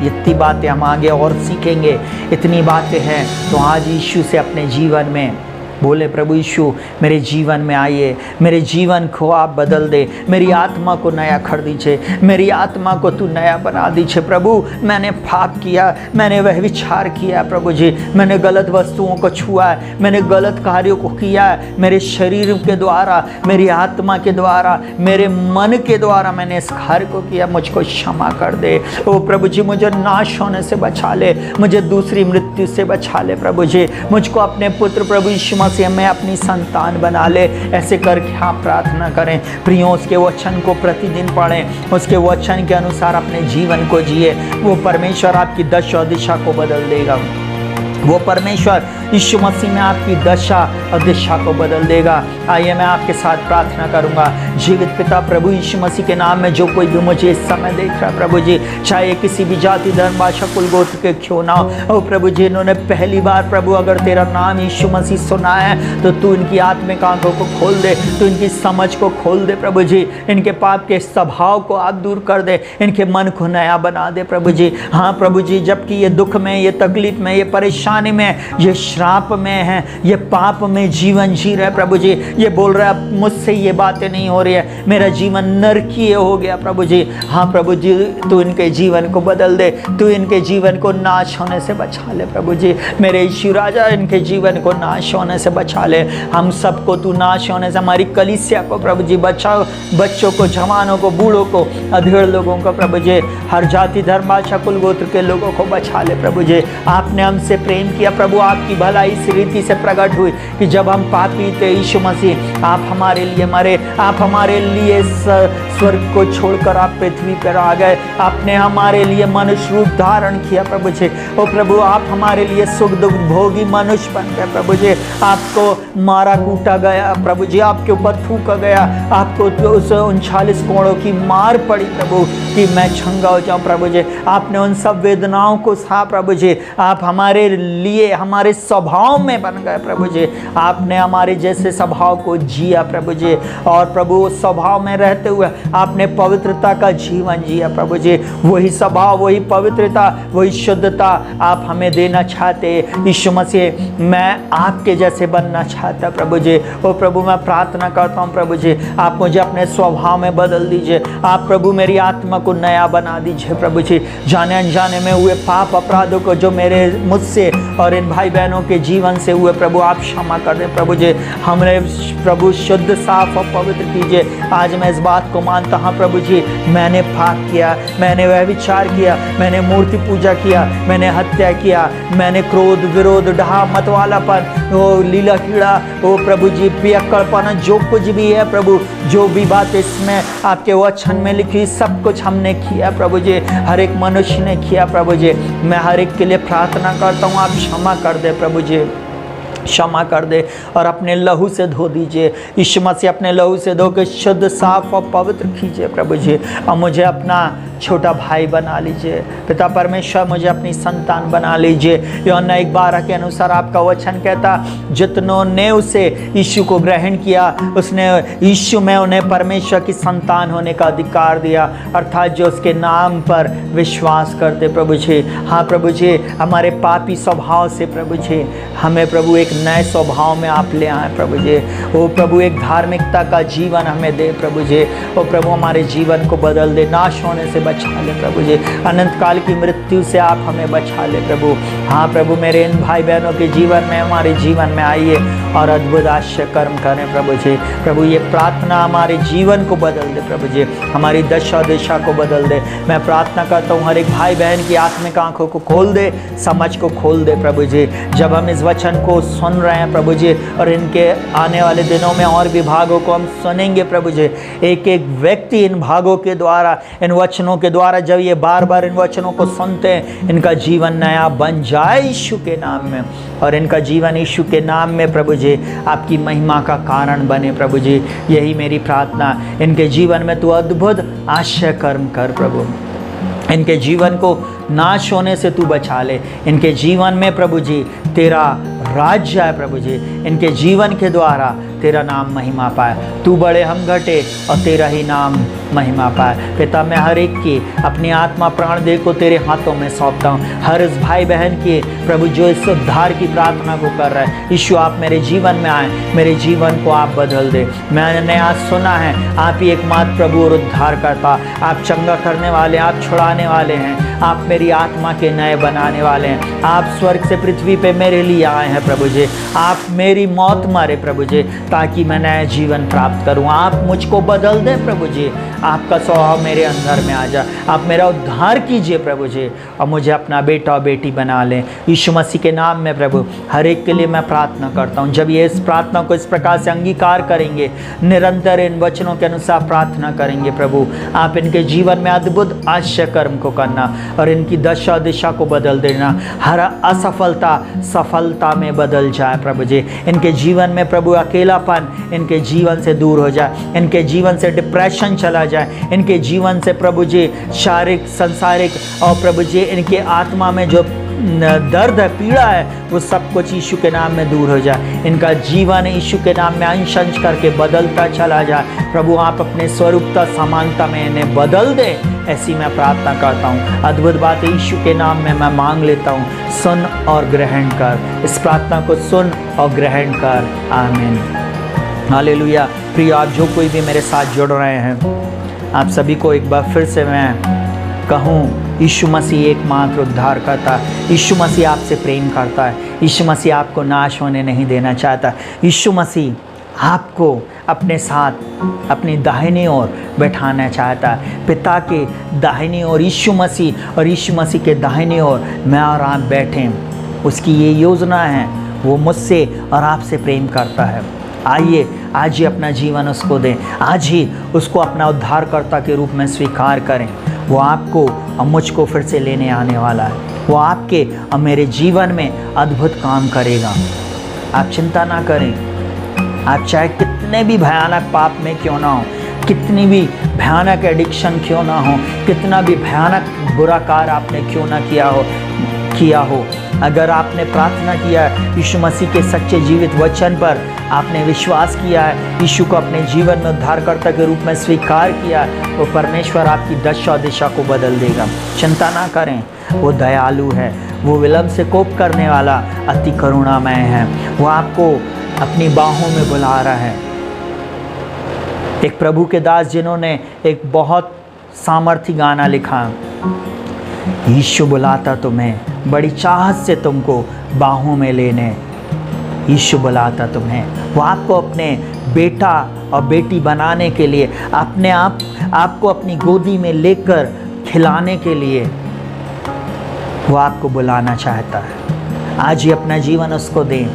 इतनी बातें हम आगे और सीखेंगे, इतनी बातें हैं, तो आज यीशु से अपने जीवन में बोले, प्रभु यीशु मेरे जीवन में आइए, मेरे जीवन को आप बदल दे, मेरी आत्मा को नया कर दीजिए, मेरी आत्मा को तू नया बना दीजिए। प्रभु मैंने पाप किया, मैंने वह विचार किया, प्रभु जी मैंने गलत वस्तुओं को छुआ है, मैंने गलत कार्यों को किया है, मेरे शरीर के द्वारा, मेरी आत्मा के द्वारा, मेरे मन के द्वारा मैंने इस कार्य को किया, मुझको क्षमा कर दे। ओ प्रभु जी मुझे नाश होने से बचा ले, मुझे दूसरी मृत्यु से बचा ले। प्रभु जी मुझको अपने पुत्र प्रभु यीशु से मैं अपनी संतान बना ले। ऐसे करके आप प्रार्थना करें प्रियों, उसके वचन को प्रतिदिन पढ़ें, उसके वचन के अनुसार अपने जीवन को जिए। वो परमेश्वर आपकी दशा और दिशा को बदल देगा। वो परमेश्वर यीशु मसीह में आपकी दशा और दिशा को बदल देगा। आइए मैं आपके साथ प्रार्थना करूंगा। जीवित पिता प्रभु यीशु मसीह के नाम में जो कोई भी मुझे इस समय देख रहा है प्रभु जी, चाहे किसी भी जाति धर्म भाषा कुल गोत्र के क्यों ना हो, प्रभु जी इन्होंने पहली बार प्रभु अगर तेरा नाम यीशु मसीह सुना है तो तू इनकी आत्मिक आंखों को खोल दे, तू इनकी समझ को खोल दे प्रभु जी, इनके पाप के स्वभाव को आप दूर कर दे, इनके मन को नया बना दे प्रभु जी। हाँ प्रभु जी, जबकि ये दुख में, ये तकलीफ में, ये परेशानी में, ये श्राप में है, ये पाप में जीवन जी रहे प्रभु जी, ये बोल रहा है मुझसे ये बातें नहीं हो रही है, मेरा जीवन नरकीय हो गया प्रभु जी। हाँ प्रभु जी तू इनके जीवन को बदल दे, तू इनके जीवन को नाश होने से बचा ले प्रभु जी। मेरे यीशु राजा इनके जीवन को नाश होने से बचा ले। हम सबको तू नाश होने से, हमारी कलीसिया को प्रभु जी बचाओ, बच्चों को, जवानों को, बूढ़ों को, अधेड़ लोगों को प्रभु जी, हर जाति धर्म भाषा कुल गोत्र के लोगों को बचा ले प्रभु जी। आपने हमसे प्रेम किया प्रभु, आपकी भलाई इस रीति से प्रकट हुई कि जब हम पापी थे यीशु मसीह आप हमारे लिए मरे, आप हमारे लिए स्वर्ग को छोड़कर आप पृथ्वी पर आ गए, आपने हमारे लिए मनुष्य रूप धारण किया प्रभु जी। ओ प्रभु आप हमारे लिए सुख दुख भोगी मनुष्य बन गए प्रभु जी। आपको मारा कूटा गया प्रभु जी, आपके ऊपर थूका गया, आपको उस 39 कोड़ों की मार पड़ी प्रभु कि मैं छंगा हो जाऊं प्रभु जी। आपने उन सब वेदनाओं को सहा प्रभु जी, आप हमारे लिए हमारे स्वभाव में बन गए प्रभु जी। आपने हमारे जैसे स्वभाव को जिया प्रभु जी, और प्रभु उस स्वभाव में रहते हुए आपने पवित्रता का जीवन जिया प्रभु जी। वही स्वभाव, वही पवित्रता, वही शुद्धता आप हमें देना चाहते। यीशु मसीह, मैं आपके जैसे बनना चाहता प्रभु जी। ओ प्रभु, मैं प्रार्थना करता हूँ प्रभु जी, आप मुझे अपने स्वभाव में बदल दीजिए। आप प्रभु मेरी आत्मा को नया बना दीजिए प्रभु जी। जाने अनजाने में हुए पाप अपराधों को जो मेरे मुझसे और इन भाई बहनों के जीवन से हुए प्रभु, आप क्षमा कर दें प्रभु जी। हमने प्रभु शुद्ध, साफ और पवित्र कीजिए। आज मैं इस बात को मानता हूँ प्रभु जी, मैंने पाप किया, मैंने व्यभिचार किया, मैंने मूर्ति पूजा किया, मैंने हत्या किया, मैंने क्रोध, विरोध, डहा, मतवालापन, वो लीला कीड़ा, वो प्रभु जी पियक्कड़पन, जो कुछ भी है प्रभु, जो भी बात इसमें आपके वचन में लिखी, सब कुछ हमने किया प्रभु जी। हर एक मनुष्य ने किया प्रभु जी। मैं हर एक के लिए प्रार्थना करता हूँ, आप क्षमा कर दे प्रभु जी, क्षमा कर दे और अपने लहू से धो दीजिए। यीशु मसीह, अपने लहू से धो के शुद्ध, साफ और पवित्र कीजिए प्रभु जी। और मुझे अपना छोटा भाई बना लीजिए पिता परमेश्वर, मुझे अपनी संतान बना लीजिए। यूहन्ना 1:12 के अनुसार आपका वचन कहता, जितनों ने उसे यीशु को ग्रहण किया, उसने यीशु में उन्हें परमेश्वर की संतान होने का अधिकार दिया, अर्थात जो उसके नाम पर विश्वास करते प्रभु जी। हाँ प्रभु जी, हमारे पापी स्वभाव से प्रभु जी हमें प्रभु एक नए स्वभाव में आप ले आए प्रभु जी। ओ प्रभु, एक धार्मिकता का जीवन हमें दे प्रभु जी। ओ प्रभु, हमारे जीवन को बदल दे, नाश होने से बचा ले प्रभु जी, अनंत काल की मृत्यु से आप हमें बचा ले प्रभु। हाँ प्रभु, मेरे इन भाई बहनों के जीवन में, हमारे जीवन में आइए और अद्भुत आश्चर्य कर्म करें प्रभु जी। प्रभु, ये प्रार्थना हमारे जीवन को बदल दे प्रभु जी, हमारी दशा दिशा को बदल दे। मैं प्रार्थना करता हूँ हर एक भाई बहन की आत्मिक आंखों को खोल दे, समझ को खोल दे प्रभु जी। जब हम इस वचन को सुन रहे हैं प्रभु जी, और इनके आने वाले दिनों में और भी भागों को हम सुनेंगे प्रभु जी, एक एक व्यक्ति इन भागों के द्वारा, इन वचनों के द्वारा जब ये बार बार इन वचनों को सुनते हैं, इनका जीवन नया बन जाए यीशु के नाम में, और इनका जीवन यीशु के नाम में प्रभु जी आपकी महिमा का कारण बने प्रभु जी। यही मेरी प्रार्थना। इनके जीवन में तू अद्भुत आश्चर्य कर्म कर प्रभु, इनके जीवन को नाश होने से तू बचा ले। इनके जीवन में प्रभु जी तेरा राज्य है प्रभु जी, इनके जीवन के द्वारा तेरा नाम महिमा पाए। तू बड़े, हम घटे, और तेरा ही नाम महिमा पाए। पिता, मैं हर एक की अपनी आत्मा प्राण देह को तेरे हाथों में सौंपता हूँ। हर इस भाई बहन की प्रभु जो इस उद्धार की प्रार्थना को कर रहा है, यीशु आप मेरे जीवन में आए, मेरे जीवन को आप बदल दे। मैंने आज सुना है आप ही एकमात्र प्रभु और उद्धार करता, आप चंगा करने वाले, आप छुड़ाने वाले हैं, आप मेरी आत्मा के नए बनाने वाले हैं। आप स्वर्ग से पृथ्वी पे मेरे लिए आए हैं प्रभु जी, आप मेरी मौत मारे प्रभु जी, ताकि मैं नया जीवन प्राप्त करूं। आप मुझको बदल दें प्रभु जी, आपका स्वभाव मेरे अंदर में आ जाए, आप मेरा उद्धार कीजिए प्रभु जी, और मुझे अपना बेटा और बेटी बना लें। यीशु मसीह के नाम में प्रभु हर एक के लिए मैं प्रार्थना करता हूँ। जब ये इस प्रार्थना को इस प्रकार से अंगीकार करेंगे, निरंतर इन वचनों के अनुसार प्रार्थना करेंगे प्रभु, आप इनके जीवन में अद्भुत आश्चर्य कर्म को करना और इनकी दशा दिशा को बदल देना। हर असफलता सफलता में बदल जाए प्रभु जी। इनके जीवन में प्रभु अकेलापन इनके जीवन से दूर हो जाए, इनके जीवन से डिप्रेशन चला जाए, इनके जीवन से प्रभु जी शारीरिक, संसारिक और प्रभु जी इनके आत्मा में जो दर्द है, पीड़ा है, वो सब कुछ यीशु के नाम में दूर हो जाए। इनका जीवन यीशु के नाम में अंश अंश करके बदलता चला जाए। प्रभु आप अपने स्वरूपता समानता में इन्हें बदल दे, ऐसी मैं प्रार्थना करता हूँ। अद्भुत बात यीशु के नाम में मैं मांग लेता हूँ। सुन और ग्रहण कर, इस प्रार्थना को सुन और ग्रहण कर। आमीन, हालेलुया। प्रिय, आप जो कोई भी मेरे साथ जुड़ रहे हैं, आप सभी को एक बार फिर से मैं कहूँ, यीशु मसीह एकमात्र उद्धार करता है। यीशु मसीह आपसे प्रेम करता है। यीशु मसीह आपको नाश होने नहीं देना चाहता। यीशु मसीह आपको अपने साथ अपनी दाहिनी ओर बैठाना चाहता है। पिता के दाहिनी ओर यीशु मसीह और यीशु मसीह के दाहिनी ओर मैं और आप बैठें, उसकी ये योजना है। वो मुझसे और आपसे प्रेम करता है। आइए आज ही अपना जीवन उसको दें, आज ही उसको अपना उद्धारकर्ता के रूप में स्वीकार करें। वो आपको और मुझको फिर से लेने आने वाला है। वो आपके और मेरे जीवन में अद्भुत काम करेगा। आप चिंता ना करें। आप चाहे कितने भी भयानक पाप में क्यों ना हो, कितनी भी भयानक एडिक्शन क्यों ना हो, कितना भी भयानक बुरा कार्य आपने क्यों ना किया हो, अगर आपने प्रार्थना किया है, यीशु मसीह के सच्चे जीवित वचन पर आपने विश्वास किया है, यीशु को अपने जीवन में उद्धारकर्ता के रूप में स्वीकार किया है, तो परमेश्वर आपकी दशा दिशा को बदल देगा। चिंता ना करें, वो दयालु है, वो विलंब से कोप करने वाला अति करुणामय है। वो आपको अपनी बाहों में बुला रहा है। एक प्रभु के दास जिन्होंने एक बहुत सामर्थी गाना लिखा, यीशु बुलाता तुम्हें, बड़ी चाहत से तुमको बाहों में लेने, यीशु बुलाता तुम्हें। वो आपको अपने बेटा और बेटी बनाने के लिए, अपने आपको अपनी गोदी में लेकर खिलाने के लिए वो आपको बुलाना चाहता है। आज ही अपना जीवन उसको दें।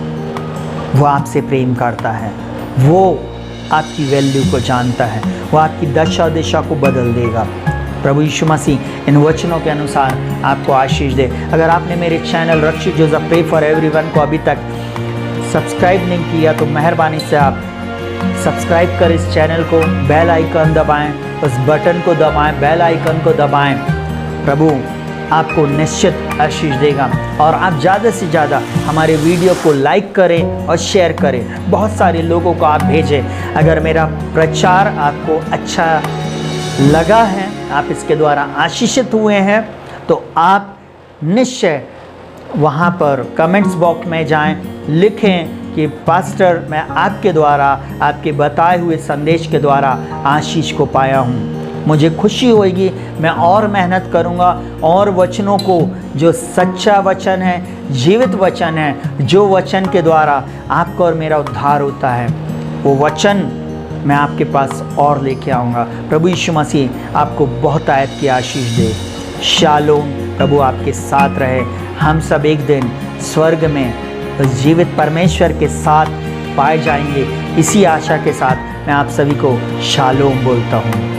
वो आपसे प्रेम करता है, वो आपकी वैल्यू को जानता है, वो आपकी दशा दिशा को बदल देगा। प्रभु यीशु मसीह इन वचनों के अनुसार आपको आशीष दे। अगर आपने मेरे channel Rakshit Joseph pray for everyone को अभी तक सब्सक्राइब नहीं किया तो मेहरबानी से आप सब्सक्राइब कर इस चैनल को, बेल आइकन दबाएं, उस बटन को दबाएं, बेल आइकन को दबाएं। प्रभु आपको निश्चित आशीष देगा। और आप ज़्यादा से ज़्यादा हमारे वीडियो को लाइक करें और शेयर करें, बहुत सारे लोगों को आप भेजें। अगर मेरा प्रचार आपको अच्छा लगा है, आप इसके द्वारा आशीषित हुए हैं, तो आप निश्चय वहाँ पर कमेंट्स बॉक्स में जाएं, लिखें कि पास्टर मैं आपके द्वारा, आपके बताए हुए संदेश के द्वारा आशीष को पाया हूँ। मुझे खुशी होगी, मैं और मेहनत करूँगा और वचनों को, जो सच्चा वचन है, जीवित वचन है, जो वचन के द्वारा आपका और मेरा उद्धार होता है, वो वचन मैं आपके पास और लेके आऊँगा। प्रभु यीशु मसीह आपको बहुत आयत की आशीष दे। शालोम। प्रभु आपके साथ रहे। हम सब एक दिन स्वर्ग में उस जीवित परमेश्वर के साथ पाए जाएंगे। इसी आशा के साथ मैं आप सभी को शालोम बोलता हूँ।